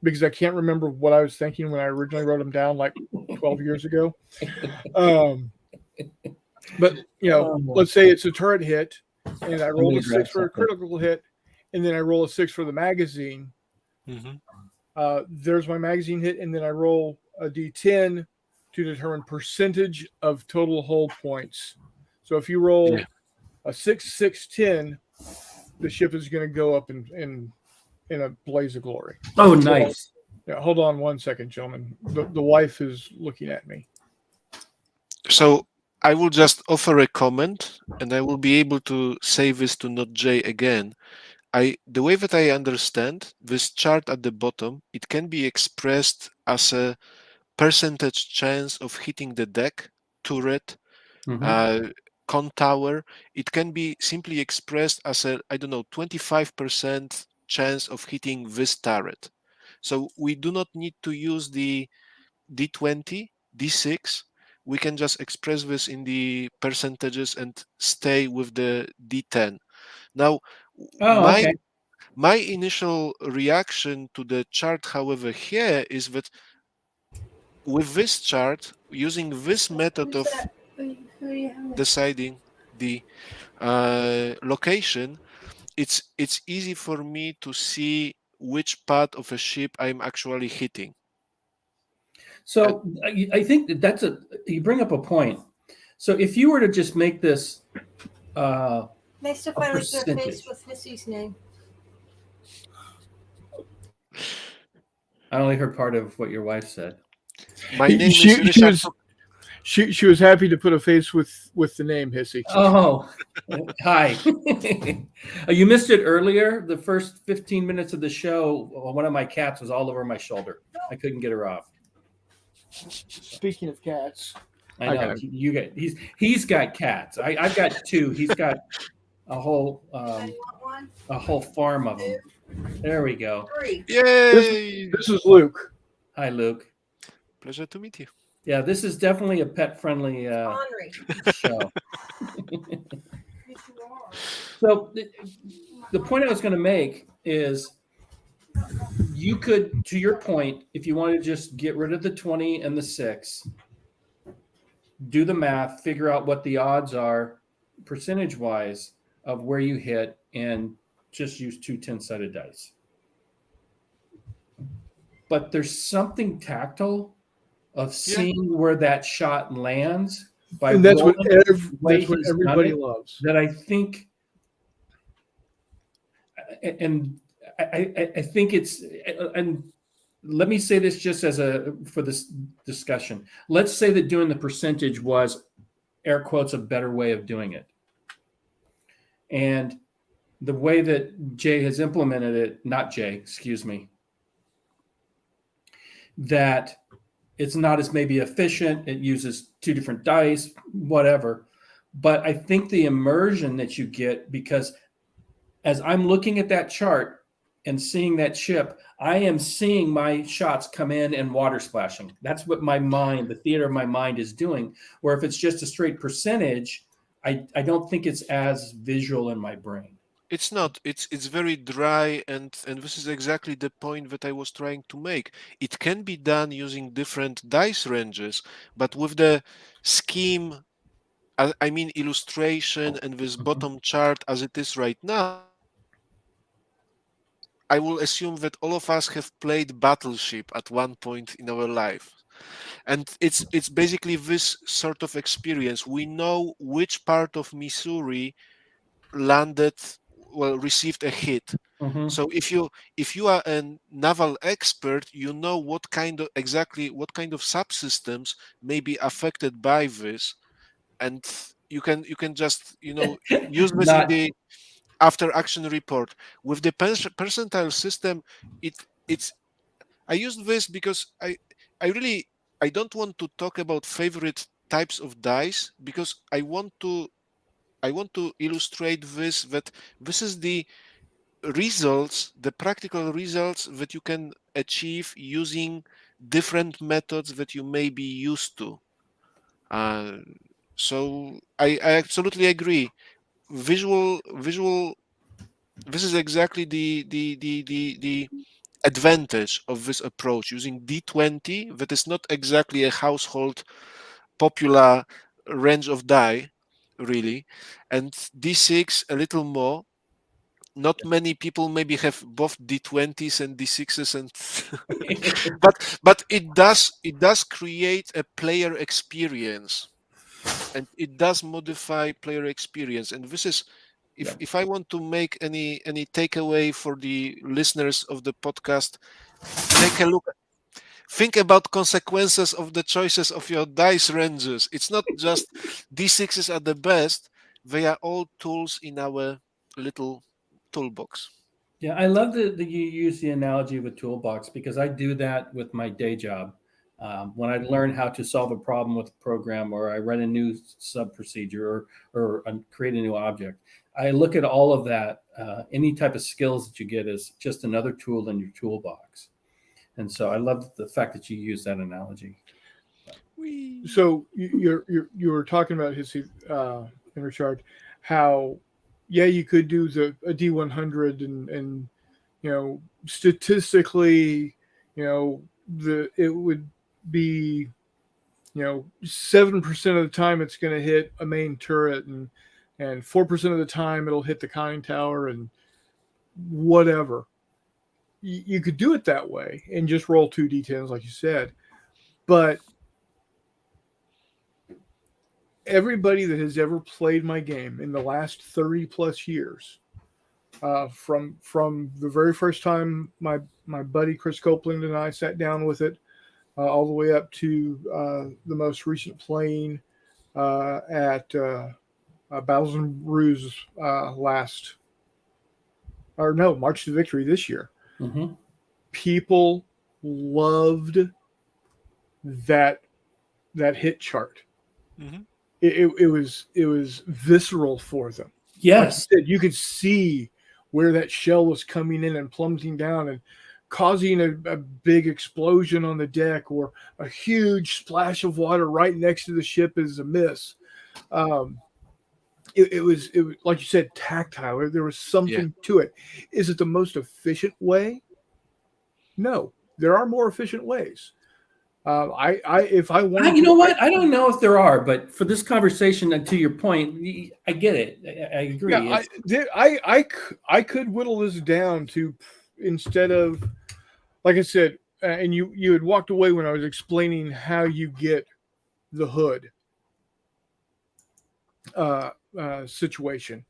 Because I can't remember what I was thinking when I originally wrote them down like 12 years ago. But, let's say it's a turret hit, and I roll a 6 for a critical hit, and then I roll a 6 for the magazine. Mm-hmm. There's my magazine hit, and then I roll a D10 to determine percentage of total hull points. So if you roll a 6, 6, 10, the ship is going to go up in a blaze of glory. Oh, nice. Yeah, hold on one second, gentlemen. The wife is looking at me. So I will just offer a comment, and I will be able to say this to NotJay again. The way that I understand this chart at the bottom, it can be expressed as a percentage chance of hitting the deck, turret, Mm-hmm. con tower. It can be simply expressed as a 25% chance of hitting this turret. So we do not need to use the D20, D6. We can just express this in the percentages and stay with the D10. Now, Okay. my initial reaction to the chart, however, here is that with this chart, using this method of deciding the location, it's easy for me to see which part of a ship I'm actually hitting. So I think you bring up a point. So if you were to just make this Nice to finally put a face with Missy's name. I only heard part of what your wife said. My name is Ryszard. She was happy to put a face with the name Hissy. Oh, hi. You missed it earlier. The first 15 minutes of the show, one of my cats was all over my shoulder. I couldn't get her off. Speaking of cats, I know he's got cats. I've got 2. He's got a whole farm of them. There we go. 3. Yay! This is Luke. Hi, Luke. Pleasure to meet you. Yeah, this is definitely a pet-friendly show. So the point I was going to make is you could, to your point, if you want to just get rid of the 20 and the 6, do the math, figure out what the odds are percentage-wise of where you hit, and just use 2 10-sided dice. But there's something tactile of seeing where that shot lands by And that's what rolling everybody loves. that I think, and I think it's, and let me say this just for this discussion. Let's say that doing the percentage was, air quotes, a better way of doing it. And the way that Jay has implemented it, not Jay, excuse me, that it's not as maybe efficient. It uses 2 different dice, whatever. But I think the immersion that you get, because as I'm looking at that chart and seeing that ship, I am seeing my shots come in and water splashing. That's what my mind, the theater of my mind, is doing. Where if it's just a straight percentage, I don't think it's as visual in my brain. It's not. It's very dry, and this is exactly the point that I was trying to make. It can be done using different dice ranges, but with the scheme, I mean illustration and this bottom chart as it is right now, I will assume that all of us have played Battleship at one point in our life. And it's basically this sort of experience. We know which part of Missouri received a hit. So if you are a naval expert, you know exactly what kind of subsystems may be affected by this, and you can just use this in the after action report. With the percentile system, it's I used this because I don't want to talk about favorite types of dice, because I want to illustrate that this is the results, the practical results that you can achieve using different methods that you may be used to. So I absolutely agree. Visual. This is exactly the advantage of this approach, using D20. That is not exactly a household popular range of die, really, and D6 a little more. Not many people maybe have both D20s and D6s, and but it does create a player experience, and it does modify player experience. And this is, if I want to make any takeaway for the listeners of the podcast, take a look. Think about consequences of the choices of your dice ranges. It's not just D6s are the best; they are all tools in our little toolbox. Yeah, I love that you use the analogy of a toolbox, because I do that with my day job. When I learn how to solve a problem with a program, or I run a new sub procedure, or create a new object, I look at all of that. Any type of skills that you get is just another tool in your toolbox. And so I love the fact that you use that analogy. So you were talking about his Ryszard, how you could do a D100 and statistically it would be 7% of the time it's going to hit a main turret, and 4% of the time it'll hit the conning tower, and whatever. You could do it that way and just roll 2 D10s like you said, but everybody that has ever played my game in the last 30 plus years, from the very first time my buddy Chris Copeland and I sat down with it, all the way up to the most recent playing at Battles and Ruse March to Victory this year. Mm-hmm. People loved that hit chart. Mm-hmm. It was visceral for them. Yes, like you could see where that shell was coming in and plummeting down and causing a big explosion on the deck, or a huge splash of water right next to the ship is a miss. It was like you said, tactile. There was something to it. Is it the most efficient way? No, there are more efficient ways. If I want, you know what? I don't know if there are, but for this conversation, and to your point, I get it. I agree. Yeah, I could whittle this down to, instead of, like I said, and you had walked away when I was explaining how you get the hood situation.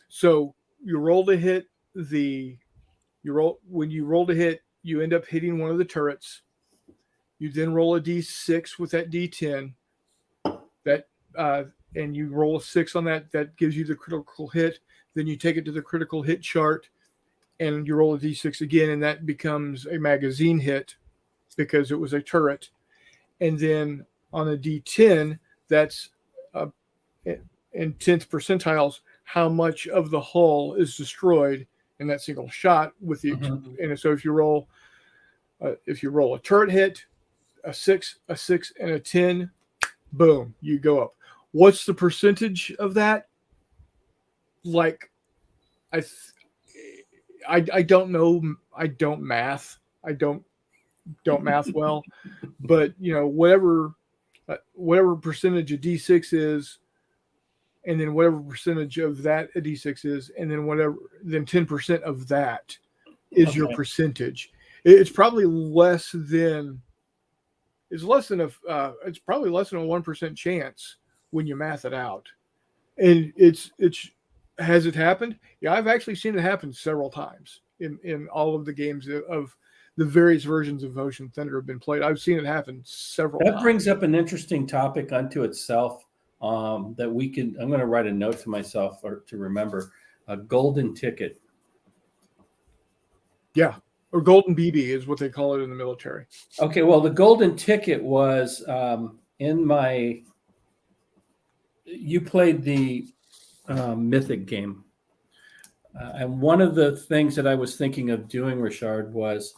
So you roll to hit when you roll to hit you end up hitting one of the turrets. You then roll a d6 with that d10. That and you roll a 6 on that. That gives you the critical hit. Then you take it to the critical hit chart, and you roll a d6 again, and that becomes a magazine hit because it was a turret. And then on a d10, that's in 10th percentiles, how much of the hull is destroyed in that single shot. With the and so if you roll a turret hit, a 6, and a 10, boom, you go up. What's the percentage of that? Like, I don't know. I don't math. I don't math well, but whatever percentage a d6 is, and then whatever percentage of that a d6 is, and then 10% of that is your percentage. It's probably less than a 1% chance when you math it out. And has it happened? Yeah, I've actually seen it happen several times in all of the games of the various versions of Ocean Thunder have been played. I've seen it happen several times. That brings up an interesting topic unto itself that we can. I'm going to write a note to myself or to remember. A golden ticket. Yeah, or golden BB is what they call it in the military. Okay, well, the golden ticket was in my. You played the Mythic game, and one of the things that I was thinking of doing, Ryszard, was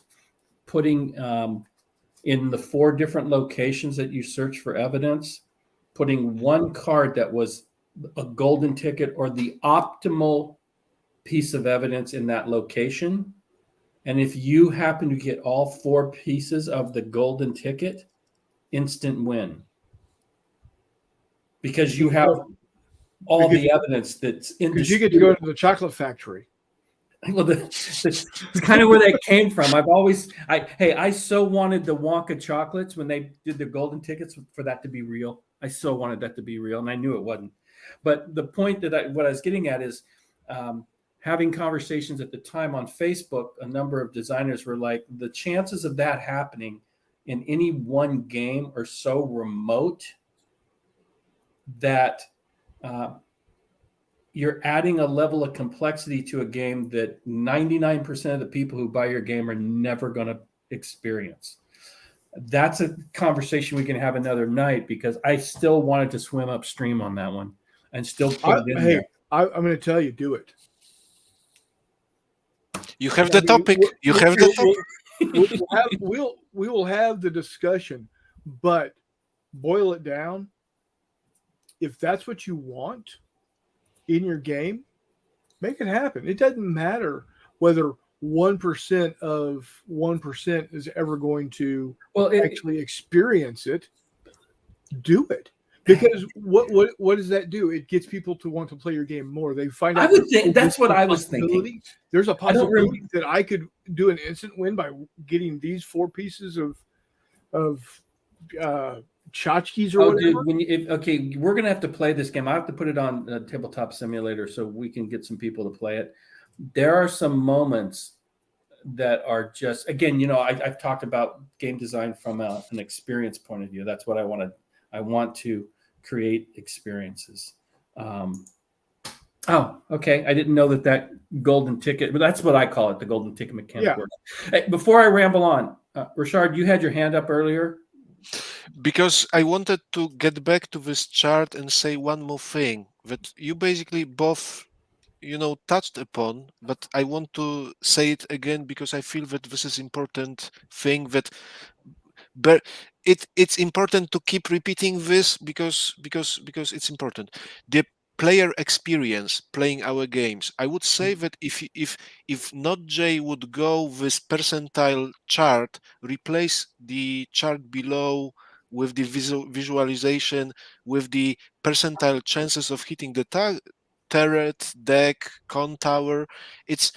putting in the 4 different locations that you search for evidence, putting one card that was a golden ticket or the optimal piece of evidence in that location. And if you happen to get all 4 pieces of the golden ticket, instant win. Because you have all the evidence that's in. Because you get to go to the chocolate factory. Well, that's kind of where that came from. I so wanted the Wonka chocolates when they did the golden tickets for that to be real. I so wanted that to be real, and I knew it wasn't. But the point what I was getting at is having conversations at the time on Facebook. A number of designers were like, the chances of that happening in any one game are so remote that you're adding a level of complexity to a game that 99% of the people who buy your game are never going to experience. That's a conversation we can have another night, because I still wanted to swim upstream on that one and still put it in there. I'm going to tell you, do it. You have the topic. We will have the discussion, but boil it down. If that's what you want in your game, make it happen. It doesn't matter whether 1% of 1% is ever going to actually experience it. Do it. Because what does that do? It gets people to want to play your game more. They find out. That's what I was thinking. There's a possibility that I could do an instant win by getting these 4 pieces of tchotchkes or whatever. Dude, we're gonna have to play this game. I have to put it on a Tabletop Simulator so we can get some people to play it. There are some moments that are just, again, I've talked about game design from an experience point of view. That's what I want to. I want to create experiences. Okay. I didn't know that golden ticket, but that's what I call it, the golden ticket mechanic. Yeah. Hey, before I ramble on, Ryszard, you had your hand up earlier. Because I wanted to get back to this chart and say one more thing that you basically both, touched upon, but I want to say it again because I feel that this is important thing but it's important to keep repeating this because it's important. The player experience playing our games. I would say that if NotJay would go this percentile chart, replace the chart below with the visualization, with the percentile chances of hitting the turret, deck, con tower, it's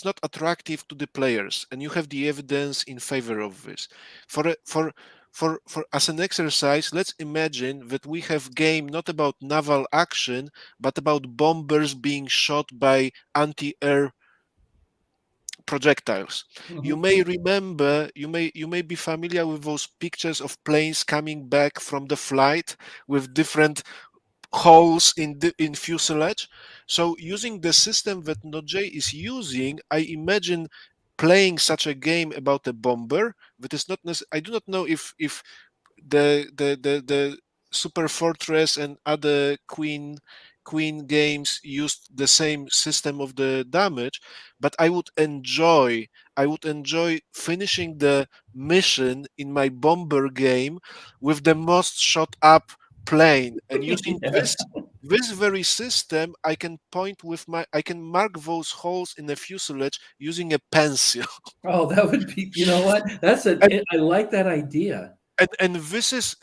not attractive to the players, and you have the evidence in favor of this. For as an exercise, let's imagine that we have game not about naval action, but about bombers being shot by anti-air projectiles. Mhm. You may remember, you may be familiar with those pictures of planes coming back from the flight with different holes in fuselage. So using the system that NotJay is using, I imagine playing such a game about a bomber that is not I do not know if the Super Fortress and other Queen games used the same system of the damage, but I would enjoy finishing the mission in my bomber game with the most shot up plane, and using Yeah. this very system I can mark those holes in the fuselage using a pencil. Oh, that would be, you know what? I like that idea. And this is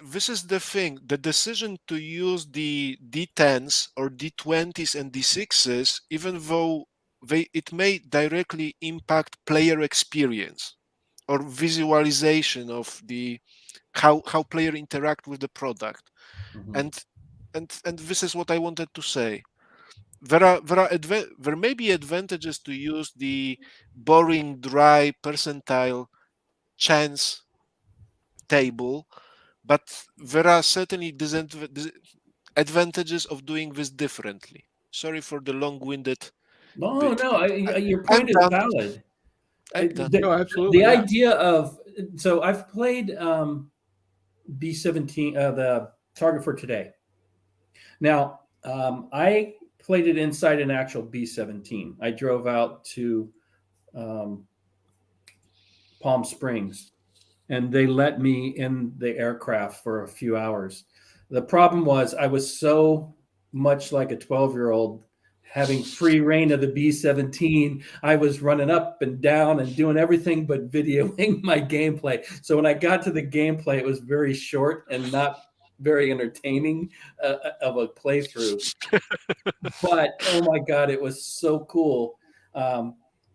the thing. The decision to use the D10s or D20s and D6s, even though it may directly impact player experience or visualization of the how player interact with the product. Mhm. And this is what I wanted to say. There may be advantages to use the boring, dry percentile chance table, but there are certainly advantages of doing this differently. Sorry for the long-winded No, bit. your I'm point is done. valid. I'm done. No, absolutely. The yeah. idea of, so I've played B-17, the Target for Today. Now, I played it inside an actual B-17. I drove out to Palm Springs, and they let me in the aircraft for a few hours. The problem was I was so much like a 12-year-old having free reign of the B-17. I was running up and down and doing everything but videoing my gameplay. So when I got to the gameplay, it was very short and not very entertaining of a playthrough. But oh my God, it was so cool. And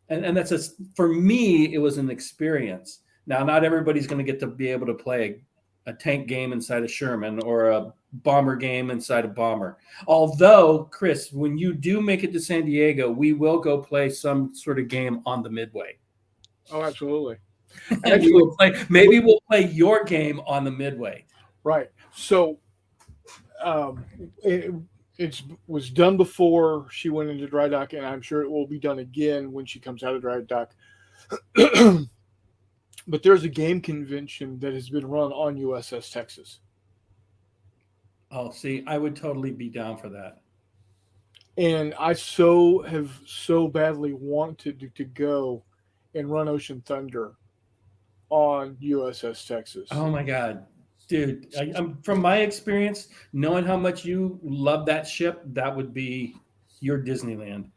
that's for me, it was an experience. Now, not everybody's going to get to be able to play a tank game inside a Sherman or a bomber game inside a bomber. Although, Chris, when you do make it to San Diego, we will go play some sort of game on the Midway. Oh, absolutely. Actually, maybe we'll play your game on the Midway. Right. So it was done before she went into dry dock, and I'm sure it will be done again when she comes out of dry dock. But there's a game convention that has been run on USS Texas. Oh, see, I would totally be down for that. And I have so badly wanted to go and run Ocean Thunder on USS Texas. Oh my God, dude! I'm from my experience, knowing how much you love that ship, that would be your Disneyland.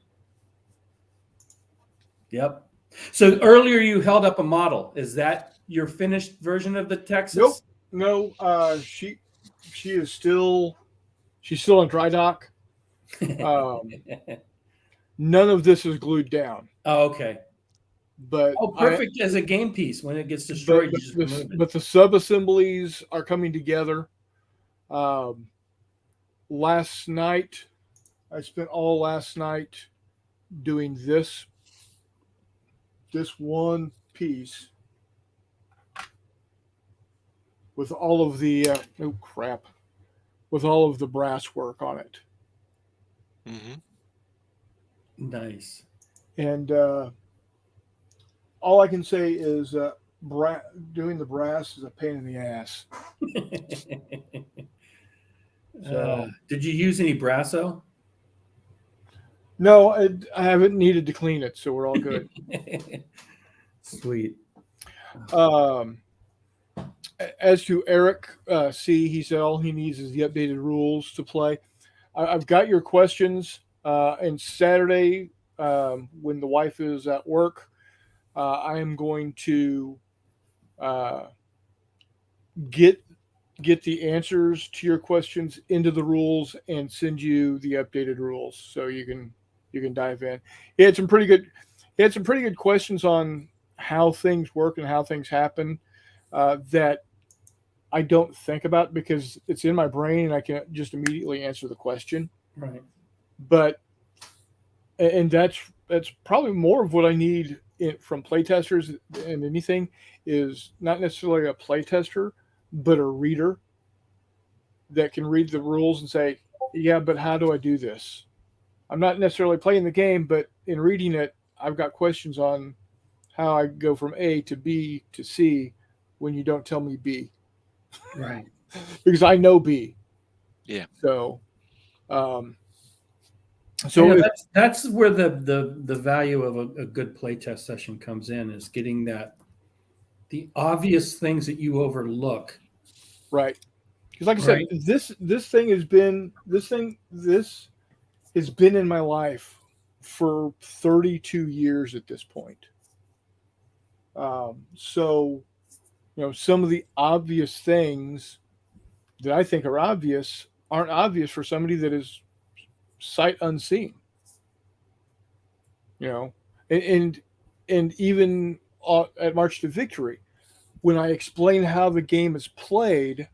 Yep. So earlier you held up a model. Is that your finished version of the Texas? Nope. No. She's still on dry dock. None of this is glued down. Oh, okay. But perfect as a game piece. When it gets destroyed, you just remove it. But the sub-assemblies are coming together. Last night, I spent all last night doing this one piece with all of the with all of the brass work on it. Mm-hmm. Nice. And all I can say is doing the brass is a pain in the ass. So, did you use any Brasso? No, I haven't needed to clean it, so we're all good. Sweet. As to Eric C., he said all he needs is the updated rules to play. I've got your questions. And Saturday, when the wife is at work, I am going to get the answers to your questions into the rules and send you the updated rules so you can dive in. He had some pretty good questions on how things work and how things happen that I don't think about because it's in my brain and I can just immediately answer the question. Right. But and that's probably more of what I need from playtesters and anything is not necessarily a playtester, but a reader that can read the rules and say, yeah, but how do I do this? I'm not necessarily playing the game, but in reading it, I've got questions on how I go from A to B to C when you don't tell me B. Right. Because I know B. Yeah. So, that's where the value of a good playtest session comes in, is getting the obvious things that you overlook. Right. Because like I said, this has been in my life for 32 years at this point. So, some of the obvious things that I think are obvious aren't obvious for somebody that is sight unseen. And even at March to Victory, when I explain how the game is played,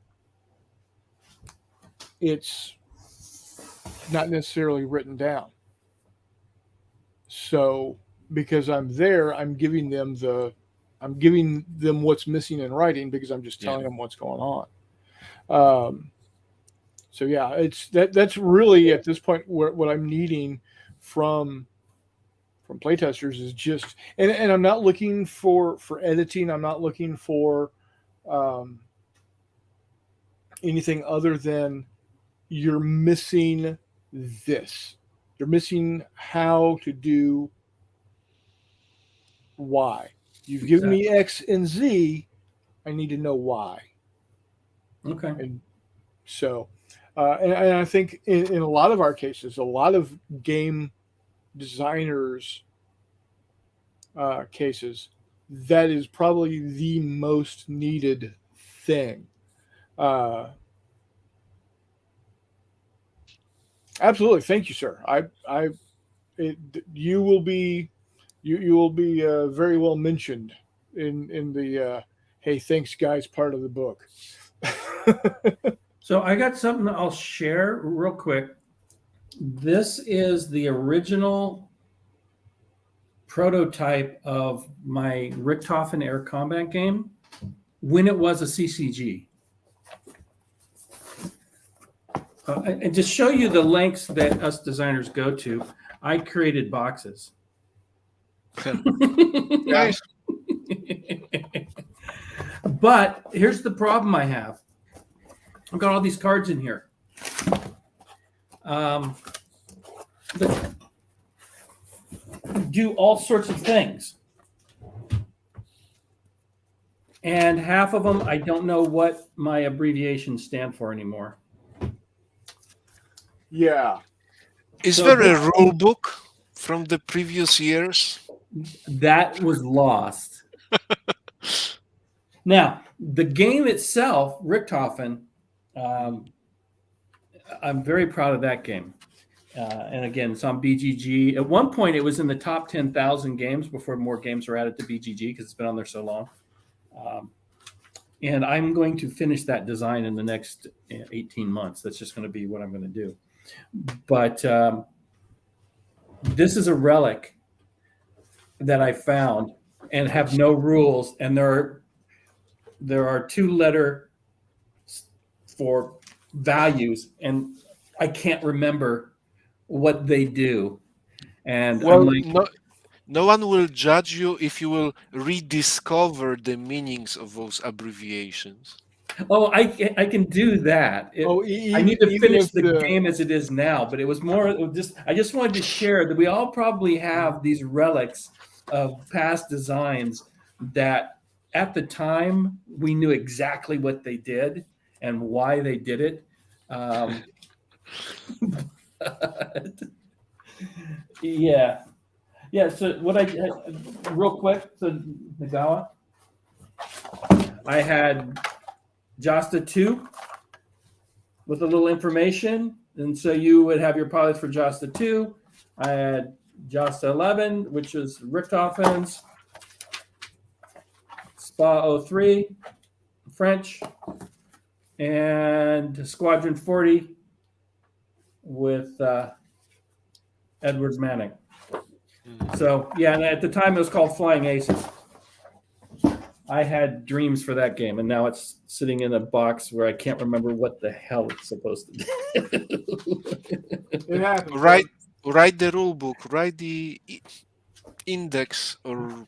it's not necessarily written down. So because I'm there, I'm giving them what's missing in writing, because I'm just telling them what's going on. So yeah, that's really at this point what I'm needing from playtesters is just, and I'm not looking for editing. I'm not looking for anything other than, you're missing this. You're missing how to do Y. You've given me X and Z. I need to know Y. Okay. And so, and I think in a lot of our cases, a lot of game designers' cases, that is probably the most needed thing. Absolutely, thank you, sir. You will be very well mentioned in the hey, thanks guys part of the book. So I got something I'll share real quick. This is the original prototype of my Richthofen air combat game when it was a CCG. And to show you the lengths that us designers go to, I created boxes. Nice. But here's the problem I have. I've got all these cards in here. That do all sorts of things. And half of them, I don't know what my abbreviations stand for anymore. Yeah. Is there a rule book from the previous years? That was lost. Now, the game itself, Richthofen, I'm very proud of that game. And again, it's on BGG. At one point, it was in the top 10,000 games before more games were added to BGG, because it's been on there so long. And I'm going to finish that design in the next 18 months. That's just going to be what I'm going to do. But this is a relic that I found and have no rules. And there are 2-letter for values, and I can't remember what they do. And well, I'm like, no one will judge you if you will rediscover the meanings of those abbreviations. Oh, I can do that. I need to finish the game as it is now, but it was more just, I just wanted to share that we all probably have these relics of past designs that at the time we knew exactly what they did and why they did it. Yeah. So what real quick, so Nagawa, I had Jasta 2 with a little information. And so you would have your pilots for Jasta 2. I had Jasta 11, which is Richthofen's, Spa 03, French, and Squadron 40 with Edward Manning. So yeah, and at the time it was called Flying Aces. I had dreams for that game, and now it's sitting in a box where I can't remember what the hell it's supposed to do. It happens. Write the rule book, write the index or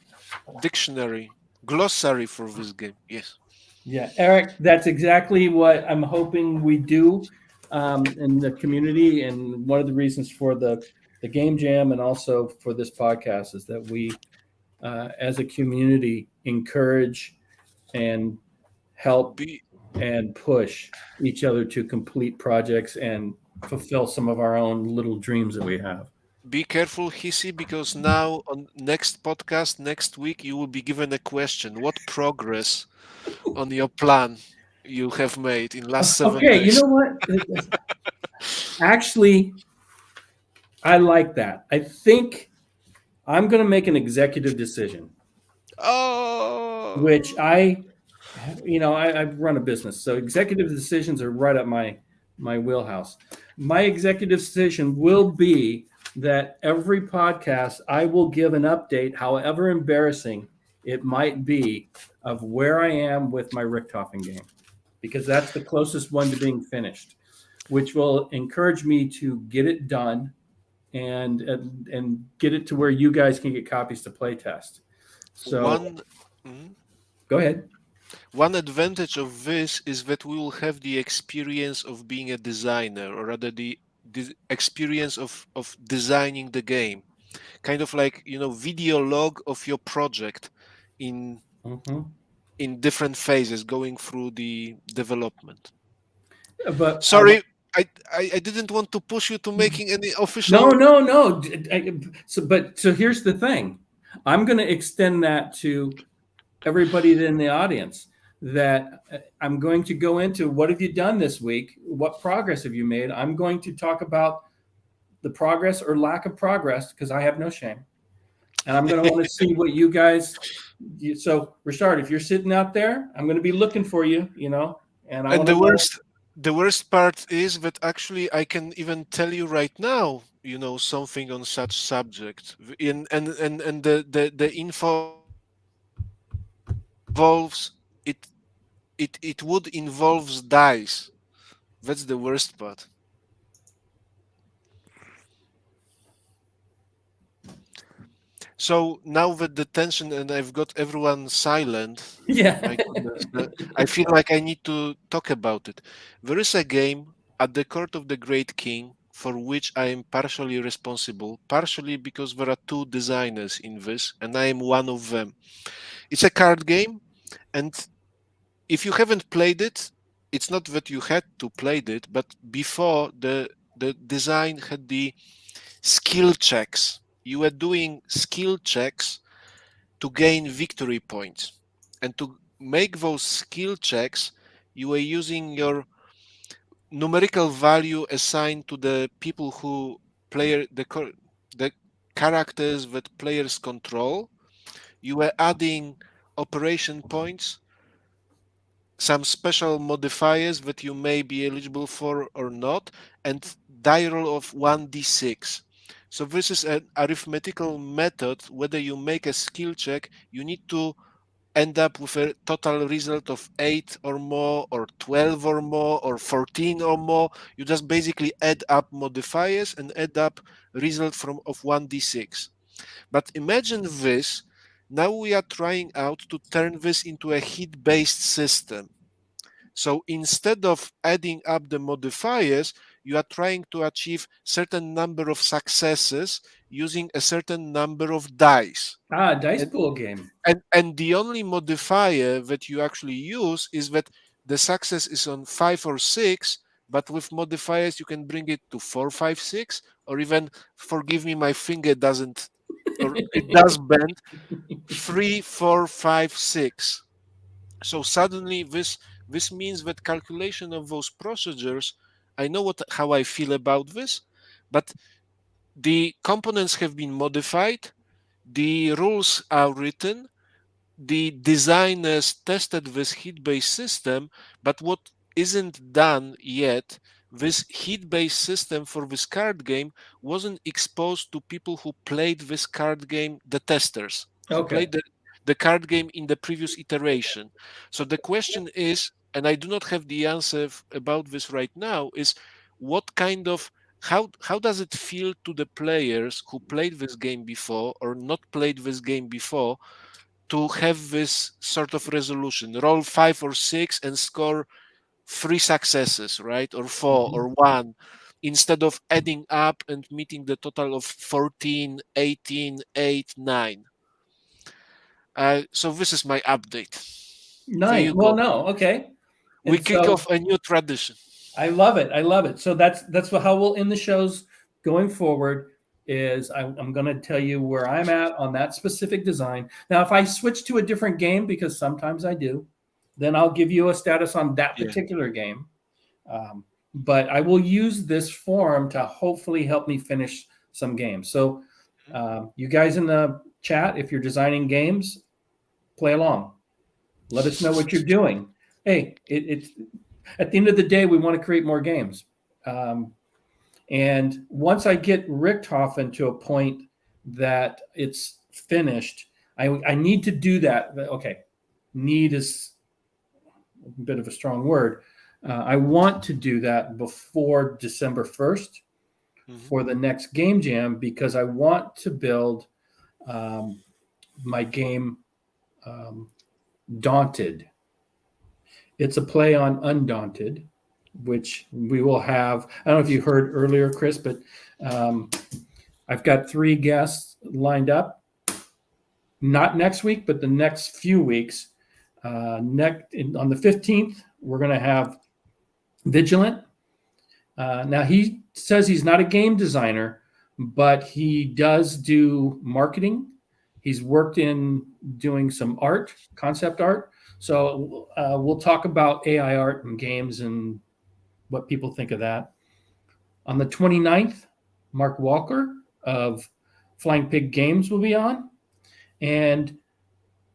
dictionary, glossary for this game. Yes. Yeah, Eric, that's exactly what I'm hoping we do in the community, and one of the reasons for the game jam and also for this podcast is that we, as a community, encourage and help and push each other to complete projects and fulfill some of our own little dreams that we have. Be careful, Hissy, because now on next podcast, next week, you will be given a question. What progress on your plan you have made in last 7 days? Okay, you know what? Actually, I like that. I think I'm going to make an executive decision. Oh, Which I run a business, so executive decisions are right up my wheelhouse. My executive decision will be that every podcast I will give an update, however embarrassing it might be, of where I am with my Richthofen game, because that's the closest one to being finished, which will encourage me to get it done and get it to where you guys can get copies to play test. So go ahead. One advantage of this is that we will have the experience of being a designer, or rather the experience of designing the game, kind of like, video log of your project in different phases going through the development. But sorry, I didn't want to push you to making any official. No. So here's the thing. I'm going to extend that to everybody in the audience, that I'm going to go into what have you done this week? What progress have you made? I'm going to talk about the progress or lack of progress, because I have no shame. And I'm going to want to see what you guys. So, Ryszard, if you're sitting out there, I'm going to be looking for you, And the worst part is that actually I can even tell you right now, something on such subject. And the info involves it would involves dice. That's the worst part. So now that the tension and I've got everyone silent, my goodness, I feel like I need to talk about it. There is a game at the court of the Great King for which I am partially responsible, partially because there are two designers in this, and I am one of them. It's a card game, and if you haven't played it, it's not that you had to play it, but before the design had the skill checks. You were doing skill checks to gain victory points. And to make those skill checks, you were using your numerical value assigned to the people who the characters that players control. You were adding operation points, some special modifiers that you may be eligible for or not, and die roll of 1d6. So this is an arithmetical method. Whether you make a skill check, you need to end up with a total result of 8 or more, or 12 or more, or 14 or more. You just basically add up modifiers and add up result of 1d6. But imagine this. Now we are trying out to turn this into a hit-based system. So instead of adding up the modifiers, you are trying to achieve certain number of successes using a certain number of dice. Dice pool game. And the only modifier that you actually use is that the success is on 5 or 6, but with modifiers you can bring it to 4, 5, 6, or even, forgive me, my finger doesn't, or it does bend, 3, 4, 5, 6. So suddenly this means that calculation of those procedures, I know how I feel about this, but the components have been modified, the rules are written, the designers tested this hit-based system, but what isn't done yet, this hit-based system for this card game wasn't exposed to people who played this card game, the testers, who played the card game in the previous iteration. So the question is, and I do not have the answer about this right now, is what kind of how does it feel to the players who played this game before or not played this game before to have this sort of resolution, roll 5 or 6 and score 3 successes, right? Or 4 or 1, instead of adding up and meeting the total of 14, 18, 8, 9. So this is my update. Nice. Well, no, okay. We kick off a new tradition. I love it. I love it. So that's how we'll end the shows going forward. Is I'm going to tell you where I'm at on that specific design. Now, if I switch to a different game, because sometimes I do, then I'll give you a status on that particular game. But I will use this forum to hopefully help me finish some games. So you guys in the chat, if you're designing games, play along. Let us know what you're doing. Hey, it's at the end of the day, we want to create more games. And once I get Richthofen to a point that it's finished, I need to do that. Okay, need is a bit of a strong word. I want to do that before December 1st for the next Game Jam, because I want to build my game Daunted. It's a play on Undaunted, which we will have. I don't know if you heard earlier, Chris, but I've got 3 guests lined up. Not next week, but the next few weeks. On the 15th, we're going to have Vigilant. Now, he says he's not a game designer, but he does do marketing. He's worked in doing some art, concept art. So we'll talk about AI art and games and what people think of that. On the 29th, Mark Walker of Flying Pig Games will be on. And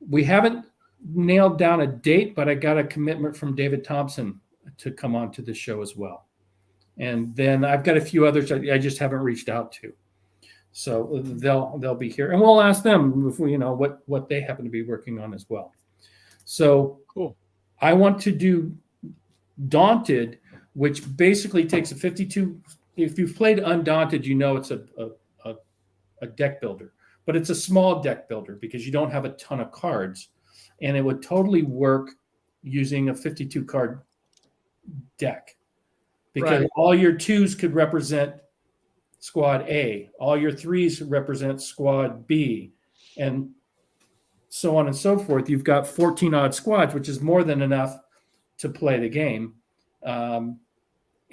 we haven't nailed down a date, but I got a commitment from David Thompson to come on to the show as well. And then I've got a few others I just haven't reached out to. So they'll be here. And we'll ask them if we, what they happen to be working on as well. So cool. I want to do Daunted, which basically takes a 52. If you've played Undaunted, it's a deck builder, but it's a small deck builder because you don't have a ton of cards, and it would totally work using a 52 card deck because all your 2s could represent Squad A, all your 3s represent Squad B, and so on and so forth. You've got 14 odd squads, which is more than enough to play the game.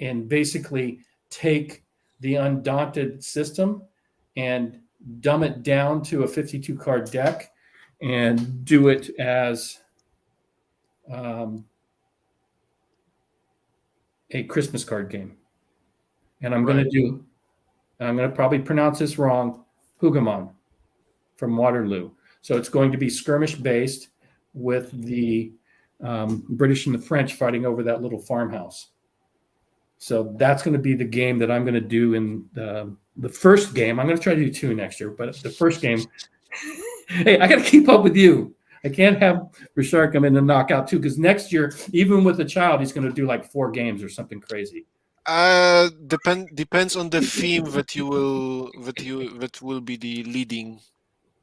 And basically take the Undaunted system and dumb it down to a 52 card deck and do it as a Christmas card game. And I'm going to probably pronounce this wrong, Hougoumont from Waterloo. So it's going to be skirmish based with the British and the French fighting over that little farmhouse. So that's going to be the game that I'm going to do in the first game. I'm going to try to do 2 next year, but the first game, hey, I got to keep up with you. I can't have Ryszard come in and knock out 2 because next year, even with a child, he's going to do like 4 games or something crazy. Depends on the theme that will be the leading,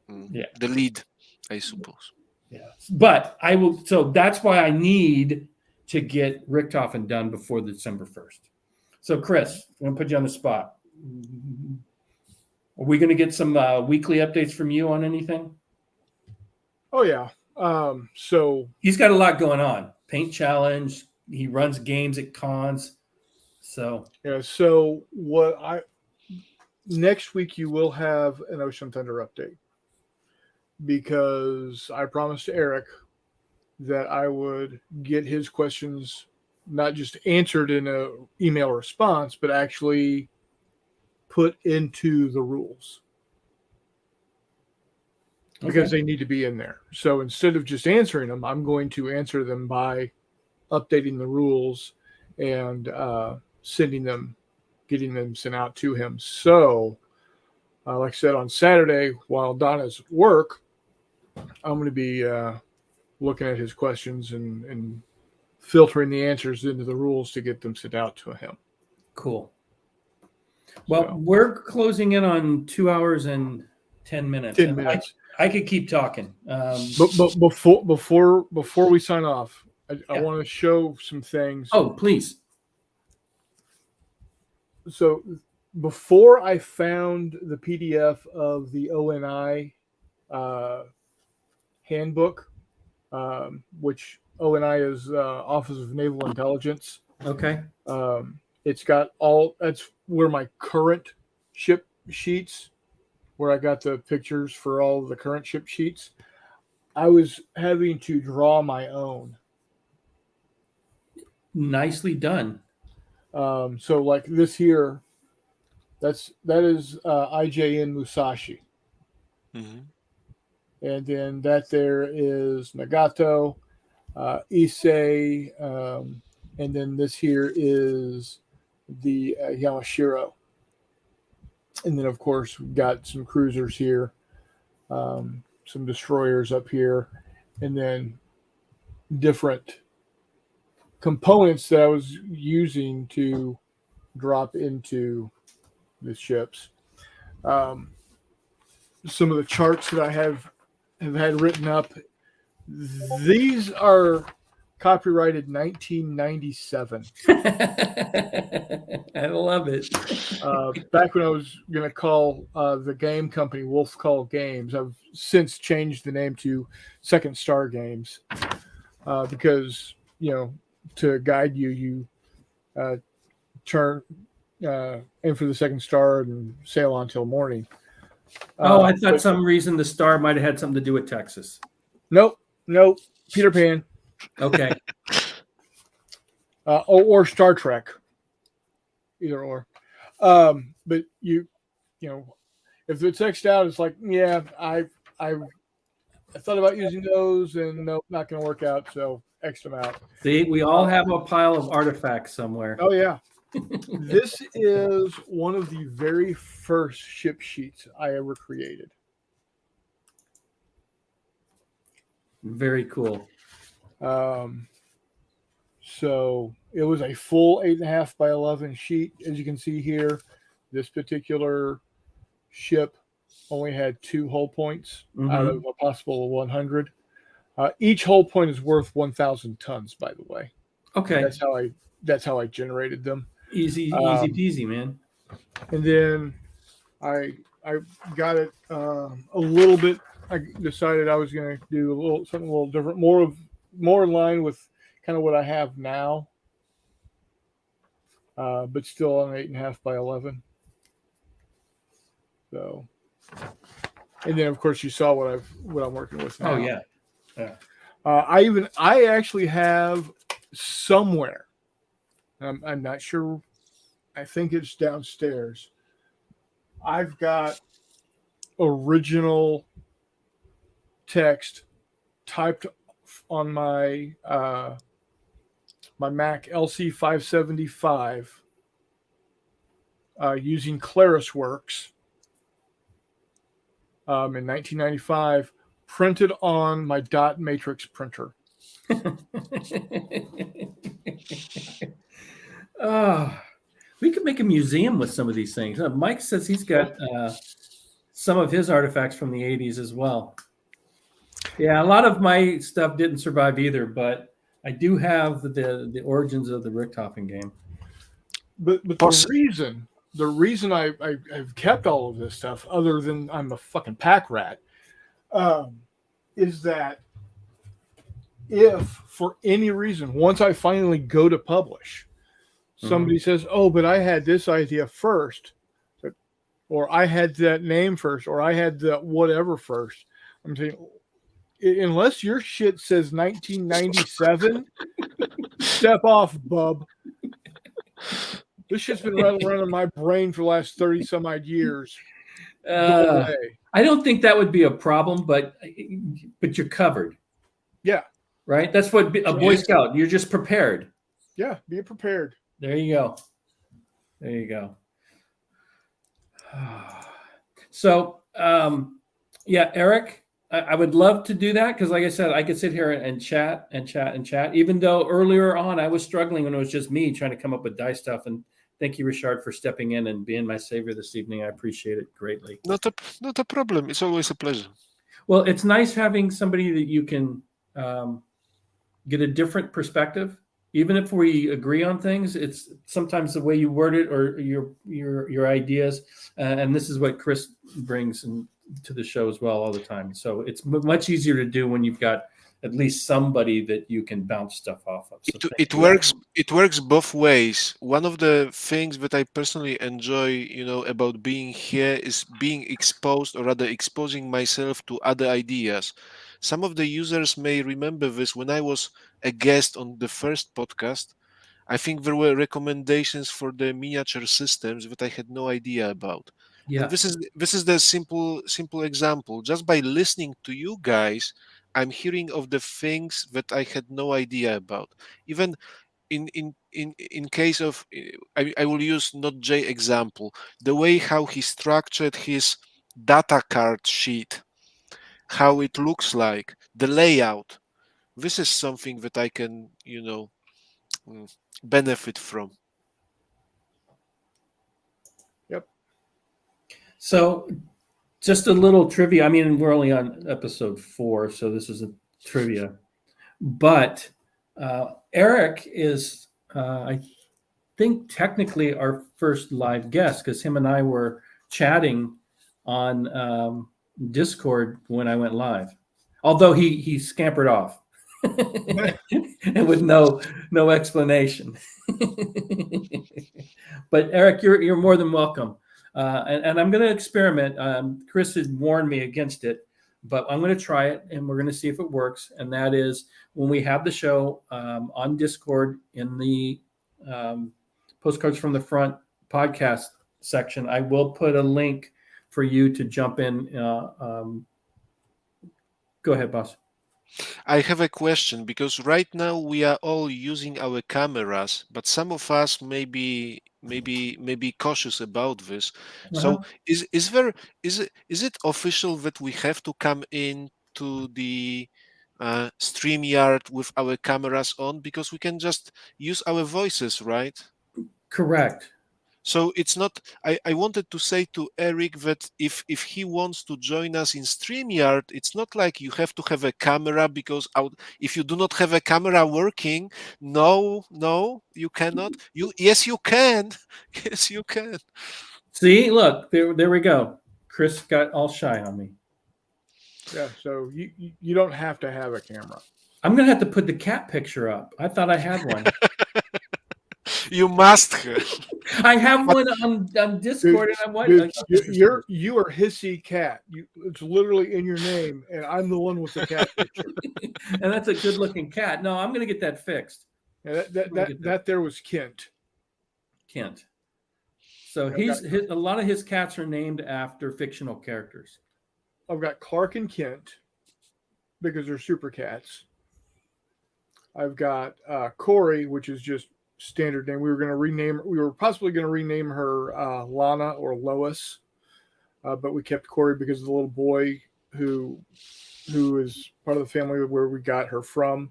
the lead, I suppose. Yeah, but I will. So that's why I need to get Richthofen done before December 1st. So, Chris, I'm going to put you on the spot. Are we going to get some weekly updates from you on anything? Oh, yeah. So he's got a lot going on. Paint Challenge. He runs games at cons. So next week you will have an Ocean Thunder update because I promised Eric that I would get his questions not just answered in a email response, but actually put into the rules because they need to be in there. So instead of just answering them, I'm going to answer them by updating the rules and getting them sent out to him. So, like I said, on Saturday, while Donna's at work, I'm going to be looking at his questions and filtering the answers into the rules to get them sent out to him. Cool. Well, we're closing in on 2 hours and 10 minutes. 10 minutes. I could keep talking. But before we sign off, I want to show some things. Oh, please. So before I found the PDF of the ONI handbook, which ONI is Office of Naval Intelligence. Okay. It's got that's where my current ship sheets, where I got the pictures for all of the current ship sheets. I was having to draw my own. Nicely done. So like this here, that is IJN Musashi. Mm-hmm. And then that there is Nagato, Issei, and then this here is the Yamashiro. And then, of course, we've got some cruisers here, some destroyers up here, and then different components that I was using to drop into the ships. Some of the charts that I have had written up, these are copyrighted 1997. I love it. Back when I was going to call the game company Wolf Call Games, I've since changed the name to Second Star Games because, to guide you turn aim for the second star and sail on till morning. I thought some reason the star might have had something to do with Texas. Nope. Peter Pan. Okay. Or Star Trek. Either or. But if it's X'd out, it's like, yeah, I thought about using those and nope, not going to work out. So X'd them out. See, we all have a pile of artifacts somewhere. Oh yeah. This is one of the very first ship sheets I ever created. Very cool. So it was a full 8.5 by 11 sheet. As you can see here, this particular ship only had 2 hull points out of a possible 100. Each hull point is worth 1,000 tons, by the way. Okay. That's how I generated them. Easy peasy, man. And then I got it a little bit. I decided I was going to do something a little different, more in line with kind of what I have now, but still on 8.5 by 11. So, and then of course you saw what I'm working with now. Oh yeah. I actually have somewhere. I'm not sure. I think it's downstairs. I've got original text typed on my my Mac LC575 using ClarisWorks in 1995, printed on my dot matrix printer. We could make a museum with some of these things. Mike says he's got some of his artifacts from the 80s as well. Yeah, a lot of my stuff didn't survive either, but I do have the origins of the Richthofen game. But the reason I've kept all of this stuff, other than I'm a fucking pack rat, is that if for any reason, once I finally go to publish, somebody says, "Oh, but I had this idea first," or "I had that name first," or "I had that whatever first," I'm saying, unless your shit says 1997, step off, bub. This shit's been running around in my brain for the last 30 some odd years. I don't think that would be a problem, but you're covered. Yeah. Right? That's what a Boy Scout, you're just prepared. Yeah, be prepared. There you go. There you go. So, yeah, Eric, I would love to do that because, like I said, I could sit here and chat and chat and chat. Even though earlier on I was struggling when it was just me trying to come up with dice stuff. And thank you, Ryszard, for stepping in and being my savior this evening. I appreciate it greatly. Not a problem. It's always a pleasure. Well, it's nice having somebody that you can get a different perspective. Even if we agree on things, it's sometimes the way you word it or your ideas. And this is what Chris brings to the show as well all the time. So it's much easier to do when you've got at least somebody that you can bounce stuff off of. So it works. It works both ways. One of the things that I personally enjoy, about being here is being exposed, or rather exposing myself to other ideas. Some of the users may remember this. When I was a guest on the first podcast, I think there were recommendations for the miniature systems that I had no idea about. Yeah. And this is the simple example. Just by listening to you guys, I'm hearing of the things that I had no idea about. Even in case of, I will use NotJay example, the way how he structured his data card sheet, how it looks like, the layout. This is something that I can, benefit from. Yep. So just a little trivia. I mean, we're only on episode 4, so this is a trivia. But Eric is, I think, technically our first live guest because him and I were chatting on Discord when I went live. Although he scampered off and with no explanation. But Eric, you're more than welcome. And I'm going to experiment. Chris has warned me against it, but I'm going to try it and we're going to see if it works. And that is when we have the show on Discord in the Postcards from the Front podcast section, I will put a link for you to jump in. Go ahead, boss. I have a question because right now we are all using our cameras, but some of us may be cautious about this. So is it official that we have to come in to the StreamYard with our cameras on, because we can just use our voices, right? Correct. So it's not. I wanted to say to Eric that if he wants to join us in StreamYard, it's not like you have to have a camera, because if you do not have a camera working, no, you cannot. Yes, you can. Yes, you can. See, look, there we go. Chris got all shy on me. Yeah, so you don't have to have a camera. I'm gonna have to put the cat picture up. I thought I had one. You must have. I have one on Discord, and I'm wondering. You are Hissy Cat. It's literally in your name, and I'm the one with the cat picture. And that's a good-looking cat. No, I'm going to get that fixed. Yeah, that there was Kent. So a lot of his cats are named after fictional characters. I've got Clark and Kent because they're super cats. I've got Corey, which is just standard name. We were possibly going to rename her Lana or Lois, but we kept Corey because of the little boy who is part of the family where we got her from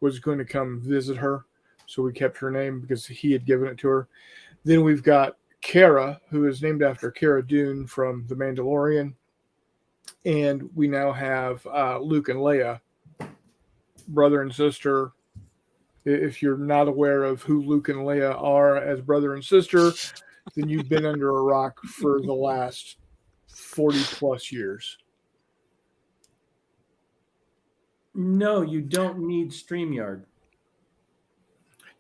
was going to come visit her, so we kept her name because he had given it to her. Then we've got Cara, who is named after Cara Dune from The Mandalorian, and we now have Luke and Leia, brother and sister. If you're not aware of who Luke and Leia are as brother and sister, then you've been under a rock for the last 40 plus years. No, you don't need StreamYard.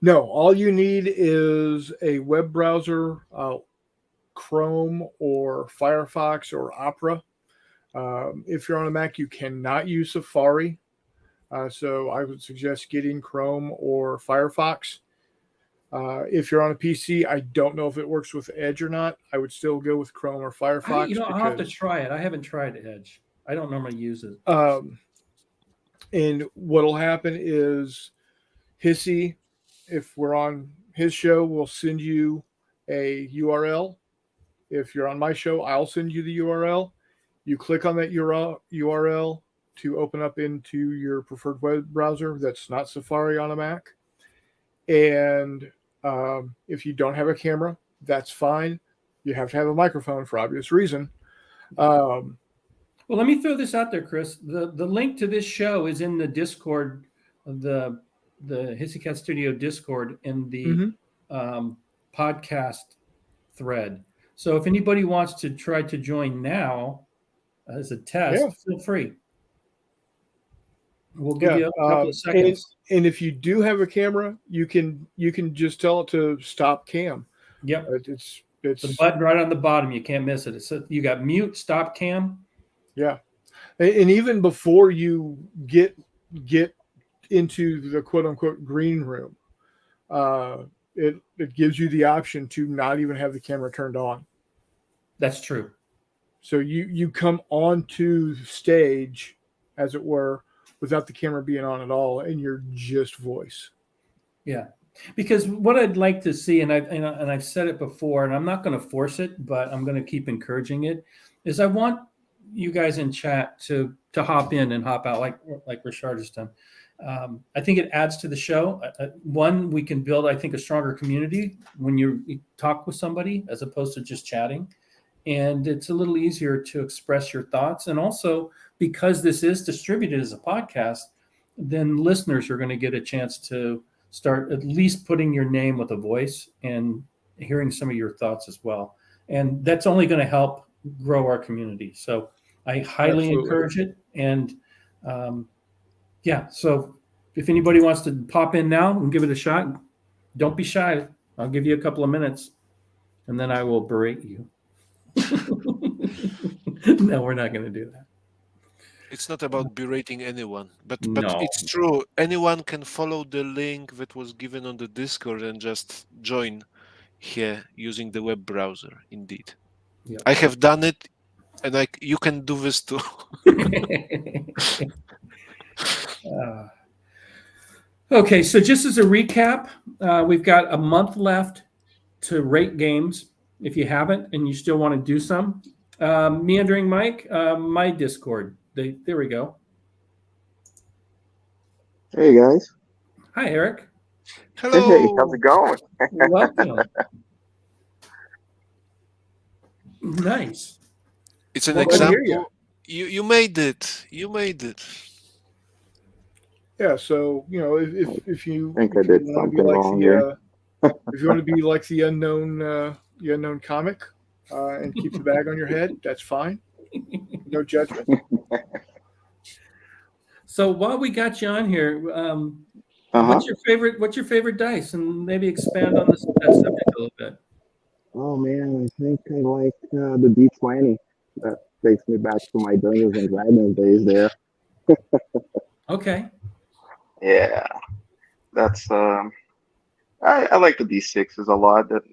No, all you need is a web browser, Chrome or Firefox or Opera. If you're on a Mac, you cannot use Safari. So I would suggest getting Chrome or Firefox. If you're on a PC, I don't know if it works with Edge or not. I would still go with Chrome or Firefox. I'll have to try it. I haven't tried Edge. I don't normally use it. And what'll happen is Hissy, if we're on his show, will send you a URL. If you're on my show, I'll send you the URL. You click on that URL to open up into your preferred web browser that's not Safari on a Mac. And if you don't have a camera, that's fine. You have to have a microphone for obvious reason. Well, let me throw this out there, Chris. The link to this show is in the Discord, the Hissy Cat Studio Discord in the podcast thread. So if anybody wants to try to join now as a test, feel free. We'll give you a couple of seconds. And if you do have a camera, you can just tell it to stop cam. Yep. It's the button right on the bottom. You can't miss it. It's you got mute, stop cam. Yeah. And even before you get into the quote unquote green room, it gives you the option to not even have the camera turned on. That's true. So you come onto stage, as it were, without the camera being on at all, and you're just voice. Yeah, because what I'd like to see, and I've said it before, and I'm not going to force it, but I'm going to keep encouraging it, is I want you guys in chat to hop in and hop out, like Ryszard has done. I think it adds to the show. One, we can build, I think, a stronger community when you talk with somebody as opposed to just chatting. And it's a little easier to express your thoughts. And also, because this is distributed as a podcast, then listeners are going to get a chance to start at least putting your name with a voice and hearing some of your thoughts as well. And that's only going to help grow our community. So I highly encourage it. And so if anybody wants to pop in now and give it a shot, don't be shy. I'll give you a couple of minutes and then I will berate you. No, we're not going to do that. It's not about berating anyone, but No. It's true. Anyone can follow the link that was given on the Discord and just join here using the web browser. Indeed, Yep. I have done it, and you can do this too. Okay, so just as a recap, we've got a month left to rate games. If you haven't and you still want to do some, Meandering Mike, my Discord. There we go. Hey guys. Hi, Eric. Hello. Hey, how's it going? Welcome. Nice. It's an Well, good to hear example. You made it. You made it. Yeah. So if you I think I did something wrong here. If you want to be like the unknown comic and keep the bag on your head, that's fine. No judgment. So while we got you on here, what's your favorite dice, and maybe expand on that subject a little bit. Oh man, I think I like the D20. That takes me back to my Dungeons and Dragons days there. Okay. Yeah, that's I like the D6s a lot. That's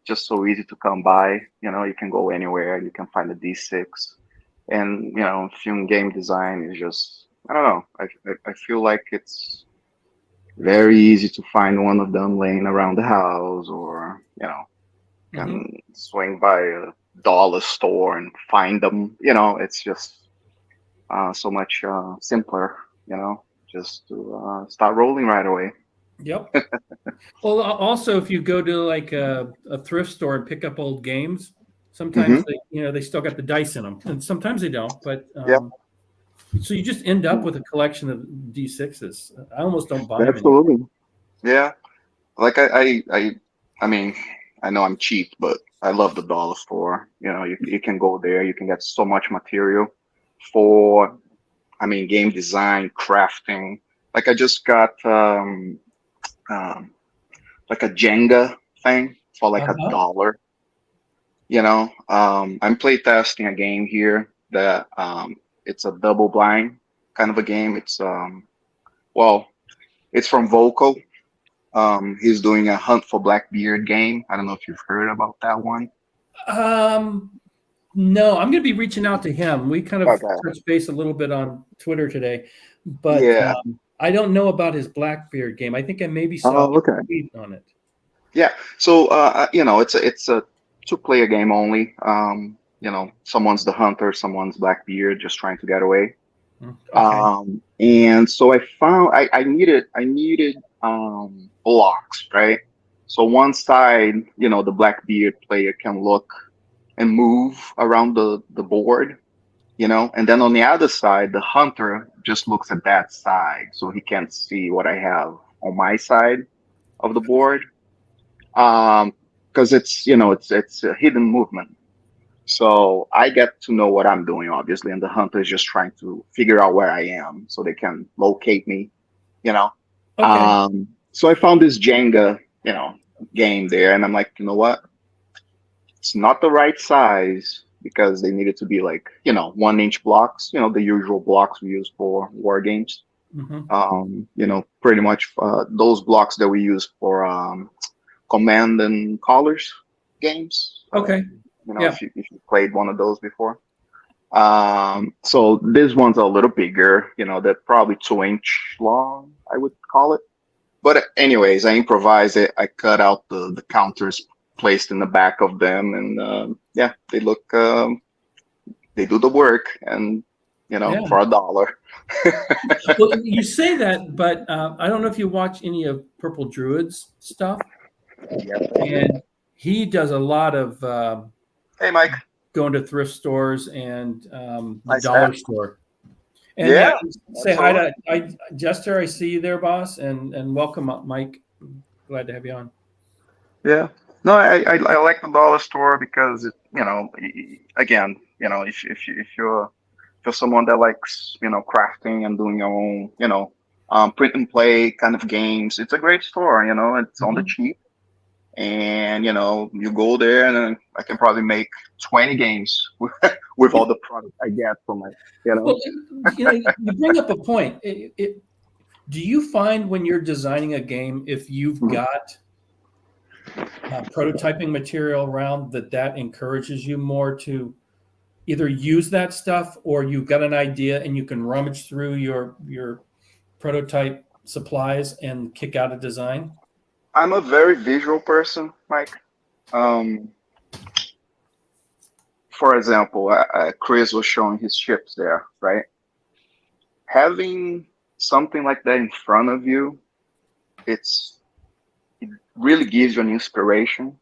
just so easy to come by. You can go anywhere, you can find a D6, and film game design is just, I don't know. I feel like it's very easy to find one of them laying around the house, or can swing by a dollar store and find them. It's just so much simpler. Just to start rolling right away. Yep. Well, also, if you go to like a thrift store and pick up old games, sometimes they still got the dice in them, and sometimes they don't. But so you just end up with a collection of D6s. I almost don't buy them. Absolutely. Yeah. Like I mean, I know I'm cheap, but I love the dollar store. You can go there. You can get so much material for, game design, crafting. Like I just got like a Jenga thing for like $1. I'm playtesting a game here that it's a double blind kind of a game. It's it's from Vocal. He's doing a Hunt for Blackbeard game. I don't know if you've heard about that one. No, I'm going to be reaching out to him. We kind of touched base a little bit on Twitter today, but I don't know about his Blackbeard game. I think I maybe saw a tweet on it. Yeah. So it's a 2-player game only. Someone's the hunter, someone's Blackbeard, just trying to get away. Okay. And so I found I needed blocks, right? So one side, the Blackbeard player can look and move around the board, and then on the other side, the hunter just looks at that side, so he can't see what I have on my side of the board. Because it's a hidden movement. So I get to know what I'm doing, obviously, and the hunter is just trying to figure out where I am so they can locate me, you know. Okay. So I found this Jenga, game there, and I'm like, you know what? It's not the right size because they needed to be like, 1-inch blocks, the usual blocks we use for war games. Pretty much those blocks that we use for command and colors games. Okay. Yeah. If you played one of those before. So this one's a little bigger, they're probably 2-inch long, I would call it. But anyways, I improvised it. I cut out the counters placed in the back of them, and they look, they do the work, and for $1. Well, you say that, but I don't know if you watch any of Purple Druid's stuff. Yeah. And he does a lot of Hey, Mike. Going to thrift stores and the Nice dollar hat. store. And say hi to Jester. I see you there, boss, and welcome up, Mike. Glad to have you on. Yeah. No, I like the dollar store because again, if you're someone that likes crafting and doing your own print and play kind of games, it's a great store. It's on the cheap, and you go there, and I can probably make 20 games with all the product I get from it. Well, you bring up a point. Do you find when you're designing a game, if you've got prototyping material around, that encourages you more to either use that stuff, or you've got an idea and you can rummage through your prototype supplies and kick out a design? I'm a very visual person, Mike. For example, Chris was showing his ships there, right? Having something like that in front of you, it really gives you an inspiration,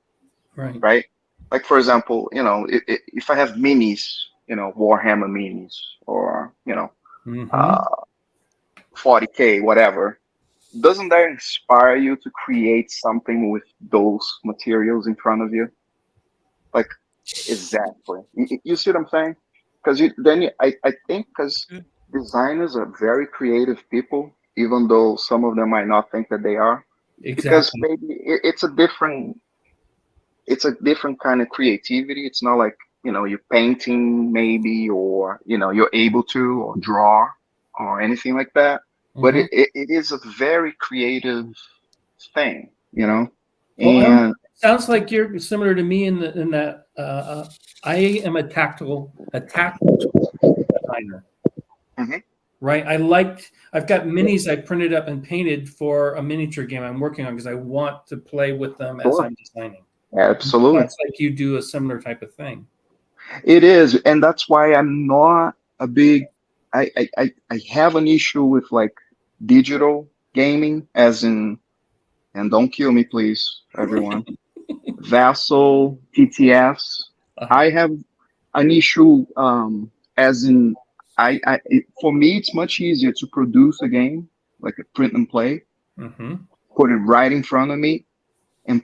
right? Like, for example, if I have minis, Warhammer minis, or 40K, whatever, doesn't that inspire you to create something with those materials in front of you? Like, exactly. You see what I'm saying? Because I think because designers are very creative people, even though some of them might not think that they are. Exactly. Because maybe it's a different kind of creativity. It's not like you're painting maybe, or you're able to or draw or anything like that. But it is a very creative thing, And sounds like you're similar to me in that I am a tactical designer. Right. I've got minis I printed up and painted for a miniature game I'm working on because I want to play with them as I'm designing. Absolutely. It's like you do a similar type of thing. It is. And that's why I'm not a big, I have an issue with like digital gaming, as in, and don't kill me, please, everyone. Vassal, TTS. I have an issue, as in, for me, it's much easier to produce a game, like a print and play, put it right in front of me, and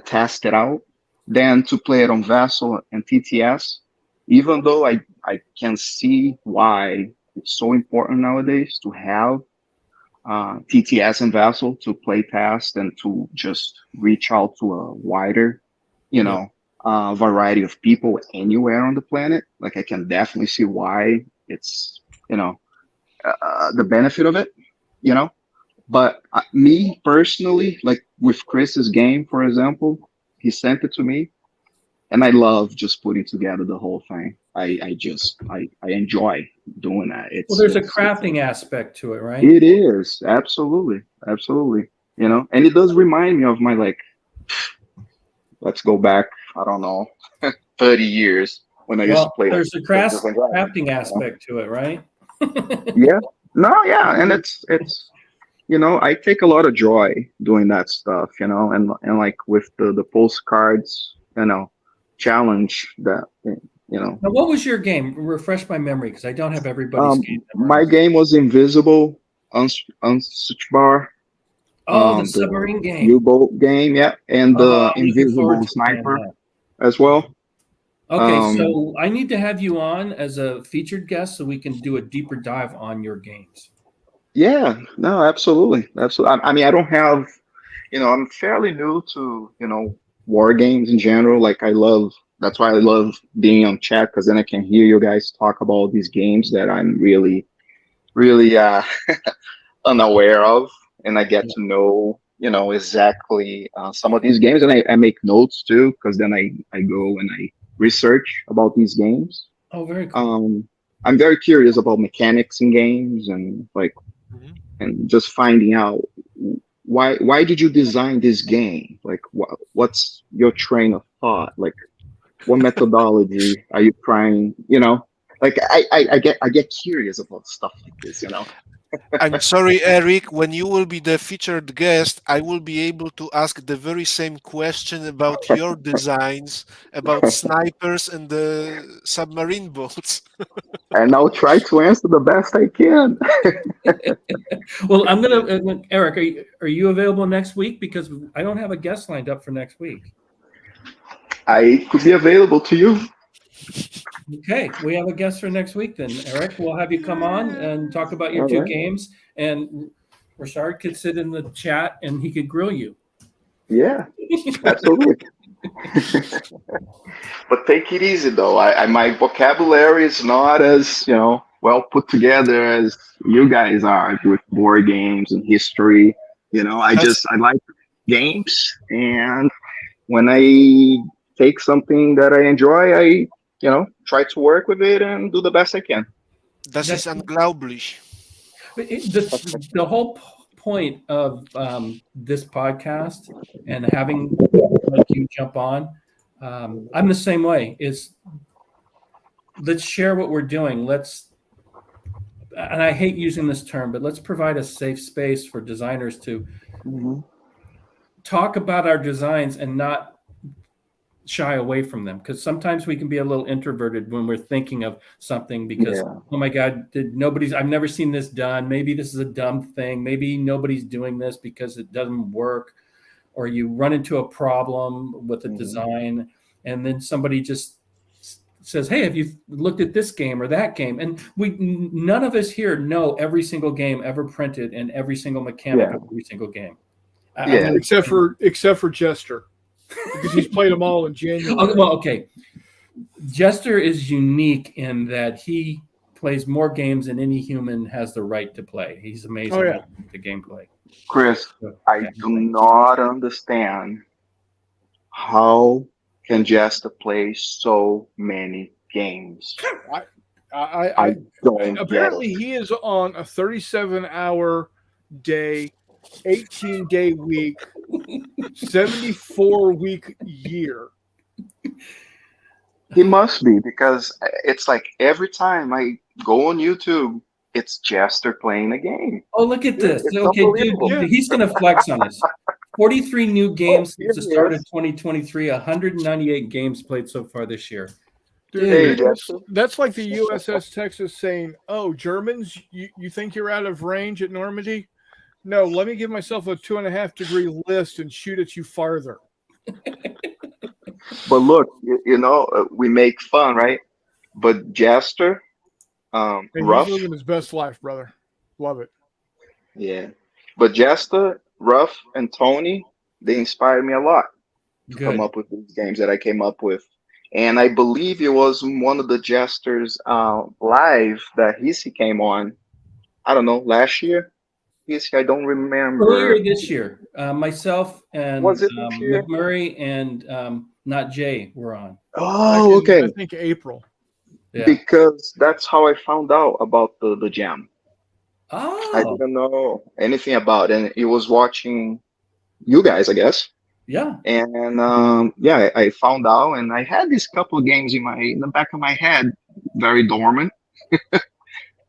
test it out, than to play it on Vassal and TTS. Even though I can see why it's so important nowadays to have TTS and Vassal to play test and to just reach out to a wider, variety of people anywhere on the planet. Like, I can definitely see why it's, the benefit of it, But me personally, like with Chris's game, for example, he sent it to me, and I love just putting together the whole thing. I enjoy doing that. There's a crafting aspect to it, right? It is, absolutely. And it does remind me of my like let's go back, I don't know, 30 years when I used to play. There's a crafting aspect to it, right? Yeah. No, yeah, and it's I take a lot of joy doing that stuff, and like with the postcards, challenge that, Now, what was your game? Refresh my memory because I don't have everybody's game. My game was Invisible, Unswitchbar. Oh, the submarine game. U-boat game, yeah, and the Invisible Sniper as well. Okay, so I need to have you on as a featured guest so we can do a deeper dive on your games. Yeah, no, absolutely. I mean, I don't have, I'm fairly new to, war games in general. Like that's why I love being on chat, because then I can hear you guys talk about these games that I'm really, really unaware of. And I get to know, exactly some of these games. And I make notes too, because then I go and I research about these games. Oh, very cool. I'm very curious about mechanics in games and and just finding out why did you design this game? Like what's your train of thought? Like what methodology are you trying? Like I get curious about stuff like this. I'm sorry, Eric. When you will be the featured guest, I will be able to ask the very same question about your designs, about snipers and the submarine boats. And I'll try to answer the best I can. Well, I'm gonna, Eric. Are you available next week? Because I don't have a guest lined up for next week. I could be available to you. Okay, we have a guest for next week then, Eric. We'll have you come on and talk about your two games, and Ryszard could sit in the chat and he could grill you. Yeah, absolutely. But take it easy though. My vocabulary is not as well put together as you guys are with board games and history. I like games, and when I take something that I enjoy, I try to work with it and do the best I can. Das ist unglaublich. The whole point of this podcast and having you jump on, I'm the same way. Is let's share what we're doing. And I hate using this term, but let's provide a safe space for designers to talk about our designs and not shy away from them, because sometimes we can be a little introverted when we're thinking of something because oh my god, I've never seen this done, maybe this is a dumb thing, maybe nobody's doing this because it doesn't work, or you run into a problem with a design and then somebody just says, hey, have you looked at this game or that game? And none of us here know every single game ever printed and every single mechanic of every single game. Except for Jester. Because he's played them all in January. Well, okay. Jester is unique in that he plays more games than any human has the right to play. He's amazing at the gameplay. Chris, I do not understand how can Jester play so many games. I don't. Apparently, he is on a 37-hour day, 18-day week, 74-week year. He must be, because it's like every time I go on YouTube, it's Jester playing a game. Oh, look at this. Okay, dude, he's going to flex on us. 43 new games since the start of 2023, 198 games played so far this year. Dude, that's like the USS Texas saying, oh, Germans, you think you're out of range at Normandy? No, let me give myself a 2.5-degree list and shoot at you farther. But look, we make fun, right? But Jester, Ruff, he's living his best life, brother. Love it. Yeah, but Jester, Ruff, and Tony, they inspired me a lot to come up with these games that I came up with. And I believe it was one of the Jesters live that he came on. I don't know, last year. I don't remember. Earlier this year, myself and McMurray and NotJay were on. Oh, okay. I think April. Yeah. Because that's how I found out about the jam. Oh. I didn't know anything about it. And it was watching you guys, I guess. Yeah. And I found out, and I had these couple of games in the back of my head, very dormant.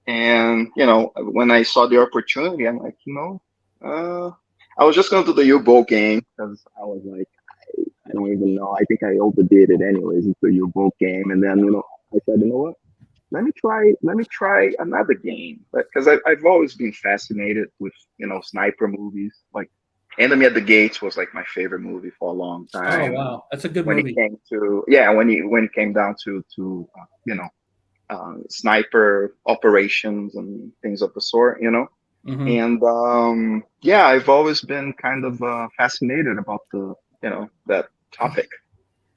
And when I saw the opportunity, I'm like, I was just going to do the U-boat game because I was like, I don't even know. I think I overdid it anyways into a U-boat game, and then I said, you know what? Let me try another game, because I've always been fascinated with sniper movies. Like Enemy at the Gates was like my favorite movie for a long time. Oh wow, that's a good when movie. It came to when it came down to sniper operations and things of the sort, Mm-hmm. and I've always been kind of fascinated about that topic.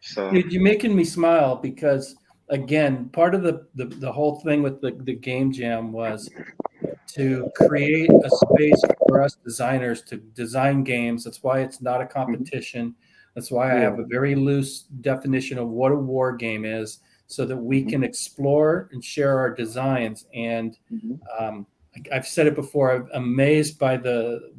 So Dude, you're making me smile because, again, part of the whole thing with the game jam was to create a space for us designers to design games. That's why it's not a competition. That's why I have a very loose definition of what a war game is, so that we can explore and share our designs. And I've said it before, I'm amazed by the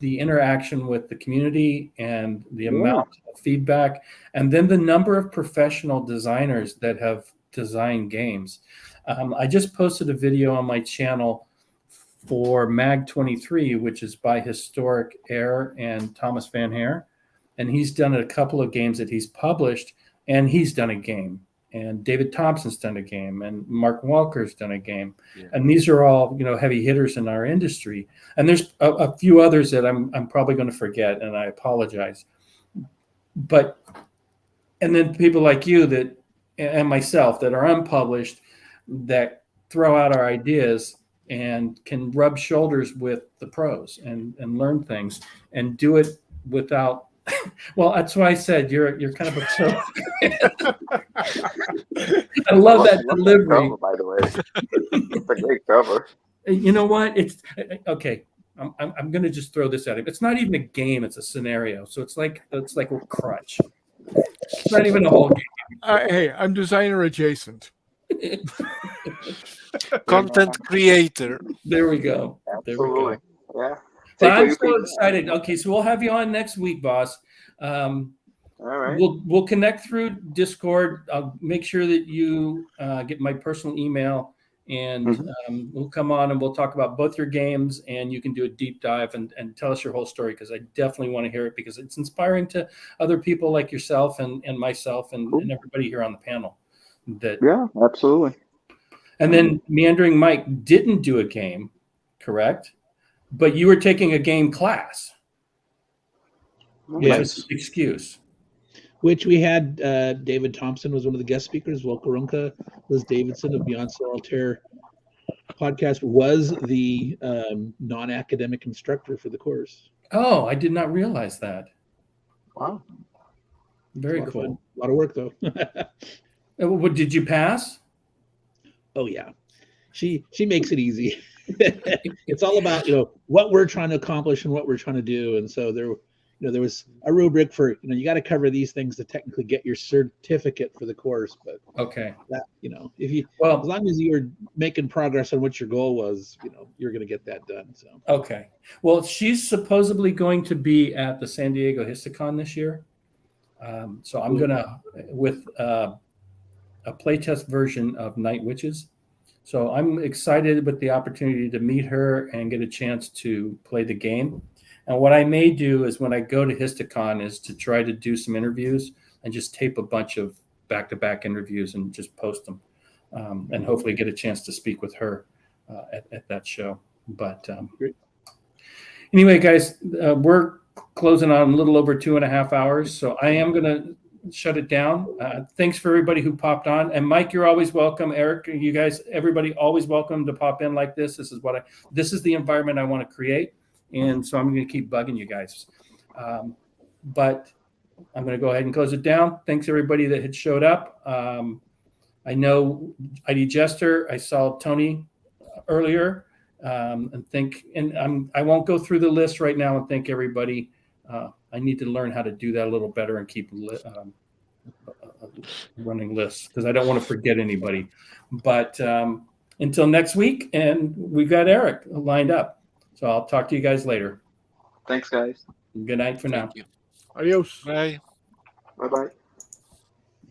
interaction with the community and the amount of feedback, and then the number of professional designers that have designed games. I just posted a video on my channel for Mag 23, which is by Historic Air and Thomas Van Hare, and he's done a couple of games that he's published, and he's done a game, and David Thompson's done a game, and Mark Walker's done a game. And these are all heavy hitters in our industry, and there's a few others that I'm probably going to forget, and I apologize. And then people like you that and myself that are unpublished, that throw out our ideas and can rub shoulders with the pros and learn things and do it without well, that's why I said you're kind of a pro. I love that delivery. Cover, by the way. It's a great cover. You know what? It's okay. I'm going to just throw this at him. It's not even a game; it's a scenario. So it's like a crutch. It's not even a whole game. Hey, I'm designer adjacent. Content creator. There we go. Absolutely. Yeah. So I'm so excited. Okay, so we'll have you on next week, boss. All right. We'll connect through Discord. I'll make sure that you get my personal email, and we'll come on and we'll talk about both your games, and you can do a deep dive and tell us your whole story, because I definitely want to hear it, because it's inspiring to other people like yourself and myself and everybody here on the panel. Yeah, absolutely. And then Meandering Mike didn't do a game, correct? But you were taking a game class. Yes. Excuse. Which we had David Thompson was one of the guest speakers. Volkarunka, Liz Davidson of Beyond Solitaire podcast was the non-academic instructor for the course. Oh, I did not realize that. Wow. Very cool. Fun. A lot of work, though. What did you pass? Oh, yeah. She makes it easy. It's all about what we're trying to accomplish and what we're trying to do, and so there was a rubric for you got to cover these things to technically get your certificate for the course. But okay, that if you as long as you were making progress on what your goal was, you're going to get that done. So okay, well, she's supposedly going to be at the San Diego Histicon this year, so I'm gonna with a playtest version of Night Witches. So I'm excited with the opportunity to meet her and get a chance to play the game. And what I may do is when I go to Histicon is to try to do some interviews and just tape a bunch of back-to-back interviews and just post them, and hopefully get a chance to speak with her at that show. But anyway, guys, we're closing on a little over 2.5 hours. So I am going to shut it down. Thanks for everybody who popped on. And Mike, you're always welcome. Eric, you guys, everybody always welcome to pop in like this. This is the environment I want to create. And so I'm going to keep bugging you guys. But I'm going to go ahead and close it down. Thanks everybody that had showed up. I know idjester, I saw Tony earlier, I won't go through the list right now and thank everybody. I need to learn how to do that a little better and keep running lists, because I don't want to forget anybody. But until next week, and we've got Eric lined up. So I'll talk to you guys later. Thanks, guys. Good night for now. Thank you. Adios. Bye. Bye bye.